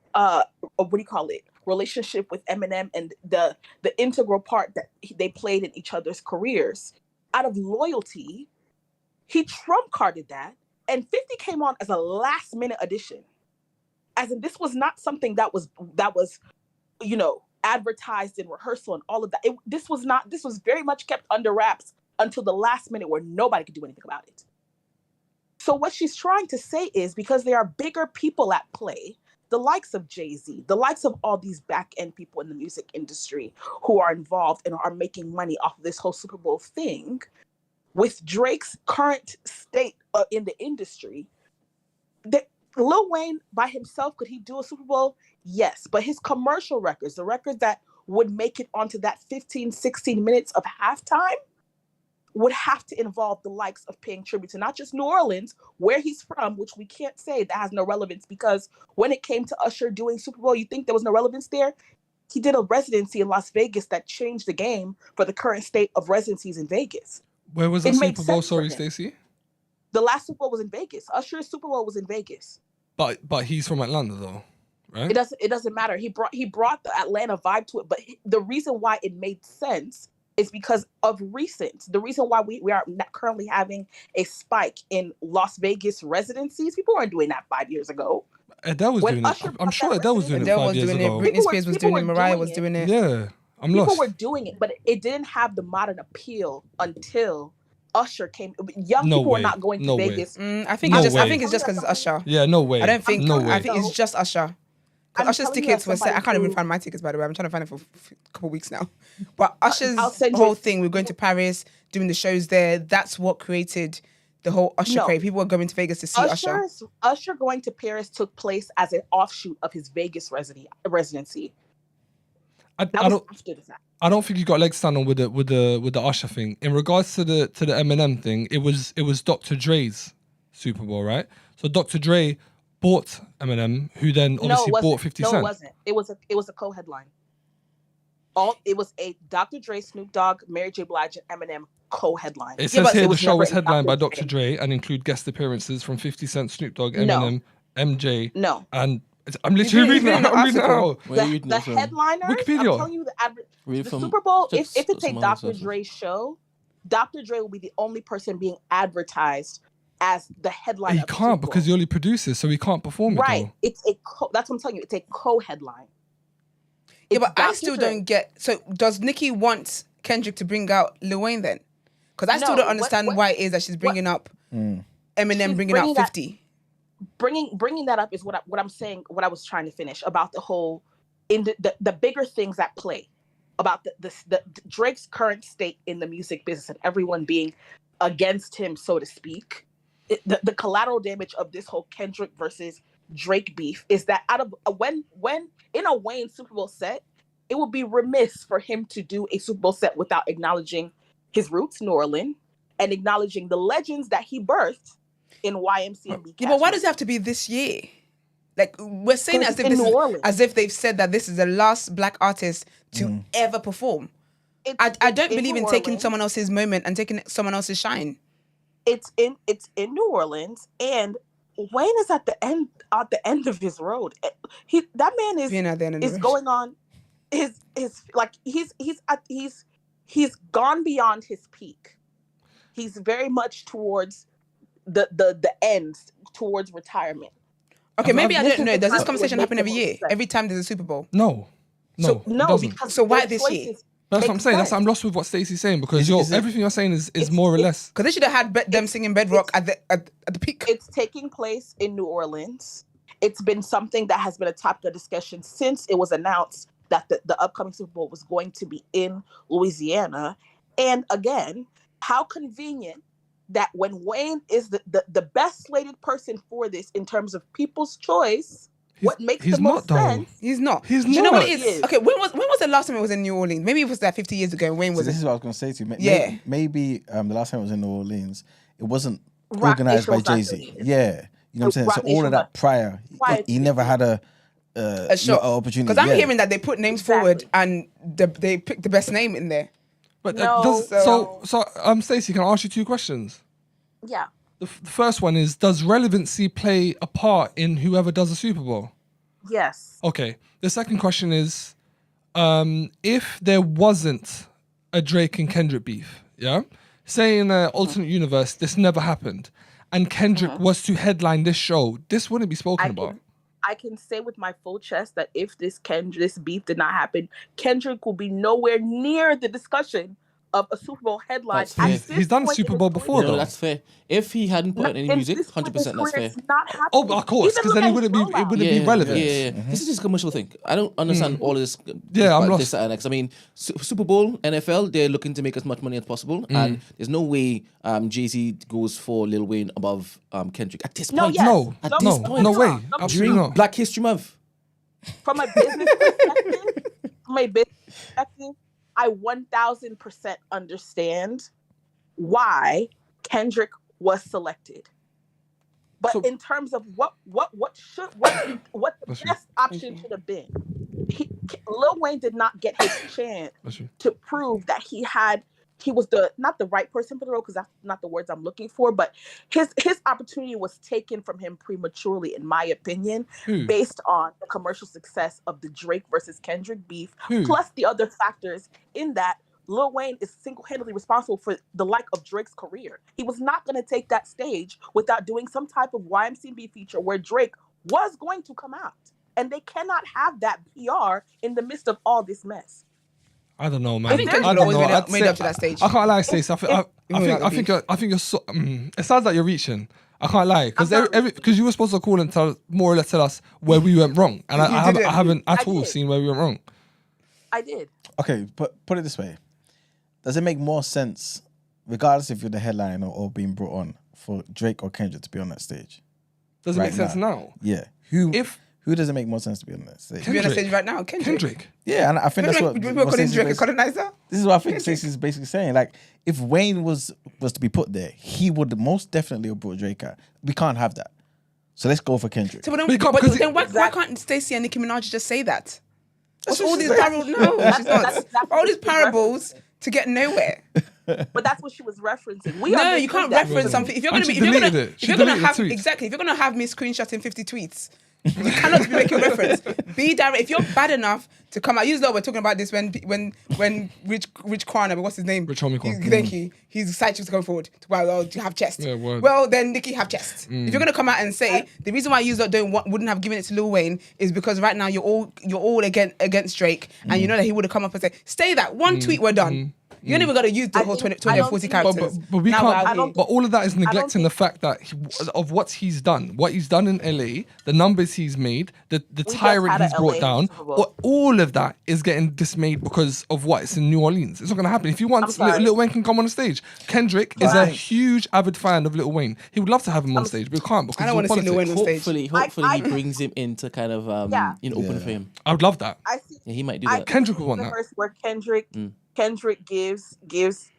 relationship with Eminem and the integral part that they played in each other's careers, out of loyalty, he trump carded that, and 50 came on as a last minute addition. As in, this was not something that was advertised in rehearsal and all of that. This was very much kept under wraps until the last minute where nobody could do anything about it. So what she's trying to say is, because there are bigger people at play, the likes of Jay-Z, the likes of all these back-end people in the music industry who are involved and are making money off of this whole Super Bowl thing, with Drake's current state in the industry, that Lil Wayne by himself, could he do a Super Bowl? Yes, but his commercial records, the records that would make it onto that 15, 16 minutes of halftime, would have to involve the likes of paying tribute to not just New Orleans, where he's from, which we can't say that has no relevance, because when it came to Usher doing Super Bowl, you think there was no relevance there? He did a residency in Las Vegas that changed the game for the current state of residencies in Vegas. Where was the Super Bowl? Sorry, Stacey. The last Super Bowl was in Vegas. Usher's Super Bowl was in Vegas. But he's from Atlanta though, right? It doesn't matter. He brought the Atlanta vibe to it. But the reason why it made sense is because of recent. The reason why we are not currently having a spike in Las Vegas residencies. People weren't doing that 5 years ago. Adele was doing it. I'm sure Adele was doing it 5 years ago. Britney Spears was doing it. Mariah was doing it. Yeah, I'm lost. People were doing it, but it didn't have the modern appeal until Usher came. Young people were not going to Vegas. I think it's just because it's Usher. Yeah, no way. I don't think. No way. I think it's just Usher. Because Usher's tickets were set. I can't even find my tickets, by the way. I'm trying to find it for a couple of weeks now. But Usher's whole thing, we're going to Paris, doing the shows there. That's what created the whole Usher crave. People were going to Vegas to see Usher. Usher going to Paris took place as an offshoot of his Vegas residency. I don't think you got leg stand on with the Usher thing. In regards to the Eminem thing, it was Dr. Dre's Super Bowl, right? So Dr. Dre bought Eminem, who then obviously bought 50 Cent. No, it wasn't. It was a co-headline. It was a Dr. Dre, Snoop Dogg, Mary J. Blige, and Eminem co-headline. It says here the show was headlined by Dr. Dre and include guest appearances from 50 Cent, Snoop Dogg, Eminem, MJ, and I'm literally reading it. I'm reading it out. The headliner, Wikipedia. I'm telling you, the Super Bowl, if it's a Dr. Dre show, Dr. Dre will be the only person being advertised as the headliner. He can't, because he only produces, so he can't perform it. Right. That's what I'm telling you. It's a co-headline. Yeah, but I still don't get. So does Nicki want Kendrick to bring out Lil Wayne then? Because I still don't understand why it is that she's bringing up Eminem, bringing out 50. Bringing that up is what I'm saying. What I was trying to finish about the whole the bigger things at play, about the Drake's current state in the music business and everyone being against him, so to speak. The collateral damage of this whole Kendrick versus Drake beef is that out of when in a Wayne Super Bowl set, it would be remiss for him to do a Super Bowl set without acknowledging his roots, New Orleans, and acknowledging the legends that he birthed in YMCMB. Yeah, but why does it have to be this year? Like we're saying as if this is, as if they've said that this is the last black artist to ever perform. I don't believe in taking someone else's moment and taking someone else's shine. It's in New Orleans, and Wayne is at the end of his road. That man is going on his like he's gone beyond his peak. He's very much towards the end, towards retirement. Okay, maybe I don't know. Does this conversation happen every year? Every time there's a Super Bowl? No. So, no, because so why this year? That's what I'm saying. I'm lost with what Stacey's saying because everything you're saying is more or less. Because they should have had them singing Bedrock at the peak. It's taking place in New Orleans. It's been something that has been a topic of discussion since it was announced that the upcoming Super Bowl was going to be in Louisiana. And again, how convenient that when Wayne is the best slated person for this in terms of people's choice, what makes the most sense? He's not. He's Do you know what it is? Okay, when was the last time it was in New Orleans? Maybe it was like 50 years ago. And Wayne was. This is what I was going to say to you. Maybe the last time it was in New Orleans, it wasn't organized by Jay-Z. Yeah, you know what I'm saying. So all of that prior, he never had a shot opportunity. Because I'm hearing that they put names forward and they picked the best name in there. But Stacey, can I ask you two questions? Yeah. The first one is, does relevancy play a part in whoever does the Super Bowl? Yes. Okay. The second question is, if there wasn't a Drake and Kendrick beef, yeah? Say in an alternate universe, this never happened, and Kendrick was to headline this show, this wouldn't be spoken about. I can say with my full chest that if this beef did not happen, Kendrick will be nowhere near the discussion of a Super Bowl headline. He's done a Super Bowl before, though. That's fair. If he hadn't put out any music, 100% that's fair. Oh, of course, because then it wouldn't be relevant. Yeah. This is just a commercial thing. I don't understand all of this. I'm lost. This and next. I mean, Super Bowl, NFL, they're looking to make as much money as possible, and there's no way Jay-Z goes for Lil Wayne above Kendrick at this point. No way. Absolutely not. Black History Month. From a business perspective, I 1000% understand why Kendrick was selected. But in terms of what the best option should have been, Lil Wayne did not get his chance to prove that he was not the right person for the role, because that's not the words I'm looking for, but his opportunity was taken from him prematurely, in my opinion, based on the commercial success of the Drake versus Kendrick beef, plus the other factors in that Lil Wayne is single-handedly responsible for the like of Drake's career. He was not going to take that stage without doing some type of YMCB feature where Drake was going to come out. And they cannot have that PR in the midst of all this mess. I don't know, man. I think Kendrick always made up to that stage. I can't lie, Stacey. I think you're so. It sounds like you're reaching. I can't lie, because you were supposed to call and more or less tell us where we went wrong, and I haven't at all seen where we went wrong. I did. Okay, put it this way: does it make more sense, regardless if you're the headliner or being brought on, for Drake or Kendrick to be on that stage? Does it make sense now? Yeah. Who does it make more sense to be on that stage? To be on the stage right now, Kendrick. Yeah, and I think that's what people calling Drake a colonizer. This is what I think Stacey's basically saying. Like, if Wayne was to be put there, he would most definitely have brought Drake out. We can't have that. So let's go for Kendrick. So then why can't Stacey and Nicki Minaj just say that? What's all these parables? No, she's not. All these parables to get nowhere. But that's what she was referencing. No, you can't reference something. If you're gonna have me screenshotting 50 tweets, you cannot be making reference. Be direct. If you're bad enough to come out, you know we're talking about this when Rich Kwana, but what's his name? Rich Homie. Thank you. His side chicks going forward. Well, do you have chest? Yeah, word. Well, then Nicki have chest. If you're gonna come out and say the reason why you wouldn't have given it to Lil Wayne is because right now you're all against Drake, and you know that he would have come up and say, "Stay that one tweet, we're done." You ain't even got to use the whole 20 or 40 characters. But we can't. But all of that is neglecting the fact that of what he's done in LA, the numbers he's made, the tyrant he's brought down, all of that is getting dismayed because of what it's in New Orleans. It's not going to happen. If you want, Lil Wayne can come on the stage. Kendrick is a huge avid fan of Lil Wayne. He would love to have him on stage, but we can't because I don't want to see Lil Wayne on stage. Hopefully he brings him in to kind of open for him. I would love that. He might do that. Kendrick would want that. Where Kendrick gives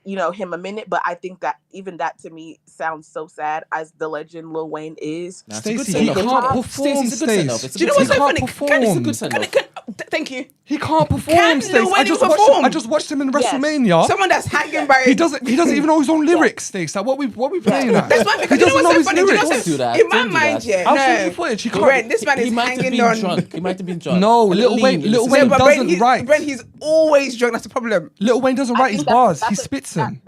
him a minute, but I think that even that to me sounds so sad as the legend Lil Wayne is. Stacey, he can't perform, Stacey. Do you know what's so funny? Thank you. He can't perform, Stacey. I just watched him in WrestleMania. Someone that's hanging by. He doesn't even know his own lyrics, Stacey. Like what we playing at? That's why, because he doesn't know his lyrics. Don't do that. In my mind, I'll show footage. He can't. Brent, this man is hanging on. Drunk. He might have been drunk. No, Lil Wayne doesn't write. Brent, he's always drunk. That's the problem. Lil Wayne doesn't write his bars. He spits them.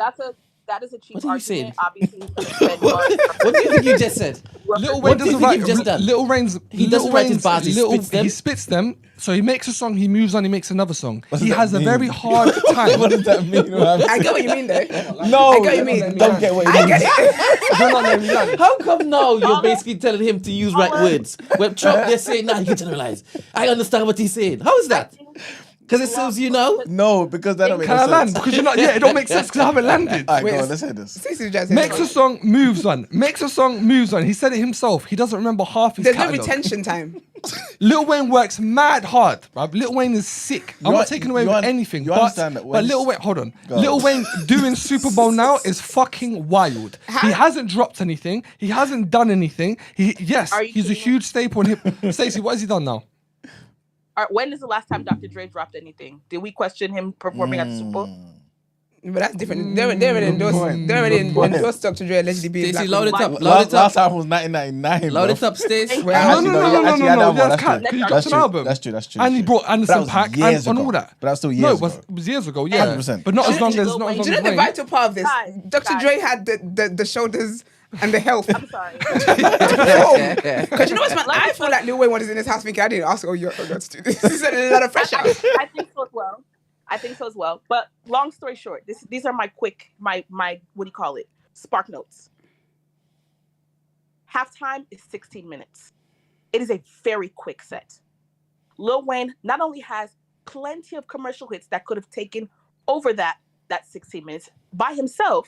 That is a cheap What are you saying? Obviously, what do you think you just said? Lil Wayne doesn't write. Lil Wayne's he doesn't write his bars. He spits them. So he makes a song. He moves on. He makes another song. He has a very hard time. What does that mean? I get what you mean, though. No, I get what you mean. Don't get what you mean. I get it. How come now you're basically telling him to use right words? When Trump just saying, "Nah, you can generalize." I understand what he's saying. How is that? Because it serves you know? No, because that don't make Can no I land? sense. Because you're not. Yeah, it don't make sense because I haven't landed. All right, go on, let's hear this. Makes a song, moves on. Makes a song, moves on. He said it himself. He doesn't remember half his There's no catalog. retention time. Lil Wayne works mad hard, bruv. Lil Wayne is sick. I'm not taking away with anything. But Lil Wayne, hold on. Lil Wayne doing Super Bowl now is fucking wild. He hasn't dropped anything. He hasn't done anything. He's a huge staple in hip. Stacey, what has he done now? When is the last time Dr. Dre dropped anything? Did we question him performing at the Super Bowl? But that's different. They already endorsed Dr. Dre allegedly being Stacey, black. load it up. Last album was 1999. Load it up, Stacey. No. That's true. And he brought Anderson .Paak and all that. But that was still years ago. No, it was years ago, yeah. 100%. But not as long as Do you know the vital part of this? Dr. Dre had the shoulders and the health. I'm sorry. Because you know what's man? I feel like Lil Wayne was in his house thinking, I didn't ask all your guys to do this. This is a lot of pressure. I think so as well. But long story short, these are my what do you call it? Spark notes. Halftime is 16 minutes. It is a very quick set. Lil Wayne not only has plenty of commercial hits that could have taken over that 16 minutes by himself,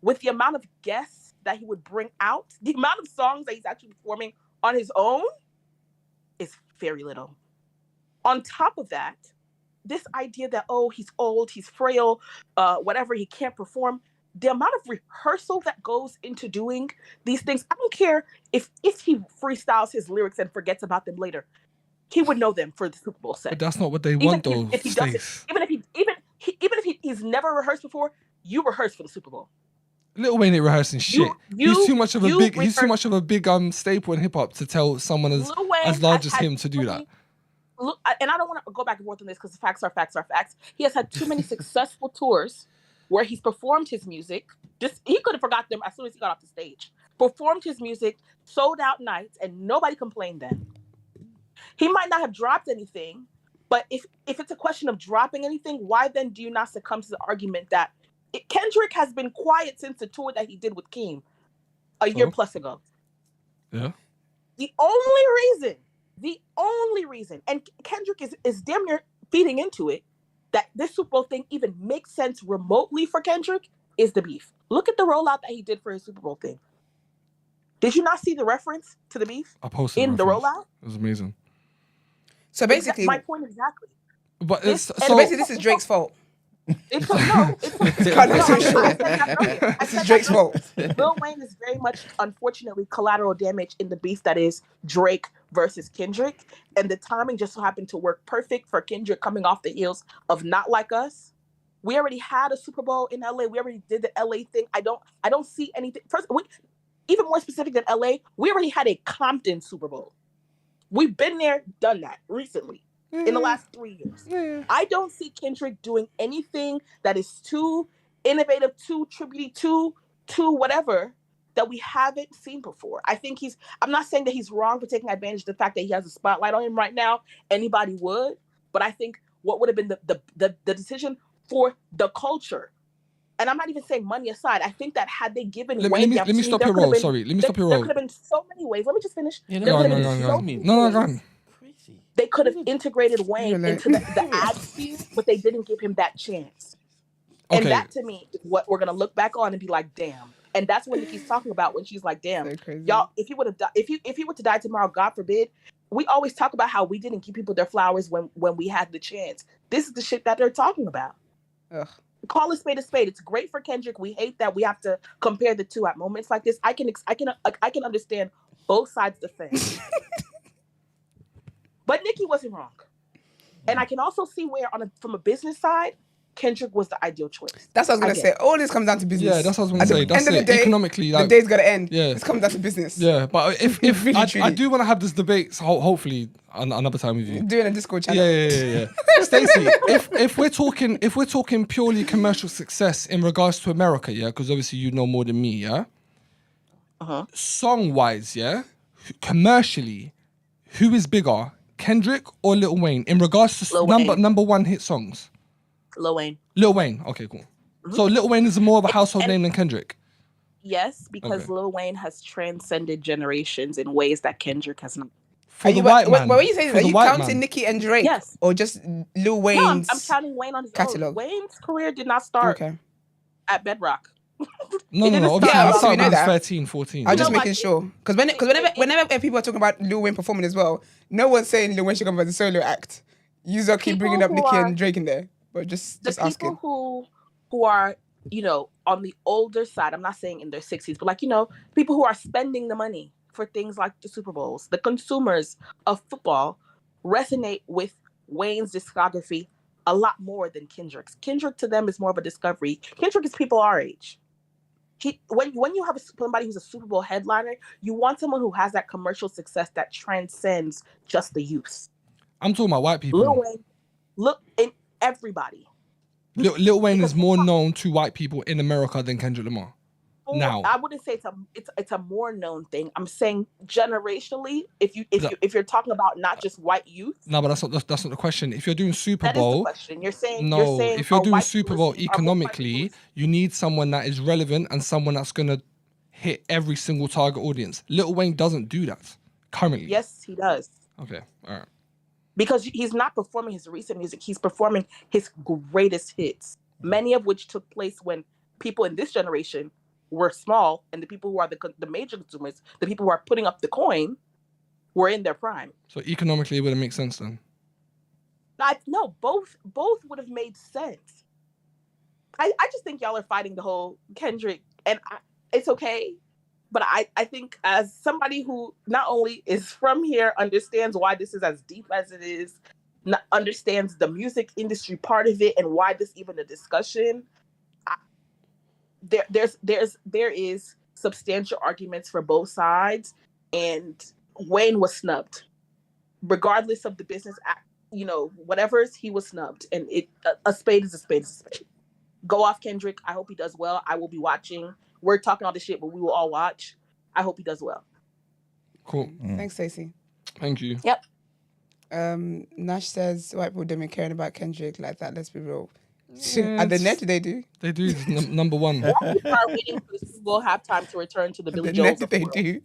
with the amount of guests that he would bring out, the amount of songs that he's actually performing on his own is very little. On top of that, this idea that, he's old, he's frail, whatever, he can't perform, the amount of rehearsal that goes into doing these things, I don't care if he freestyles his lyrics and forgets about them later. He would know them for the Super Bowl set. But that's not what they want, though. Even if he's never rehearsed before, you rehearse for the Super Bowl. Lil Wayne ain't rehearsing shit. He's too much of a big staple in hip hop to tell someone as large as him to do that. Look, and I don't want to go back and forth on this because facts are facts are facts. He has had too many successful tours where he's performed his music. He could have forgot them as soon as he got off the stage. Performed his music, sold out nights, and nobody complained then. He might not have dropped anything, but if it's a question of dropping anything, why then do you not succumb to the argument that Kendrick has been quiet since the tour that he did with Keem a year plus ago? Yeah. The only reason, and Kendrick is damn near feeding into it, that this Super Bowl thing even makes sense remotely for Kendrick is the beef. Look at the rollout that he did for his Super Bowl thing. Did you not see the reference to the beef I posted the rollout? It was amazing. So basically, my point exactly. But basically, this is Drake's fault. This is Drake's fault. Lil Wayne is very much, unfortunately, collateral damage in the beef that is Drake versus Kendrick, and the timing just so happened to work perfect for Kendrick coming off the heels of Not Like Us. We already had a Super Bowl in LA. We already did the LA thing. I don't see anything. First, even more specific than LA, we already had a Compton Super Bowl. We've been there, done that recently. In the last 3 years. I don't see Kendrick doing anything that is too innovative, too tributey, too whatever that we haven't seen before. I think I'm not saying that he's wrong for taking advantage of the fact that he has a spotlight on him right now. Anybody would. But I think what would have been the decision for the culture, and I'm not even saying money aside, I think that had they given Wayne the opportunity, let me stop your roll. Sorry, let me stop your roll. There could have been so many ways. Let me just finish. No. They could have integrated Wayne into the ad scene, but they didn't give him that chance. Okay. And that, to me, is what we're gonna look back on and be like, damn. And that's what Nicki's talking about when she's like, damn, y'all, if he were to die tomorrow, God forbid, we always talk about how we didn't give people their flowers when we had the chance. This is the shit that they're talking about. Ugh. Call a spade a spade. It's great for Kendrick. We hate that we have to compare the two at moments like this. I can understand both sides of the fence. But Nicki wasn't wrong. And I can also see where from a business side, Kendrick was the ideal choice. That's what I was going to say. All this comes down to business. Yeah, that's what I was going to say. That's end of it. the day, Economically, the like, day's got to end. Yeah. It's coming down to business. Yeah, but if Really, I truly. do want to have this debate, so hopefully another time with you. Doing a Discord channel. Yeah. Stacey, if we're talking purely commercial success in regards to America, yeah, because obviously you know more than me, yeah. Song wise, yeah, commercially, who is bigger, Kendrick or Lil Wayne in regards to number one hit songs? Lil Wayne. Lil Wayne. Okay, cool. So Lil Wayne is more of a household name than Kendrick. Yes, because Lil Wayne has transcended generations in ways that Kendrick has not. For the white man. But when you say that, are you counting Nicki and Drake? Yes. Or just Lil Wayne's No, I'm counting Wayne on his catalog. own. Wayne's career did not start at Bedrock. No. Obviously, Yeah, it started we know when he was that. 13, 14. I was just making sure. Because whenever people are talking about Lil Wayne performing as well, no one's saying Lil Wayne should come as a solo act. You keep bringing up Nicki and Drake in there. But just asking. People who are, on the older side, I'm not saying in their 60s, but people who are spending the money for things like the Super Bowls, the consumers of football resonate with Wayne's discography a lot more than Kendrick's. Kendrick to them is more of a discovery. Kendrick is people our age. When you have somebody who's a Super Bowl headliner, you want someone who has that commercial success that transcends just the youth. I'm talking about white people. Lil Wayne, look in everybody. Lil Wayne is more known to white people in America than Kendrick Lamar. Now, I wouldn't say it's a more known thing. I'm saying generationally, if you're talking about not just white youth. No, but that's not the question. If you're doing Super That is Bowl, the question. You're saying if you're doing Super Bowl economically, you need someone that is relevant and someone that's gonna hit every single target audience. Lil Wayne doesn't do that currently. Yes, he does. Okay, all right. Because he's not performing his recent music, he's performing his greatest hits, many of which took place when people in this generation were small, and the people who are the major consumers, the people who are putting up the coin, were in their prime. So economically, it wouldn't make sense then. No, both would have made sense. I just think y'all are fighting the whole Kendrick, and it's okay. But I think as somebody who not only is from here, understands why this is as deep as it is, understands the music industry part of it, and why this even a discussion. There is substantial arguments for both sides, and Wayne was snubbed, regardless of the business act. He was snubbed, and a spade is a spade is a spade. Go off Kendrick. I hope he does well. I will be watching. We're talking all this shit, but we will all watch. I hope he does well. Cool. Thanks, Stacey. Thank you. Yep. Nash says white people don't be caring about Kendrick like that. Let's be real. At the net, they do. They do. Number one. People are waiting for the Super Bowl halftime to return to the Billy Jones. They do.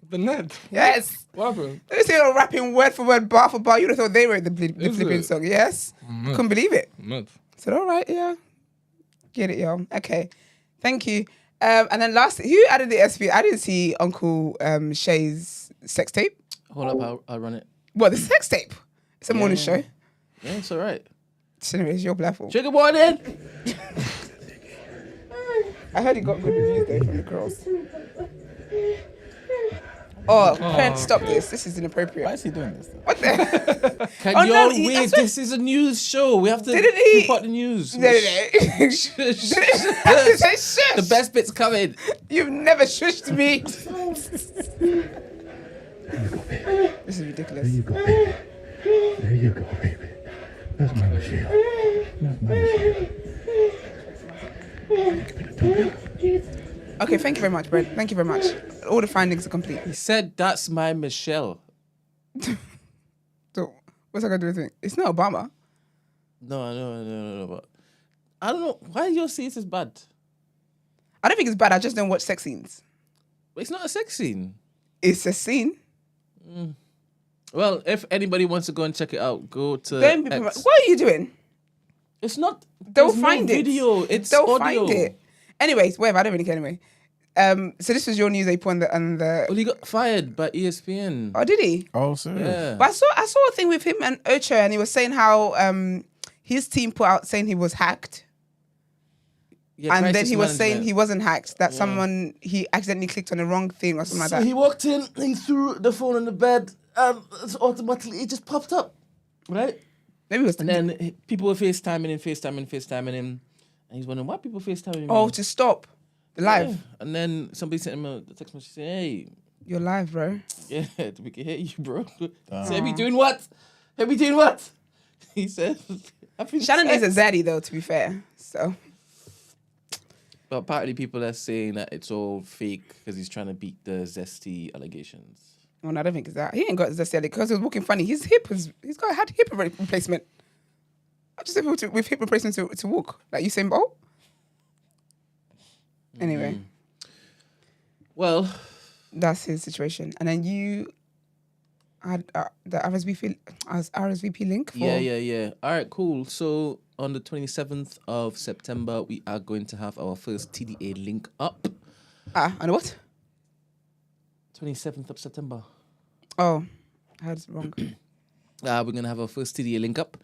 The net. Yes. What happened? They say they're rapping word for word, bar for bar. You'd have thought they wrote the flipping song. Yes. Mad. Couldn't believe it. Mad. So all right, yeah. Get it, y'all. Okay. Thank you. And then last, who added the SP? I didn't see Uncle Shay's sex tape. Hold up, I'll run it. What, the sex tape? It's a morning show. Yeah, it's all right. Anyway, it's your platform. Trigger warning! I heard he got good reviews though from the girls. Oh, Brent, stop this. This is inappropriate. Why is he doing this? What the? Can you wait? This is a news show. We have to report the news. No. Shush. The best bit's coming. You've never shushed me. This is ridiculous. There you go, baby. There you go, baby. That's my Michelle. That's my Michelle. Okay, thank you very much, Brent. Thank you very much. All the findings are complete. He said, "That's my Michelle." So, what's that got to do with it? It's not Obama. No. But I don't know. Why do you see it as bad? I don't think it's bad. I just don't watch sex scenes. But it's not a sex scene. It's a scene. Well, if anybody wants to go and check it out, go to X. What are you doing? It's not. They'll find it. Video. It's They'll audio. find it. Anyways, whatever. I don't really care anyway. So this was your news they put on the. Well, he got fired by ESPN. Oh, did he? Oh, serious? Yeah. But I saw a thing with him and Ocho, and he was saying how his team put out saying he was hacked. Yeah, and then crisis he was saying management. he wasn't hacked. That he accidentally clicked on the wrong thing or something like that. He walked in, he threw the phone on the bed, and automatically it just popped up, right? Maybe it was. And then people were FaceTiming him, and he's wondering why people FaceTiming him. Oh, to stop the live. Yeah. And then somebody sent him a text message saying, "Hey, you're live, bro. Yeah, we can hear you, bro." Say, "We doing what? We doing what?" He said, Shannon is a zaddy, though, to be fair. So. But apparently people are saying that it's all fake because he's trying to beat the Zesty allegations. Oh, no, I don't think it's that. He ain't got Zesty because he was walking funny. He's had hip replacement. I just able with hip replacement to walk. Like Usain Bolt. Anyway. Well. That's his situation. And then you had the RSVP link for... Yeah. All right, cool. So on the 27th of September, we are going to have our first TDA link up. And what? 27th of September. Oh, I heard it wrong. We're going to have our first TDA link up.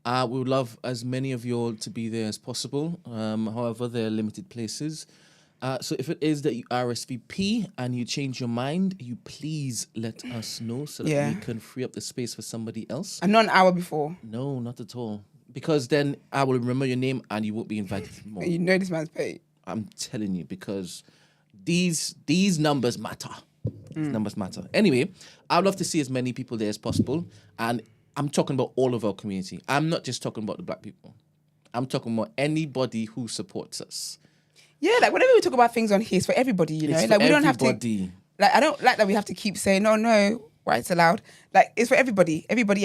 We would love as many of you all to be there as possible. However, there are limited places. So if it is that you RSVP and you change your mind, you please let us know so that we can free up the space for somebody else. And not an hour before? No, not at all. Because then I will remember your name and you won't be invited more. You know this man's paid. I'm telling you, because these numbers matter. These numbers matter. Anyway, I'd love to see as many people there as possible. And I'm talking about all of our community. I'm not just talking about the black people. I'm talking about anybody who supports us. Yeah, like whenever we talk about things on here, it's for everybody, you know? It's like for we don't everybody. have to... Like, I don't like that we have to keep saying, no, whites allowed. Like, it's for everybody. Everybody.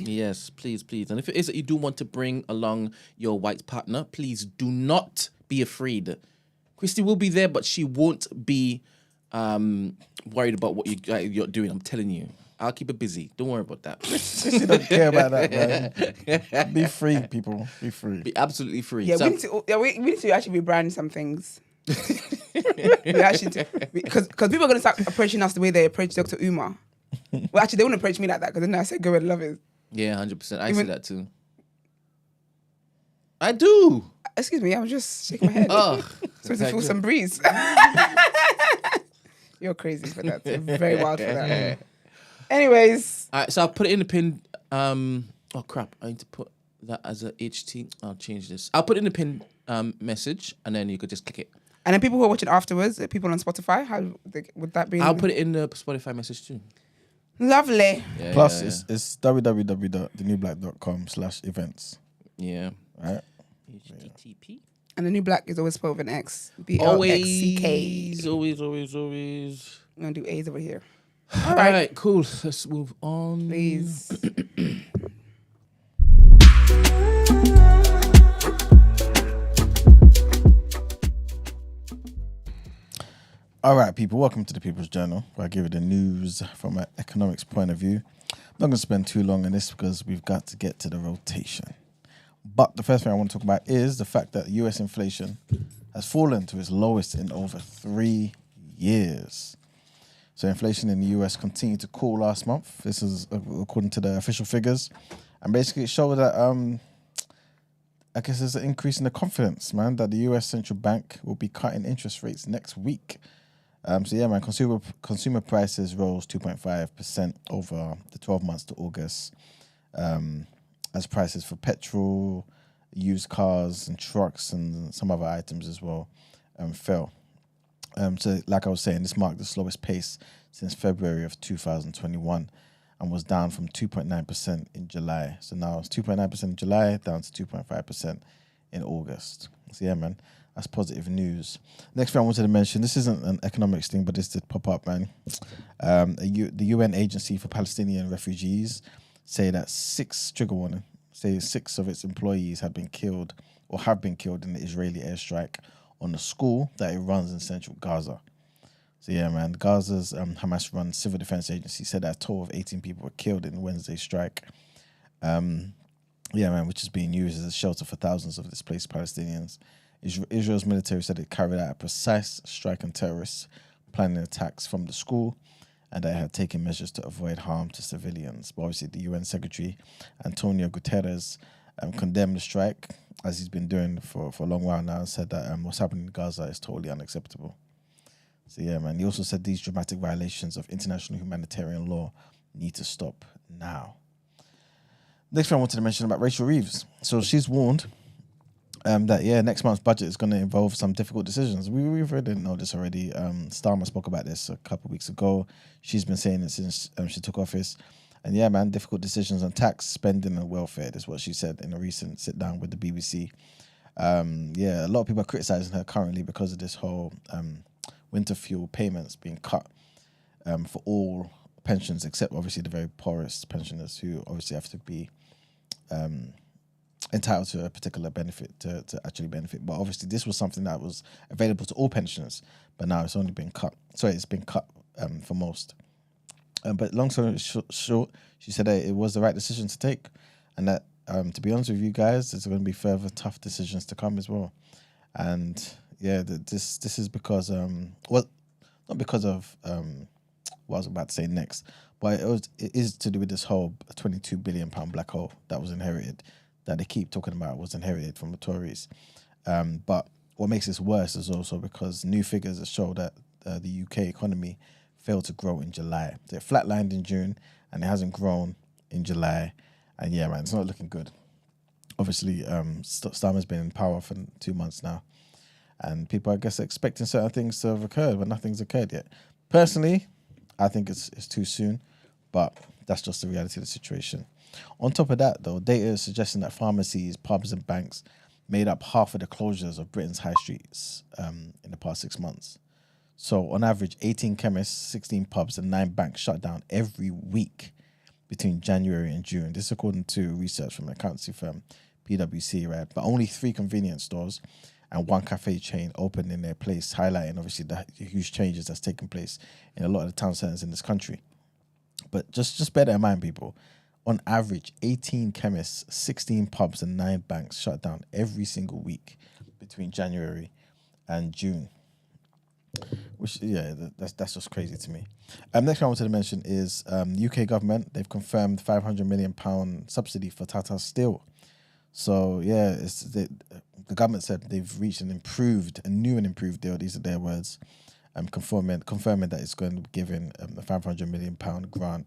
Yes, please. And if it is that you do want to bring along your white partner, please do not be afraid. Christy will be there, but she won't be worried about what you're doing. I'm telling you. I'll keep her busy. Don't worry about that. She don't care about that, man. Be free, people. Be free. Be absolutely free. Yeah, So, we need to actually rebrand some things. Because people are going to start approaching us the way they approach Dr. Umar. Well, actually, they won't approach me like that because then I said go where the love is. Yeah, 100%. I see that too. I do. Excuse me, I was just shaking my head. Supposed to feel some breeze. You're crazy for that. You're very wild for that. Anyways. All right, so I'll put it in the pin. Oh, crap. I need to put that as a HT. I'll change this. I'll put it in the pin message, and then you could just click it. And then people who are watching afterwards, people on Spotify, how would that be? I'll put it in the Spotify message too. Lovely. Yeah, Plus, it's www.thenewblack.com/events. Yeah. Right? HTTP. And the new black is always spelled with an X. BLXCK. Always. I'm going to do A's over here. All right, cool. Let's move on. Please. All right, people, welcome to the People's Journal, where I give you the news from an economics point of view. I'm not going to spend too long on this because we've got to get to the rotation. But the first thing I want to talk about is the fact that US inflation has fallen to its lowest in over 3 years. So inflation in the US continued to cool last month. This is according to the official figures. And basically it showed that, I guess there's an increase in the confidence, man, that the US central bank will be cutting interest rates next week. So yeah, man, consumer prices rose 2.5% over the 12 months to August, as prices for petrol, used cars and trucks and some other items as well fell. So like I was saying, this marked the slowest pace since February of 2021 and was down from 2.9% in July. So now it's 2.9% in July, down to 2.5% in August. So yeah, man, that's positive news. Next thing I wanted to mention, this isn't an economics thing, but this did pop up, man. The UN Agency for Palestinian Refugees say that 6 of its employees have been killed in the Israeli airstrike on the school that it runs in central Gaza. So yeah, man, Gaza's Hamas-run civil defense agency said that a total of 18 people were killed in Wednesday's strike. Yeah, man, which is being used as a shelter for thousands of displaced Palestinians. Israel's military said it carried out a precise strike on terrorists planning attacks from the school, and they had taken measures to avoid harm to civilians. But obviously, the UN Secretary Antonio Guterres condemned the strike, as he's been doing for a long while now, and said that what's happening in Gaza is totally unacceptable. So yeah, man. He also said these dramatic violations of international humanitarian law need to stop now. Next thing I wanted to mention about Rachel Reeves. So she's warned that next month's budget is going to involve some difficult decisions. We've already know this already. Starmer spoke about this a couple of weeks ago. She's been saying it since she took office. And yeah, man, difficult decisions on tax, spending, and welfare. That's what she said in a recent sit down with the BBC. A lot of people are criticising her currently because of this whole winter fuel payments being cut for all pensions, except obviously the very poorest pensioners who obviously have to be entitled to a particular benefit to actually benefit. But obviously this was something that was available to all pensioners, but now it's only been cut. Sorry, it's been cut for most. But long story short, she said that it was the right decision to take, and that to be honest with you guys, there's going to be further tough decisions to come as well. And yeah, this is because not because of what I was about to say next, but it is to do with this whole £22 billion black hole that was inherited, that they keep talking about was inherited from the Tories. But what makes this worse is also because new figures that show that the UK economy failed to grow in July. So it flatlined in June and it hasn't grown in July. And yeah, man, it's not looking good. Obviously, Starmer's been in power for 2 months now, and people, I guess, are expecting certain things to have occurred, but nothing's occurred yet. Personally, I think it's too soon, but that's just the reality of the situation. On top of that, though, data is suggesting that pharmacies, pubs, and banks made up half of the closures of Britain's high streets in the past 6 months. So, on average, 18 chemists, 16 pubs, and 9 banks shut down every week between January and June. This is according to research from an accountancy firm, PwC, right? But only 3 convenience stores and 1 cafe chain opened in their place, highlighting obviously the huge changes that's taken place in a lot of the town centres in this country. But just bear that in mind, people. On average, 18 chemists, 16 pubs, and 9 banks shut down every single week between January and June. Which, yeah, that's just crazy to me. Next one I wanted to mention is the UK government. They've confirmed £500 million subsidy for Tata Steel. So, yeah, the government said they've reached a new and improved deal. These are their words. Confirming that it's going to be giving a £500 million grant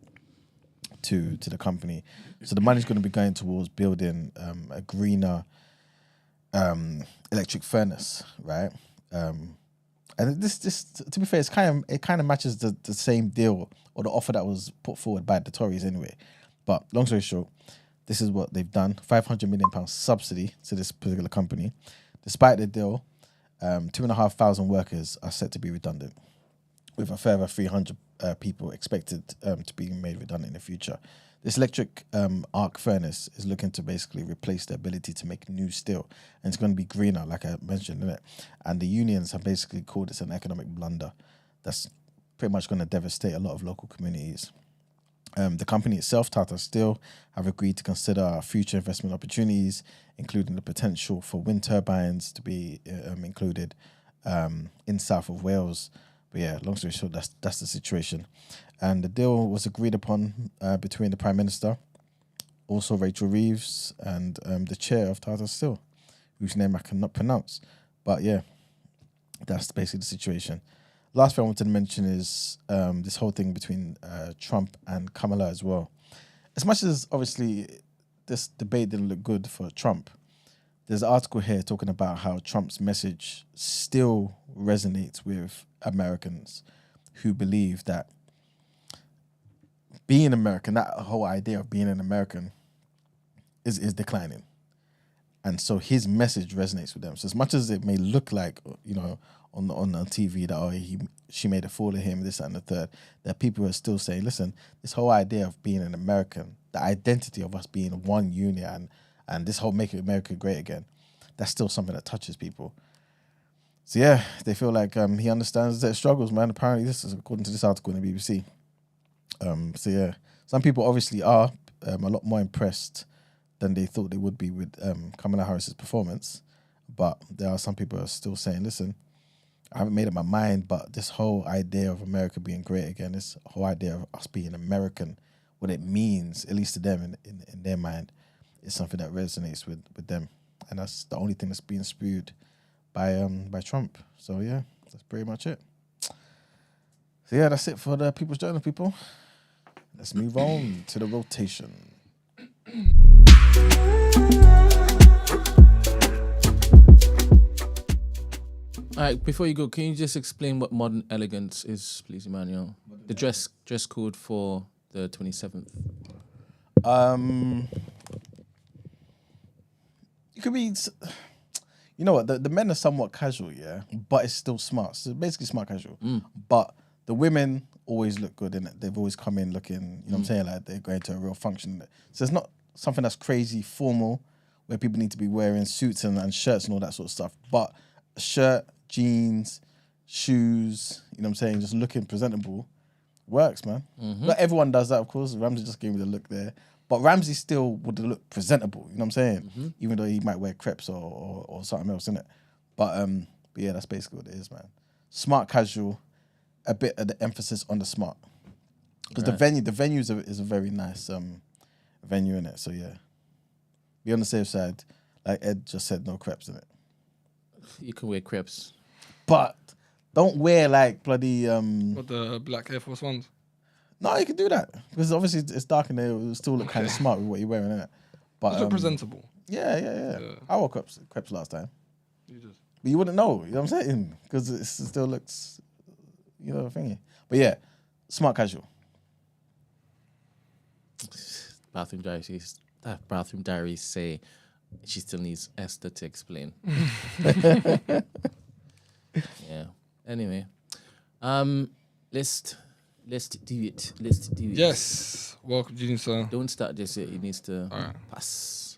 to the company. So the money's going to be going towards building a greener electric furnace, right? And this to be fair, it kind of matches the same deal or the offer that was put forward by the Tories anyway. But long story short, this is what they've done: £500 million subsidy to this particular company. Despite the deal, 2,500 workers are set to be redundant, with a further 300 people expected to be made redundant in the future. This electric arc furnace is looking to basically replace the ability to make new steel, and it's going to be greener, like I mentioned, isn't it? And the unions have basically called this an economic blunder that's pretty much going to devastate a lot of local communities. The company itself, Tata Steel, have agreed to consider future investment opportunities, including the potential for wind turbines to be included in south of Wales. But yeah, long story short, that's the situation. And the deal was agreed upon between the Prime Minister, also Rachel Reeves, and the chair of Tata Steel, whose name I cannot pronounce. But yeah, that's basically the situation. Last thing I wanted to mention is this whole thing between Trump and Kamala as well. As much as obviously this debate didn't look good for Trump, there's an article here talking about how Trump's message still resonates with Americans who believe that being American, that whole idea of being an American is declining. And so his message resonates with them. So as much as it may look like, you know, on TV that she made a fool of him, this, that, and the third, there are people who are still saying, listen, this whole idea of being an American, the identity of us being one union and this whole make America great again, that's still something that touches people. So yeah, they feel like he understands their struggles, man. Apparently this is according to this article in the BBC. So yeah, some people obviously are a lot more impressed than they thought they would be with Kamala Harris's performance. But there are some people who are still saying, listen, I haven't made up my mind, but this whole idea of America being great again, this whole idea of us being American, what it means, at least to them in their mind, is something that resonates with them, and that's the only thing that's being spewed by Trump. So yeah, that's pretty much it. So yeah, that's it for the People's Journal, people. Let's move on to the rotation. All right, before you go, can you just explain what modern elegance is, please, Emmanuel? The dress code for the 27th. You could be, you know what, the men are somewhat casual, yeah, but it's still smart. So basically smart casual. But the women always look good in it. They've always come in looking, you know what I'm saying, like they're going to a real function. So it's not something that's crazy formal where people need to be wearing suits and shirts and all that sort of stuff. But a shirt, jeans, shoes, you know what I'm saying, just looking presentable works, man. Not everyone does that, of course. Ramsey just gave me the look there. But Ramsey still would look presentable, you know what I'm saying? Even though he might wear crepes or something else, innit? But yeah, that's basically what it is, man. Smart casual, a bit of the emphasis on the smart. Because the venue is a very nice venue, innit? So yeah. Be on the safe side. Like Ed just said, no crepes, innit? You can wear crepes. But don't wear like bloody... What, the black Air Force Ones? No, you can do that. Because obviously it's dark in there. It will still look kind of smart with what you're wearing, innit? But look presentable. Yeah. I wore crepes last time. You did. But you wouldn't know, you know what I'm saying? Because it still looks, you know, thingy. But yeah, smart casual. Bathroom diaries say she still needs Esther to explain. Yeah. Anyway, let's do it. Yes. Welcome, Junior sir. Don't start this yet. He needs to pass.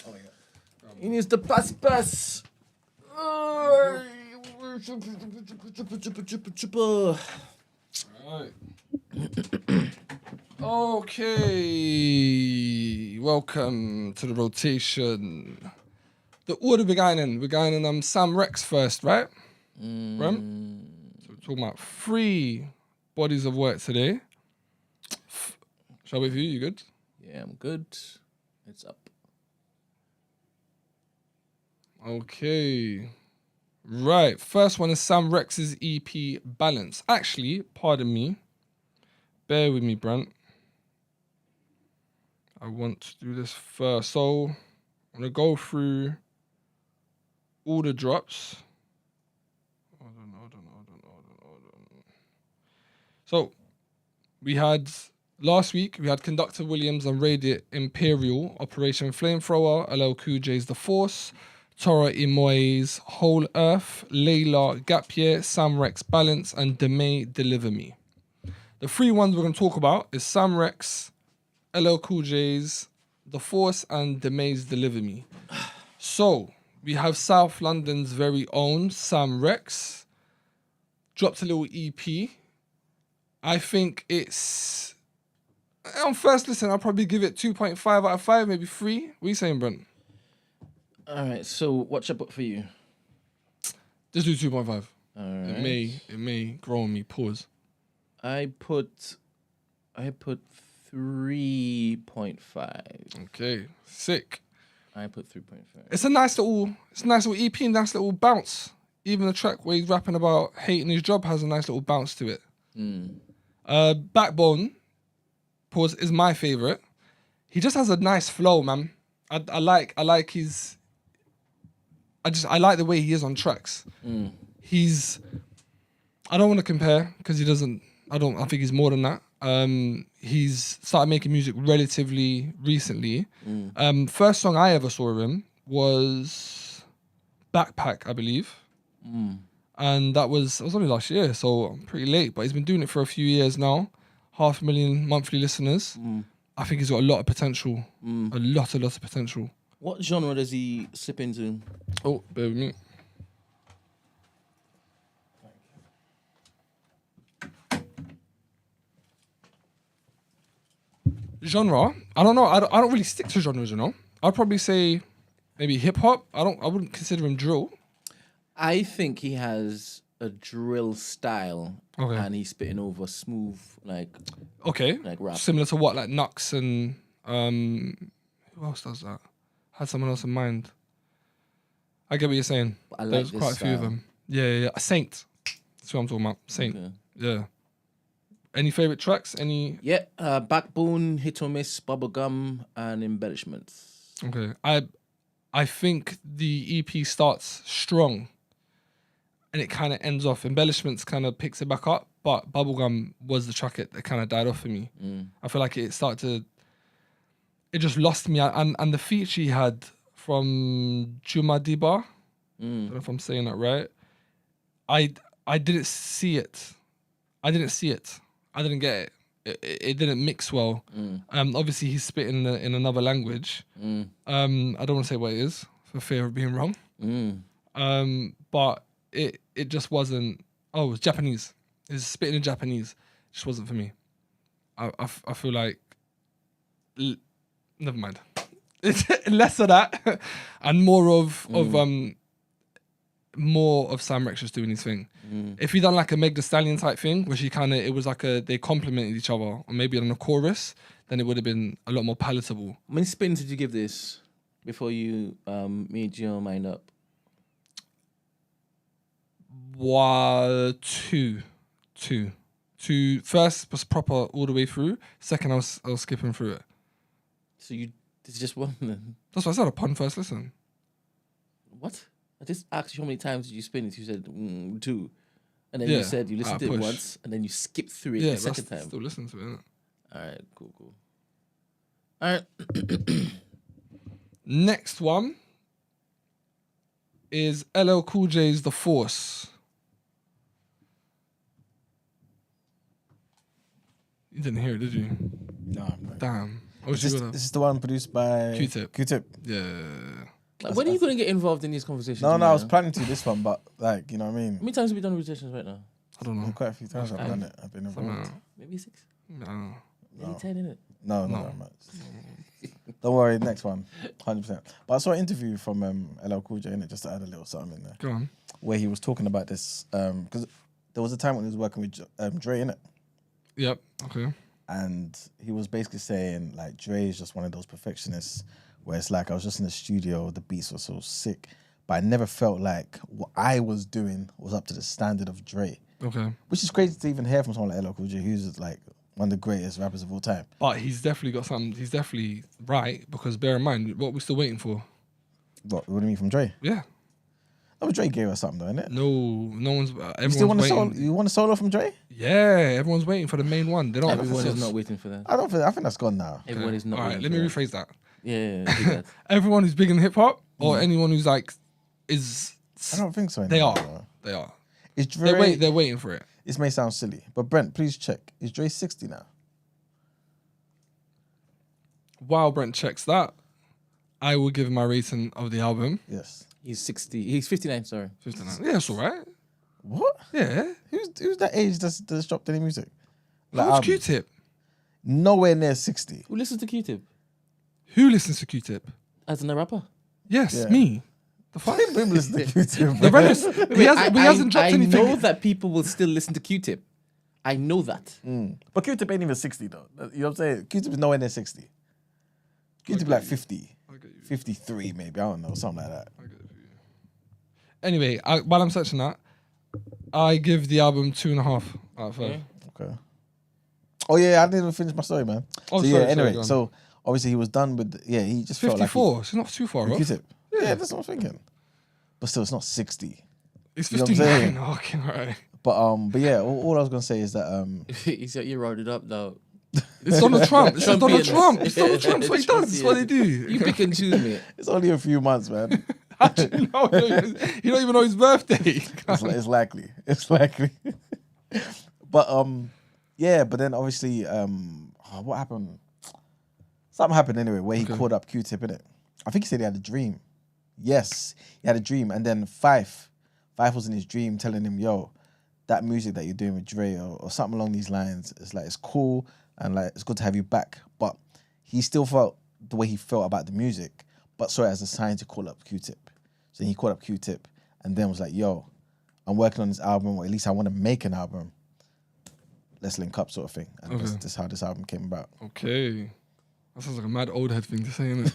Oh yeah. He needs to pass. Right. Okay. Welcome to the rotation. The order we're going in Sam Rex first, right? Rem? So we're talking about 3 bodies of work today. Shall we view? You good? Yeah, I'm good. It's up. Okay. Right. First one is Sam Rex's EP Balance. Actually, pardon me. Bear with me, Brent. I want to do this first. So I'm going to go through all the drops. Hold on. So we had last week, we had Conductor Williams and Radiant Imperial, Operation Flamethrower, LL Cool J's The Force, Tora Imoy's Whole Earth, Layla Gap Year, Sam Rex Balance, and Demay Deliver Me. The 3 ones we're going to talk about is Sam Rex, LL Cool J's The Force, and Demay's Deliver Me. So we have South London's very own Sam Rex. Dropped a little EP. I think it's... On first listen, I'll probably give it 2.5 out of 5, maybe 3. What are you saying, Brent? All right, so what's up for you? Just do 2.5. All right. It may grow on me. Pause. I put 3.5. Okay, sick. I put 3.5. It's a nice little EP, nice little bounce. Even the track where he's rapping about hating his job has a nice little bounce to it. Backbone, pause, is my favorite. He just has a nice flow, man. I like the way he is on tracks. I don't want to compare because he doesn't. I think he's more than that. He's started making music relatively recently. First song I ever saw of him was Backpack, I believe. And that was only last year, so I'm pretty late, but he's been doing it for a few years now. 500,000 monthly listeners. I think he's got a lot of potential. A lot of potential. What genre does he slip into? Oh, bear with me. Genre? I don't know. I don't really stick to genres, you know. I'd probably say maybe hip hop. I wouldn't consider him drill. I think he has a drill style, Okay. and he's spitting over smooth, like Okay. like rap. Similar to what, like Nux and Who else does that? Had someone else in mind. I get what you're saying. I like There's this quite a few of style. them. Yeah. A Saint. That's what I'm talking about. Saint. Okay. Yeah. Any favorite tracks? Any? Yeah, Backbone, Hit or Miss, Bubblegum, and Embellishments. Okay. I think the EP starts strong and it kind of ends off. Embellishments kind of picks it back up, but Bubblegum was the track that kind of died off for me. I feel like it started to... It just lost me. And the feature he had from Juma Diba, I don't know if I'm saying that right. I didn't see it. I didn't get it. It didn't mix well. Obviously, he's spitting in another language. I don't want to say what it is for fear of being wrong. But it just wasn't. Oh, it was Japanese. It's spitting in Japanese. It just wasn't for me. I feel like. Never mind. Less of that and more of Sam Rex just doing his thing. If he done like a Meg Thee Stallion type thing, where it was like they complemented each other, or maybe on a chorus, then it would have been a lot more palatable. How many spins did you give this before you made your mind up? Two. First was proper all the way through. Second, I was skipping through it. So this is just one then? That's what I said, upon first listen. What? I just asked you how many times did you spin it. You said 2. And then you said you listened to it once and then you skipped through it the second time. Still listen to it, innit? Alright, cool. Alright. Next one is LL Cool J's The Force. You didn't hear it, did you? No. Damn. This is the one produced by Q-Tip. Yeah. Like, when are you going to get involved in these conversations? No, I was planning to this one, but like, you know what I mean? How many times have we done rotations right now? I don't know. Quite a few times I've done it. I've been involved. Maybe 6? No. Maybe 10, innit? No, not that much. Don't worry, next one. 100%. But I saw an interview from LL Cool J, innit, just to add a little something in there. Go on. Where he was talking about this, because there was a time when he was working with Dre, innit? Yep, okay. And he was basically saying, like, Dre is just one of those perfectionists where it's like, I was just in the studio, the beats were so sick, but I never felt like what I was doing was up to the standard of Dre. Okay. Which is crazy to even hear from someone like LL Cool J, who's like one of the greatest rappers of all time. But he's definitely got something, he's definitely right, because bear in mind, what we're still waiting for. What do you mean from Dre? Yeah. No, Dre gave us something though, innit? No one's, You still want everyone's waiting. you want a solo from Dre? Yeah, everyone's waiting for the main one. They don't. Everyone is not waiting for that. I think that's gone now. Everyone is not. All right, waiting let me for rephrase that. Yeah. Do that. Everyone who's big in hip hop, or anyone who's like, is. I don't think so. They anymore, are. though. They are. Is Dre? They're waiting for it. This may sound silly, but Brent, please check. Is Dre 60 now? While Brent checks that, I will give my rating of the album. Yes. He's 60. He's 59. Sorry. 59. Yeah, that's all right. What? Yeah. Who's that age that's dropped any music? Who's Q-Tip? Nowhere near 60. Who listens to Q-Tip? Who listens to Q-Tip? As a rapper? Yes, Yeah. me. The fuck? People listen to Q-Tip. The Renaissance. He hasn't dropped anything. I know that people will still listen to Q-Tip. I know that. But Q-Tip ain't even 60 though. You know what I'm saying? Q-Tip is nowhere near 60. Q-Tip like 50. 53 maybe. I don't know. Something like that. Anyway, while I'm searching that, I give the album 2.5 out of 5. Okay. Oh yeah, I didn't even finish my story, man. Oh, so sorry, yeah, anyway, go on. so obviously he was done with, he just 54, felt like it's not too far off. Q-Tip. Yeah, that's what I'm thinking. But still, it's not 60. It's You know what I'm saying? 59. Okay, all right. But yeah, all I was gonna say is that He's got you rounded up now. It's Donald Trump. It's Donald Trump. It's Donald Trump. That's what he does. Trumpians. That's what they do. You pick and choose, mate. it's only a few months, man. How do you know? You don't even know his birthday. It's likely. It's likely. But yeah, but then obviously what happened? Something happened anyway where he called up Q-Tip, innit? I think he said he had a dream. Yes, he had a dream. And then Fife was in his dream telling him, yo, that music that you're doing with Dre or something along these lines, it's like, it's cool and like, it's good to have you back. But he still felt the way he felt about the music, but saw it as a sign to call up Q-Tip. So he called up Q-Tip and then was like, yo, I'm working on this album, or at least I want to make an album. Let's link up, sort of thing. And that's how this album came about. Okay. That sounds like a mad old head thing to say, innit?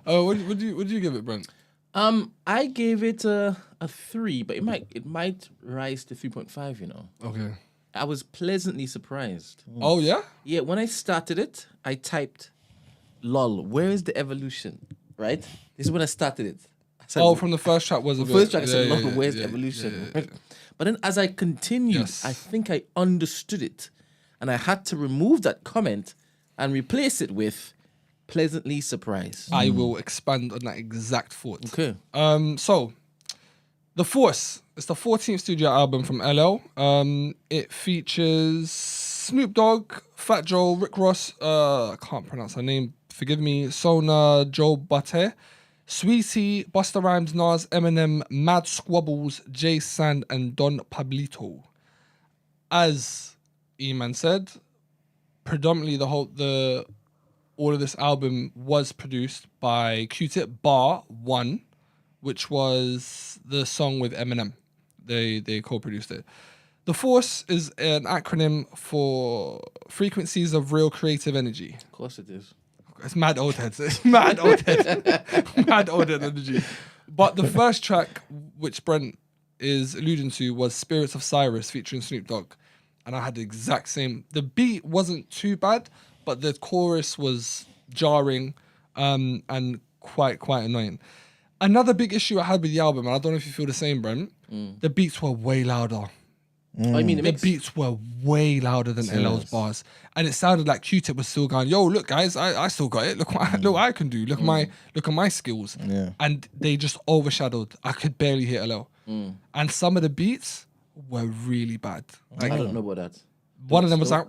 Oh, would you give it, Brent? I gave it a 3, but it might rise to 3.5. You know. Okay. I was pleasantly surprised. Oh yeah. Yeah, when I started it, I typed, "Lol, where is the evolution?" Right. This is when I started it. I said, From the first track was a the bit. first track. I said, "Lol, where's the evolution?" Right? But then as I continued, I think I understood it, and I had to remove that comment and replace it with pleasantly surprised. I will expand on that exact thought. Okay. So, The Force. It's the 14th studio album from LL. It features Snoop Dogg, Fat Joe, Rick Ross, I can't pronounce her name, forgive me, Sona Joe Butte, Sweetie, Busta Rhymes, Nas, Eminem, Mad Squabbles, Jay Sand, and Don Pablito. As E-Man said, predominantly all of this album was produced by Q-Tip bar 1, which was the song with Eminem. They co-produced it. The Force is an acronym for Frequencies of Real Creative Energy. Of course it is. It's mad old heads. It's mad old head. Mad old head energy. But the first track, which Brent is alluding to, was Spirits of Cyrus featuring Snoop Dogg. And I had the exact same. The beat wasn't too bad, but the chorus was jarring and quite annoying. Another big issue I had with the album, and I don't know if you feel the same, Brent, the beats were way louder. Oh, you mean the beats were way louder than LL's bars, and it sounded like Q-Tip was still going, "Yo, look, guys, I still got it. Look what I can do. Look at my skills." Yeah. And they just overshadowed. I could barely hear LL, and some of the beats were really bad. Like, I don't know about that. one of them was like,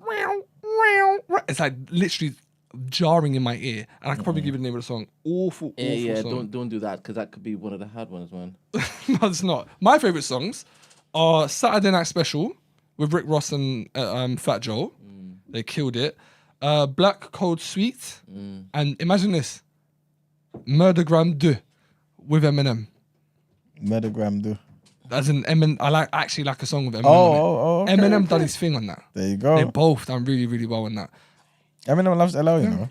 it's like literally jarring in my ear, and I could probably give you the name of the song. Awful song. Don't do that, because that could be one of the hard ones, man. No, it's not. My favorite songs are Saturday Night Special with Rick Ross and Fat Joe. They killed it. Black Code Suite. And imagine this. Murdergram 2 with Eminem. Murdergram 2. As in Eminem, I actually like a song with Eminem. Okay, Eminem done his thing on that. There you go. They both done really, really well on that. Eminem loves LL, you know.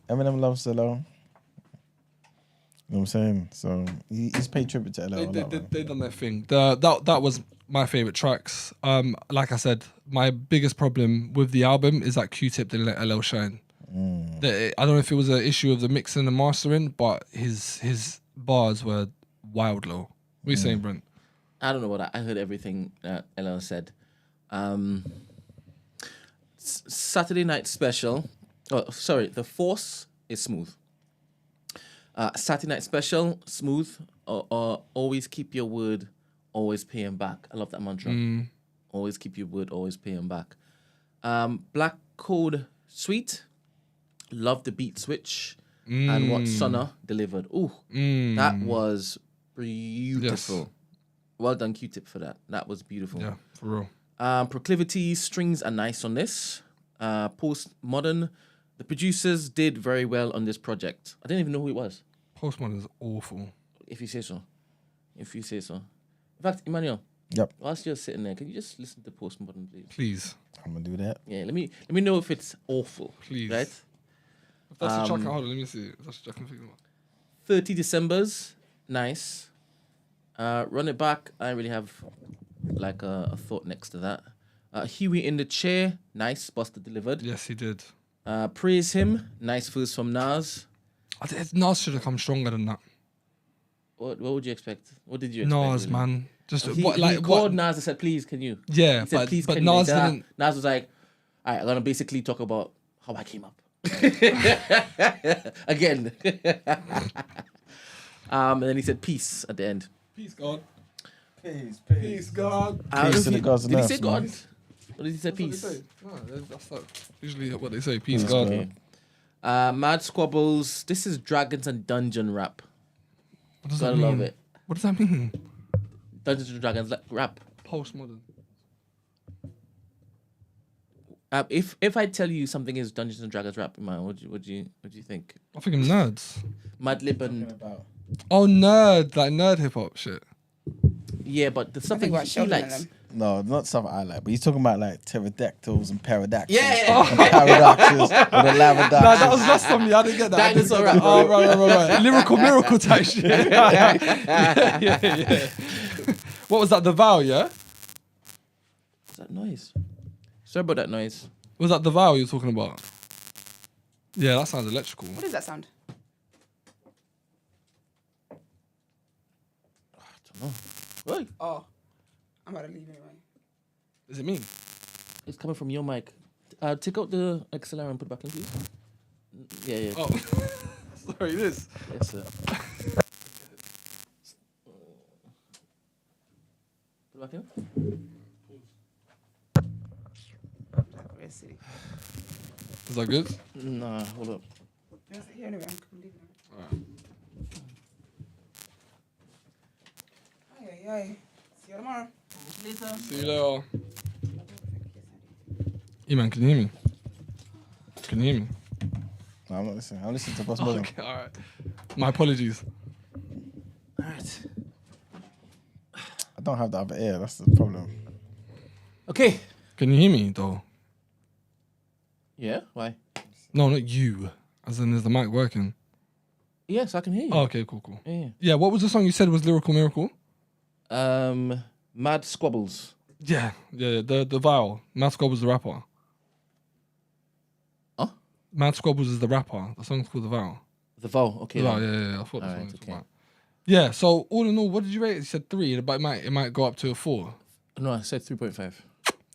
Eminem loves LL. You know what I'm saying? So he's paid tribute to LL. They done their thing. That was my favorite tracks. Like I said, my biggest problem with the album is that Q-Tip didn't let LL shine. I don't know if it was an issue of the mixing and mastering, but his bars were wild low. What are you saying, Brent? I don't know what I heard everything that LL said. Saturday Night Special. Oh, sorry, The Force is smooth. Saturday Night Special, smooth. Always keep your word, always pay him back. I love that mantra. Always keep your word, always pay him back. Black Code Suite. Love the beat switch and what Sona delivered. Ooh, that was beautiful. Yes. Well done, Q-Tip, for that. That was beautiful. Yeah, for real. Proclivities, strings are nice on this. Postmodern, the producers did very well on this project. I didn't even know who it was. Postmodern is awful. If you say so. In fact, Emmanuel. Yep. Whilst you're sitting there, can you just listen to Postmodern, please? Please. I'm gonna do that. Yeah, let me know if it's awful. Please. Right? If that's a track, hold on, let me see. If that's a track, I can figure it out. 30 Decembers, nice. Run It Back, I really have like a thought next to that. Huey in the Chair, nice. Busta delivered. Yes, he did. Praise Him, nice verse from Nas. I think Nas should have come stronger than that. What would you expect? What did you expect? Nas, really? man. Just he called Nas and said, "Please, can you?" Yeah, he said, "Please, but can Nas you?" didn't. Nas was like, "All right, I'm gonna basically talk about how I came up." Again. And then he said, "Peace" at the end. Peace, God. Peace, God. Peace to the gods Did and he say earth, God? man. Or did he say That's peace? what they say. No, that's like usually what they say. Peace, God. Okay. Mad Squabbles. This is Dragons and Dungeon rap. What does Gotta that mean? love it. What does that mean? Dungeons and Dragons like rap. Postmodern. If I tell you something is Dungeons and Dragons rap, man, what do you think? I think I'm nerds. Madlib and Oh, nerd, like nerd hip hop shit. yeah, but the stuff think that about he Sheldon and likes, them. No, not stuff I like. But he's talking about like pterodactyls and pterodactyls. Yeah. And paradoxes or the lavadactyls. No, that was lost on me. I didn't get that. Dinosaur rap. Oh, right. Lyrical miracle type shit. yeah. What was that? The vowel, yeah? What's that noise? Sorry about that noise. Was that the vowel you're talking about? Yeah, that sounds electrical. What is that sound? Oi. Oh, I'm about to leave anyway. Is it me? It's coming from your mic. Take out the XLR and put it back in, please. Yeah. Oh, sorry, this. Yes, sir. Put it back in. We're silly. Is that good? Nah, hold up. Just here anyway. I'm leaving. Alright. Aye. See you tomorrow. Later. See you later. Yeah, man, can you hear me? Can you hear me? No, I'm not listening. I'm listening to Boss Modern. Okay, alright. My apologies. Alright. I don't have the other ear. That's the problem. Okay. Can you hear me, though? Yeah, why? No, not you. As in, is the mic working? Yes, I can hear you. Oh, okay, cool. Yeah. Yeah, what was the song you said was Lyrical Miracle? Mad Squabbles. Yeah, the vowel. Mad Squabbles the rapper. Huh? Mad Squabbles is the rapper. The song's called The Vowel. The Vowel, okay. The Vowel, then. yeah. I thought that's what Alright, it was okay. about. Yeah, so all in all, what did you rate it? You said 3, but it might go up to a 4. No, I said 3.5.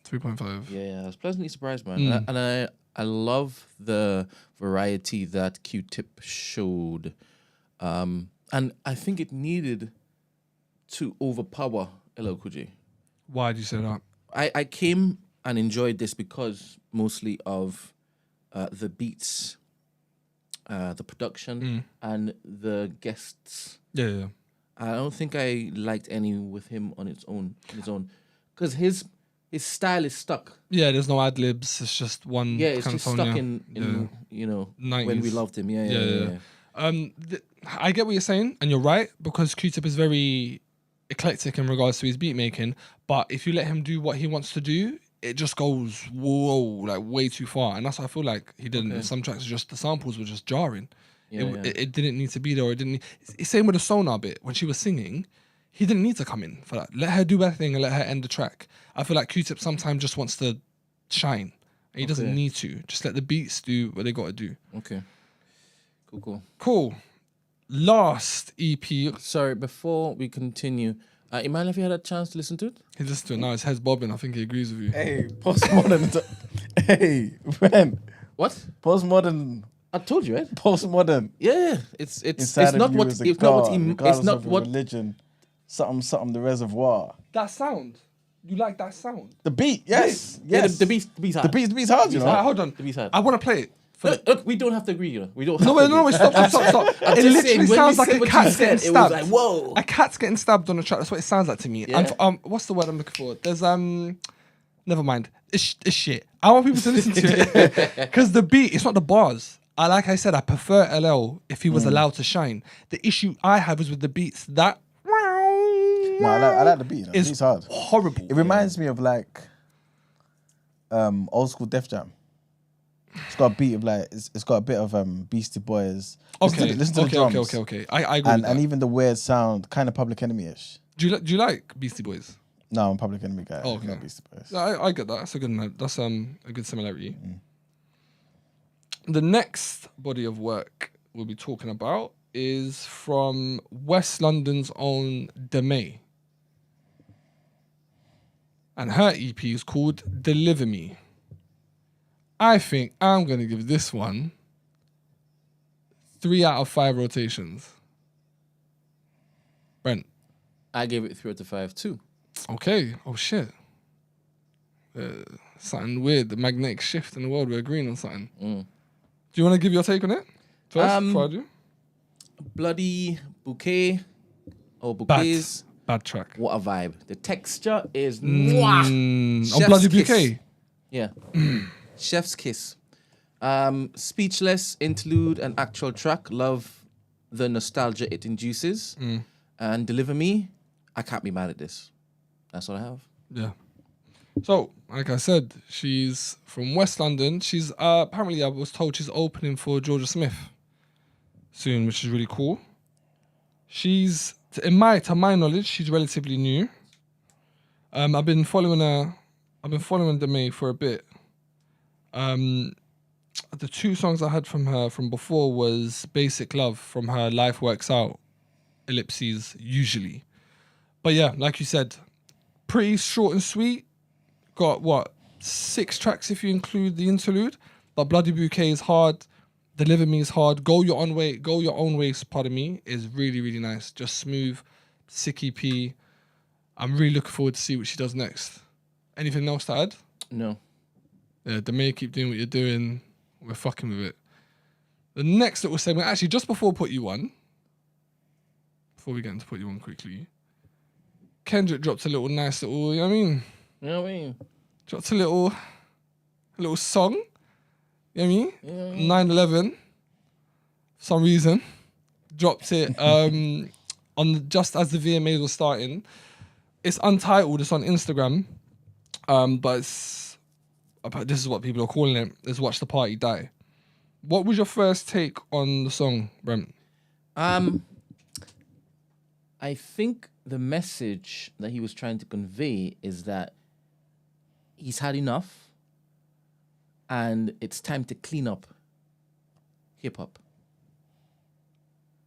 3.5. Yeah, I was pleasantly surprised, man. And I love the variety that Q-Tip showed. And I think it needed to overpower LL Cool J. Why did you say that? I came and enjoyed this because mostly of the beats, the production, and the guests. Yeah. I don't think I liked any with him on his own, because his style is stuck. Yeah, there's no ad libs. It's just one. Yeah, it's just Cantonia. stuck in 90s. when we loved him. Yeah. I get what you're saying, and you're right, because Q-Tip is very eclectic in regards to his beat making. But if you let him do what he wants to do, it just goes like way too far, and that's what I feel like he didn't. Okay. Some tracks, just the samples were just jarring. Yeah, It didn't need to be there. Or it didn't. Same with the Sonar bit when she was singing. He didn't need to come in for that. Let her do her thing and let her end the track. I feel like Q-Tip sometimes just wants to shine. And he doesn't need to. Just let the beats do what they got to do. Okay. Cool. Last EP. Sorry, before we continue, Iman, if you had a chance to listen to it? He listened to it now. His head's bobbing. I think he agrees with you. Hey, postmodern. Hey, Brent. What? Postmodern. I told you, right? Postmodern. Yeah, it's Inside not of what you is a it's not what God, he regardless it's not of your what religion. Something the reservoir. That sound. You like that sound? The beat, yes. Yeah, Yes. the beat's hard. The beat's hard, you know. Alright, hold on. The beat's hard. I want to play it. Look, we don't have to agree, you know. We don't. No, have to wait, agree. stop. I'm It just literally saying, when sounds you like said a what you cat's said, getting it was stabbed. like, whoa. A cat's getting stabbed on a track. That's what it sounds like to me. Yeah. And what's the word I'm looking for? There's never mind. It's shit. I want people to listen to it because the beat. It's not the bars. Like I said, I prefer LL if he was allowed to shine. The issue I have is with the beats. That No, I like the beat. The is beat's hard. horrible. It reminds me of like old school Def Jam. It's got a beat of like it's got a bit of Beastie Boys. Listen to the drums. Okay. I agree. with that. And even the weird sound, kind of Public Enemy-ish. Do you like Beastie Boys? No, I'm a Public Enemy guy. Oh, okay. Not Beastie Boys. I get that. That's a good. That's a good similarity. The next body of work we'll be talking about is from West London's own Demay. And her EP is called Deliver Me. I think I'm going to give this one 3 out of 5 rotations. Brent. I gave it 3 out of 5 too. Okay. Oh, shit. Something weird. The magnetic shift in the world. We're agreeing on something. Do you want to give your take on it first before I do? Bloody Bouquet or Bouquets. Bad track. What a vibe. The texture is Oh, Bloody Bouquet. Yeah. Chef's kiss. Speechless, interlude, and actual track. Love the nostalgia it induces. And Deliver Me, I can't be mad at this. That's what I have. Yeah. So, like I said, she's from West London. She's apparently, I was told she's opening for Georgia Smith soon, which is really cool. She's, to my knowledge, she's relatively new. I've been following Deme for a bit. The two songs I had from her from before was Basic Love from her Life Works Out, ellipses, usually. But yeah, like you said, pretty short and sweet. Got what, 6 tracks if you include the interlude. But Bloody Bouquet is hard. Deliver Me is hard. Go Your Own Way, pardon me, is really, really nice. Just smooth, sick EP. I'm really looking forward to see what she does next. Anything else to add? No. Yeah, Deme, keep doing what you're doing. We're fucking with it. The next little segment, actually, just before Put You On, before we get into Put You On quickly, Kendrick dropped a nice little, you know what I mean? You know what I mean? Dropped a little song, you know what I mean? 9/11, for some reason, dropped it just as the VMAs were starting. It's untitled, it's on Instagram, but this is what people are calling it, is Watch the Party Die. What was your first take on the song, Brent? I think the message that he was trying to convey is that he's had enough and it's time to clean up hip-hop.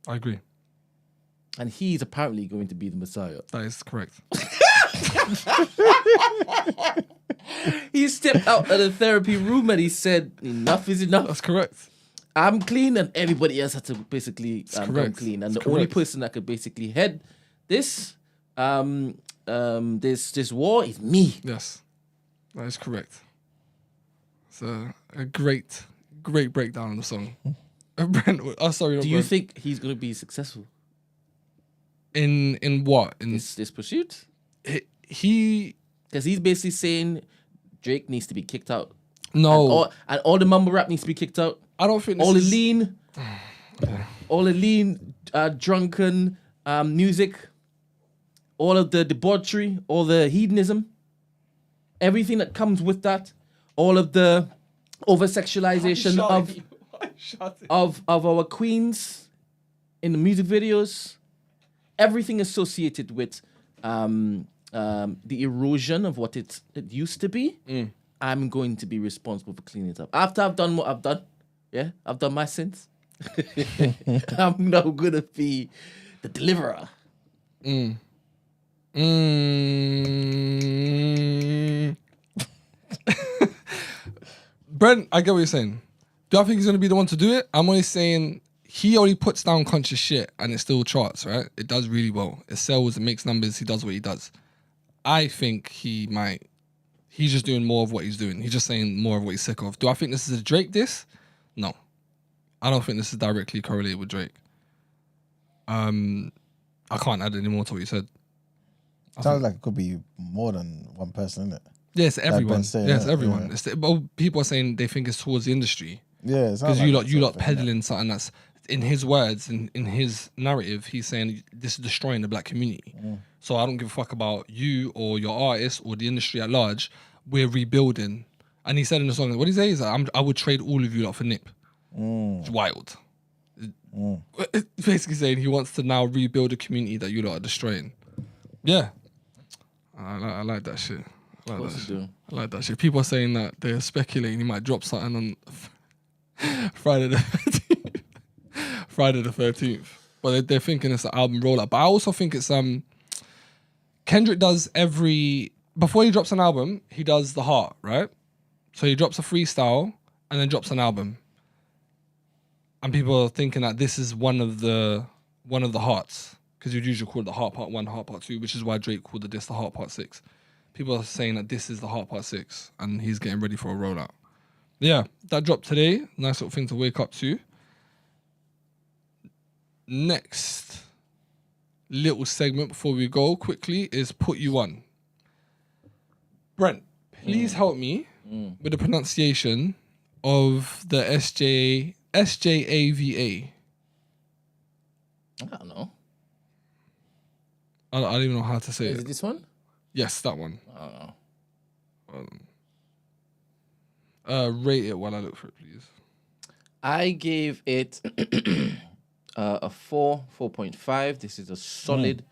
I agree. And he's apparently going to be the Messiah. That is correct. He stepped out of the therapy room and he said, enough is enough. That's correct. I'm clean and everybody else had to basically come clean. And That's the only correct. person that could basically head this this war is me. Yes, that is correct. It's a great breakdown of the song. Brent, sorry. Do you think he's going to be successful? In what? In this pursuit? He... Because he's basically saying Drake needs to be kicked out. No. And all the mumble rap needs to be kicked out. I don't think all the lean, drunken music, all of the debauchery, all the hedonism, everything that comes with that, all of the over-sexualization of our queens in the music videos, everything associated with the erosion of what it used to be. I'm going to be responsible for cleaning it up. After I've done what I've done, I've done my sins. I'm now going to be the deliverer. Brent, I get what you're saying. Do I think he's going to be the one to do it? I'm only saying he only puts down conscious shit and it still charts, right? It does really well. It sells, it makes numbers, he does what he does. I think he's just doing more of what he's doing. He's just saying more of what he's sick of. Do I think this is a Drake diss? No. I don't think this is directly correlated with Drake. I can't add any more to what you said. Sounds like it could be more than one person, isn't it? Yes, everyone. Yes, everyone. Yeah. But people are saying they think it's towards the industry. Yeah, because you lot peddling something that's, in his words, in his narrative, he's saying this is destroying the black community. So I don't give a fuck about you or your artist or the industry at large. We're rebuilding. And he said in the song, what did he say? He's like, I would trade all of you lot for Nip. It's wild. It's basically saying he wants to now rebuild a community that you lot are destroying. Yeah. I like that shit. I like that shit. People are saying that they're speculating he might drop something on Friday the 13th. Friday the 13th. But they're thinking it's an album rollout. But I also think it's Kendrick does before he drops an album, he does the heart, right? So he drops a freestyle and then drops an album. And people are thinking that this is one of the hearts. Because you'd usually call it the Heart Part 1, Heart Part 2, which is why Drake called this the Heart Part 6. People are saying that this is the Heart Part 6, and he's getting ready for a rollout. Yeah, that dropped today. Nice little thing to wake up to. Next little segment before we go quickly is Put You On. Brent, please help me with the pronunciation of the SJAVA. I don't know. I don't even know how to say it. Is it this one? Yes, that one. I don't know. Rate it while I look for it, please. I gave it a 4.5. This is a solid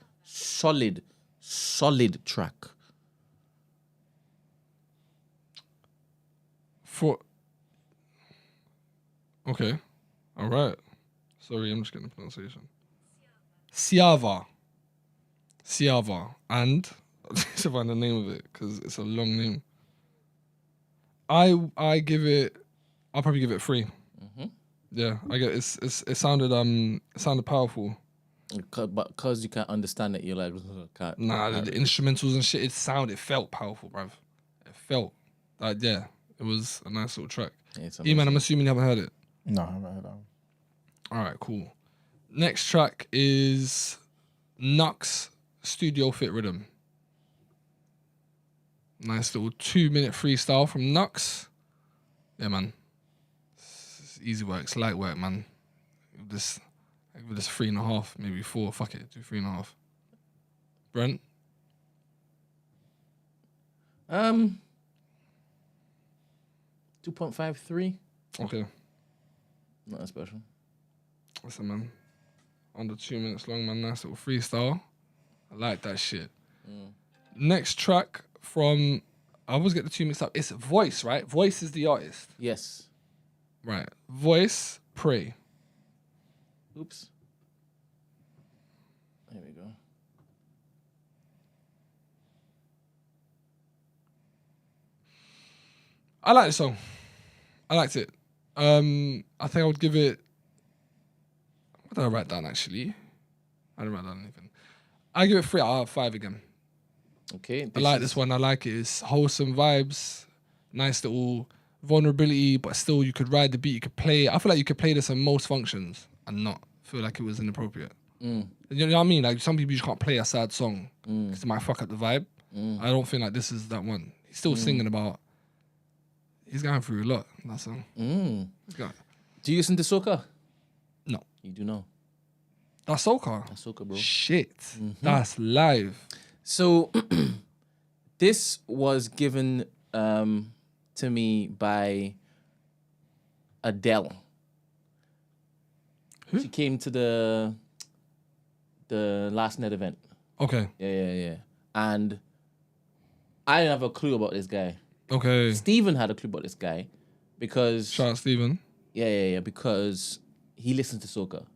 track. Okay. All right. Sorry, I'm just getting the pronunciation. Siava. And I need to find the name of it because it's a long name. I give it. I'll probably give it 3. Mm-hmm. Yeah, I get it sounded powerful. But because you can't understand it, you're like, can't. Nah, the instrumentals and shit. It felt powerful, bruv. It felt like it was a nice little track. Yeah, man, I'm assuming you haven't heard it. No, I haven't heard that one. All right, cool. Next track is Nux Studio Fit Rhythm. Nice little 2-minute freestyle from Nux. Yeah, man. It's easy work. It's light work, man. Give this 3.5, maybe 4. Fuck it, do 3.5. Brent? 2.53. Okay. Not that special. Listen, man. Under 2 minutes long, man. Nice little freestyle. I like that shit. Next track from... I always get the 2 mixed up. It's Voice, right? Voice is the artist. Yes. Right. Voice, Pray. Oops. There we go. I like the song. I liked it. I think I would give it... What did I write down, actually? I didn't write down anything. I give it 3 out of 5 again. Okay. I like this one. I like it. It's wholesome vibes. Nice little vulnerability, but still you could ride the beat. You could play it. I feel like you could play this on most functions and not feel like it was inappropriate. You know what I mean? Like some people just can't play a sad song because it might fuck up the vibe. I don't feel like this is that one. He's still singing about... He's going through a lot in that song. Do you listen to soca? No. You do know. That's soca? That's soca, bro. Shit. That's live. So, this was given to me by Adele. She came to the last net event. Okay. Yeah. And I didn't have a clue about this guy. Okay. Steven had a clue about this guy because... Shout out Steven. Yeah, because he listens to soca.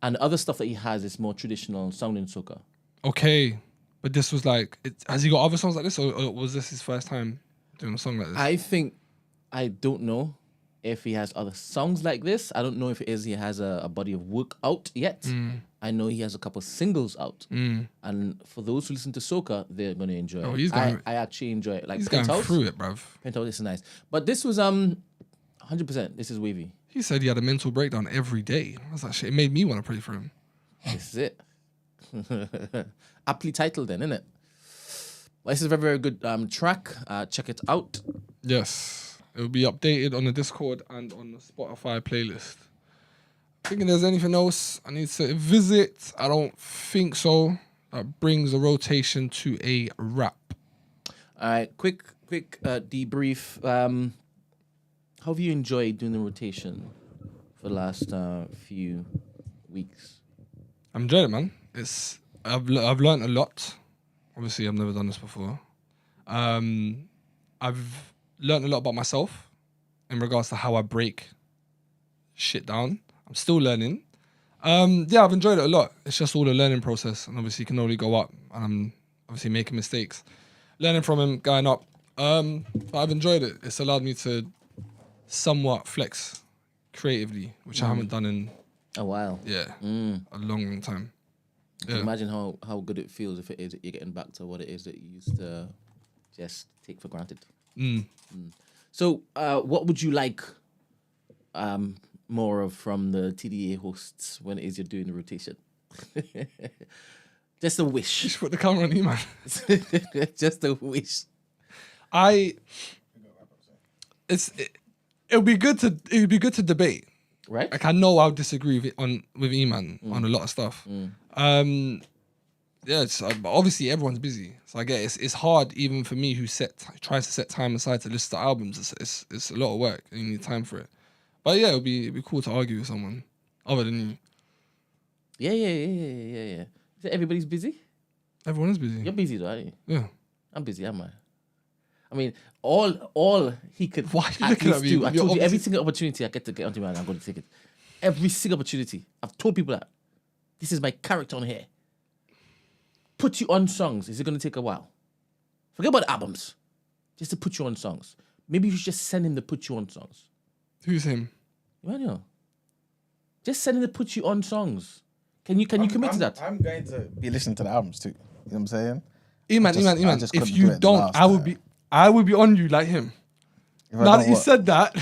And the other stuff that he has is more traditional sounding soca. Okay. But this was like... has he got other songs like this or was this his first time doing a song like this? I don't know if he has other songs like this. I don't know if he has a body of work out yet. I know he has a couple singles out. And for those who listen to soca, they're going to enjoy it. He's going, I actually enjoy it. Like he's Penthouse, going through it, bruv. Penthouse, this is nice. But this was 100%. This is wavy. He said he had a mental breakdown every day. I was like, shit, it made me want to pray for him. This is it. Aptly titled then, isn't it? Well, this is a very, very good track. Check it out. Yes. It will be updated on the Discord and on the Spotify playlist. Thinking there's anything else I need to visit? I don't think so. That brings the rotation to a wrap. All right, quick debrief. How have you enjoyed doing the rotation for the last few weeks? I'm enjoying it, man. I've learned a lot. Obviously, I've never done this before. I've learned a lot about myself in regards to how I break shit down. I'm still learning. Yeah, I've enjoyed it a lot. It's just all a learning process, and obviously, you can only go up. And I'm obviously making mistakes, learning from him, going up. But I've enjoyed it. It's allowed me to somewhat flex creatively, which I haven't done in a while. Yeah, a long time. Can you imagine how good it feels if it is that you're getting back to what it is that you used to just take for granted. So, what would you like more of from the TDA hosts when it is you're doing the rotation? Just a wish. Just put the camera on you, man. Just a wish. It'll be good to debate. Right. Like I know I'll disagree with Eman on a lot of stuff. Yeah, but obviously everyone's busy, so I get it's hard even for me who tries to set time aside to listen to albums. It's a lot of work and you need time for it. But yeah, it'd be cool to argue with someone other than you. Yeah. So everybody's busy. Everyone is busy. You're busy though, aren't you? Yeah. I'm busy, am I? I mean, all he could Why are you looking at me? do. I told you every single opportunity I get to get onto man, I'm going to take it. Every single opportunity. I've told people that this is my character on here. Put you on songs. Is it going to take a while? Forget about albums. Just to put you on songs. Maybe you should just send him to put you on songs. Who's him? Emmanuel. Just send him to put you on songs. Can you commit to that? I'm going to be listening to the albums too. You know what I'm saying? Iman. If you don't, I would be on you like him. Now that you said that,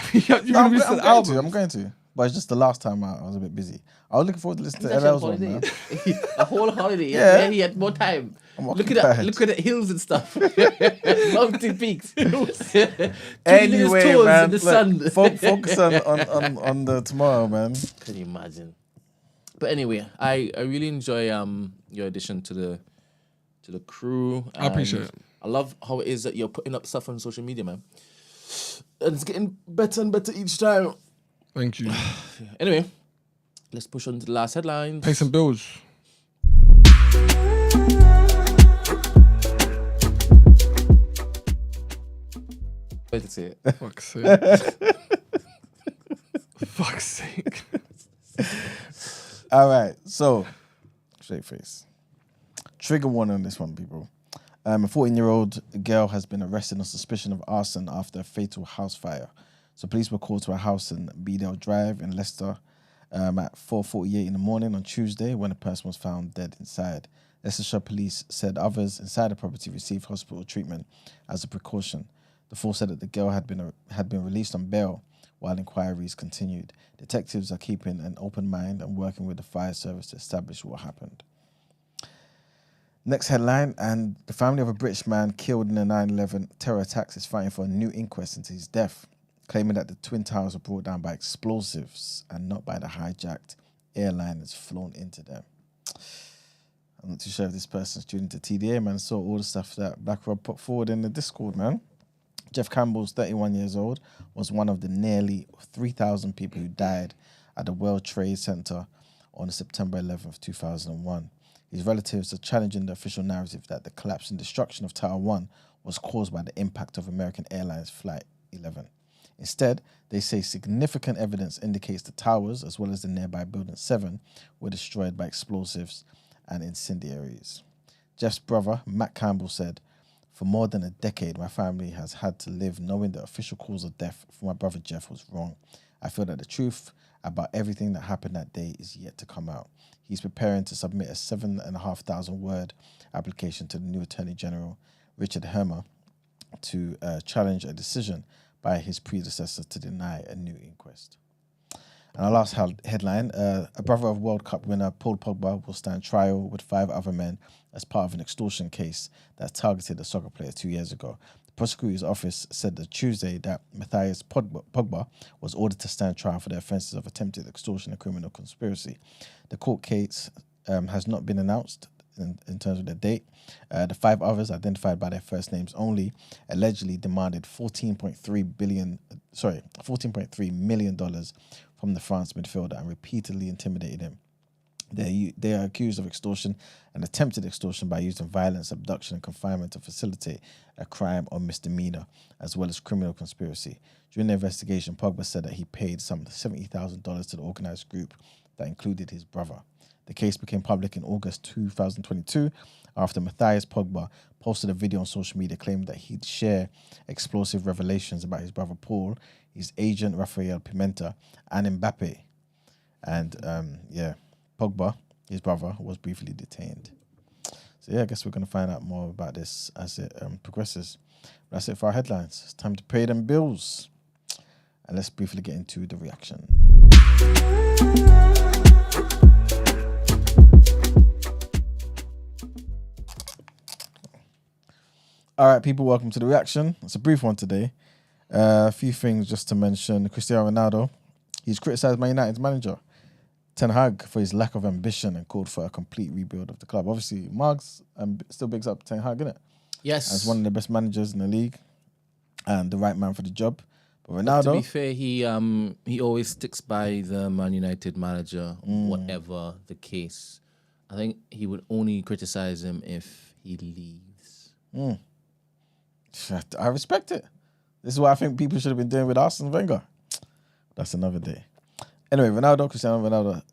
I'm going to. But it's just the last time I was a bit busy. I was looking forward to listening to LL's one, man. A whole holiday. Yeah. He had more time. Look at the hills and stuff. Mountain peaks. Anyway, man, in the sun. Focus on the tomorrow, man. Can you imagine? But anyway, I really enjoy your addition to the crew. I appreciate it. I love how it is that you're putting up stuff on social media, man. And it's getting better and better each time. Thank you. Anyway, let's push on to the last headlines. Pay some bills. Wait to see it. Fuck's sake. Fuck's sake. All right, so straight face. Trigger warning on this one, people. A 14-year-old girl has been arrested on suspicion of arson after a fatal house fire. So police were called to a house in Beedale Drive in Leicester at 4:48 in the morning on Tuesday when a person was found dead inside. Leicestershire police said others inside the property received hospital treatment as a precaution. The force said that the girl had been released on bail while inquiries continued. Detectives are keeping an open mind and working with the fire service to establish what happened. Next headline, and the family of a British man killed in the 9/11 terror attacks is fighting for a new inquest into his death, claiming that the Twin Towers were brought down by explosives and not by the hijacked airliners flown into them. I'm not too sure if this person's tuned into TDA, man. Saw all the stuff that Black Rob put forward in the Discord, man. Jeff Campbell's 31 years old, was one of the nearly 3,000 people who died at the World Trade Center on September 11th, 2001. His relatives are challenging the official narrative that the collapse and destruction of Tower 1 was caused by the impact of American Airlines Flight 11. Instead, they say significant evidence indicates the towers, as well as the nearby Building 7, were destroyed by explosives and incendiaries. Jeff's brother, Matt Campbell, said, "For more than a decade, my family has had to live knowing the official cause of death for my brother Jeff was wrong. I feel that the truth about everything that happened that day is yet to come out." He's preparing to submit a 7,500-word application to the new Attorney General, Richard Hermer, to challenge a decision by his predecessor to deny a new inquest. And our last headline, a brother of World Cup winner Paul Pogba will stand trial with 5 other men as part of an extortion case that targeted a soccer player 2 years ago. The prosecutor's office said that Tuesday that Matthias Pogba was ordered to stand trial for the offences of attempted extortion and criminal conspiracy. The court case has not been announced in terms of the date. The 5 others, identified by their first names only, allegedly demanded $14.3 million from the France midfielder and repeatedly intimidated him. They are accused of extortion and attempted extortion by using violence, abduction, and confinement to facilitate a crime or misdemeanor, as well as criminal conspiracy. During the investigation, Pogba said that he paid some $70,000 to the organised group that included his brother. The case became public in August 2022 after Matthias Pogba posted a video on social media claiming that he'd share explosive revelations about his brother Paul, his agent Rafael Pimenta, and Mbappe. And Pogba, his brother, was briefly detained. So I guess we're going to find out more about this as it progresses. But that's it for our headlines. It's time to pay them bills. And let's briefly get into the reaction. All right, people, welcome to the reaction. It's a brief one today. A few things just to mention. Cristiano Ronaldo, he's criticised Man United's manager. Ten Hag for his lack of ambition and called for a complete rebuild of the club. Obviously, Margs still bigs up Ten Hag, innit? Yes. As one of the best managers in the league and the right man for the job. But But Ronaldo, to be fair, he always sticks by the Man United manager, whatever the case. I think he would only criticize him if he leaves. I respect it. This is what I think people should have been doing with Arsene Wenger. That's another day. Anyway, Cristiano Ronaldo,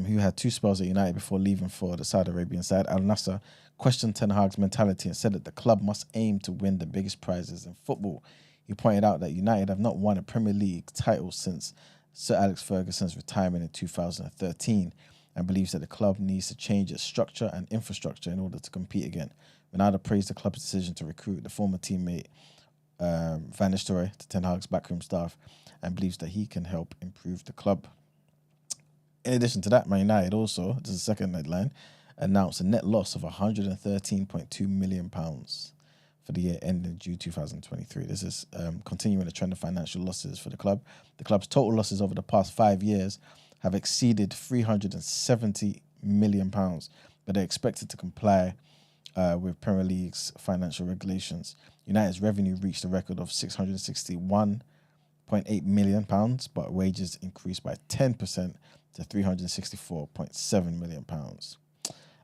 who had 2 spells at United before leaving for the Saudi Arabian side, Al Nassr, questioned Ten Hag's mentality and said that the club must aim to win the biggest prizes in football. He pointed out that United have not won a Premier League title since Sir Alex Ferguson's retirement in 2013 and believes that the club needs to change its structure and infrastructure in order to compete again. Ronaldo praised the club's decision to recruit the former teammate Van Nistelrooy to Ten Hag's backroom staff and believes that he can help improve the club. In addition to that, Man United also, this is the second headline, announced a net loss of £113.2 million for the year ending June 2023. This is continuing the trend of financial losses for the club. The club's total losses over the past 5 years have exceeded £370 million, but they're expected to comply with Premier League's financial regulations. United's revenue reached a record of £661.8 million, but wages increased by 10% to £364.7 million.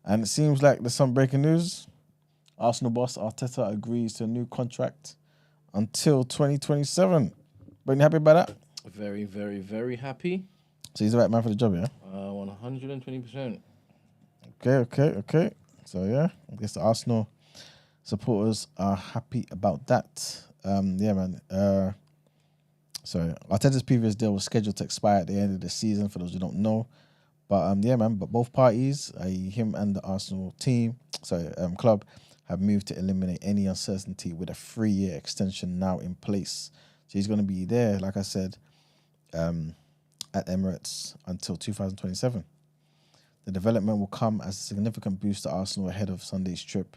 And it seems like there's some breaking news. Arsenal boss Arteta agrees to a new contract until 2027. But you happy about that? Very, very, very happy. So he's the right man for the job, yeah? 120%. Okay. So yeah, I guess the Arsenal supporters are happy about that. Yeah, man. Sorry, Arteta's previous deal was scheduled to expire at the end of the season, for those who don't know. But yeah, man. But both parties, him and the Arsenal club, have moved to eliminate any uncertainty with a 3-year extension now in place. So he's going to be there, like I said, at Emirates until 2027. The development will come as a significant boost to Arsenal ahead of Sunday's trip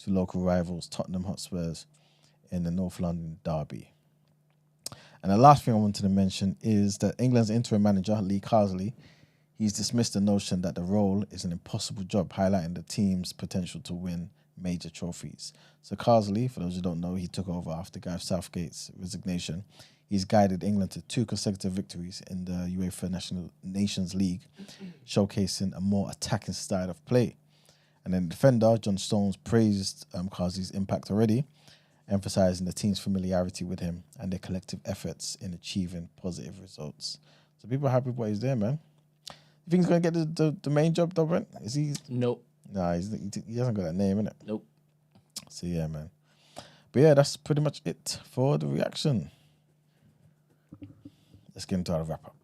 to local rivals Tottenham Hotspurs in the North London derby. And the last thing I wanted to mention is that England's interim manager, Lee Carsley, he's dismissed the notion that the role is an impossible job, highlighting the team's potential to win major trophies. So Carsley, for those who don't know, he took over after Gareth Southgate's resignation. He's guided England to 2 consecutive victories in the UEFA Nations League, showcasing a more attacking style of play. And then defender John Stones praised Carsley's impact already, emphasising the team's familiarity with him and their collective efforts in achieving positive results. So people are happy with what he's there, man. You think he's going to get the main job, though, Brent? Is he? Nope. Nah, he hasn't got that name, innit? Nope. So yeah, man. But yeah, that's pretty much it for the reaction. Let's get into our wrap-up.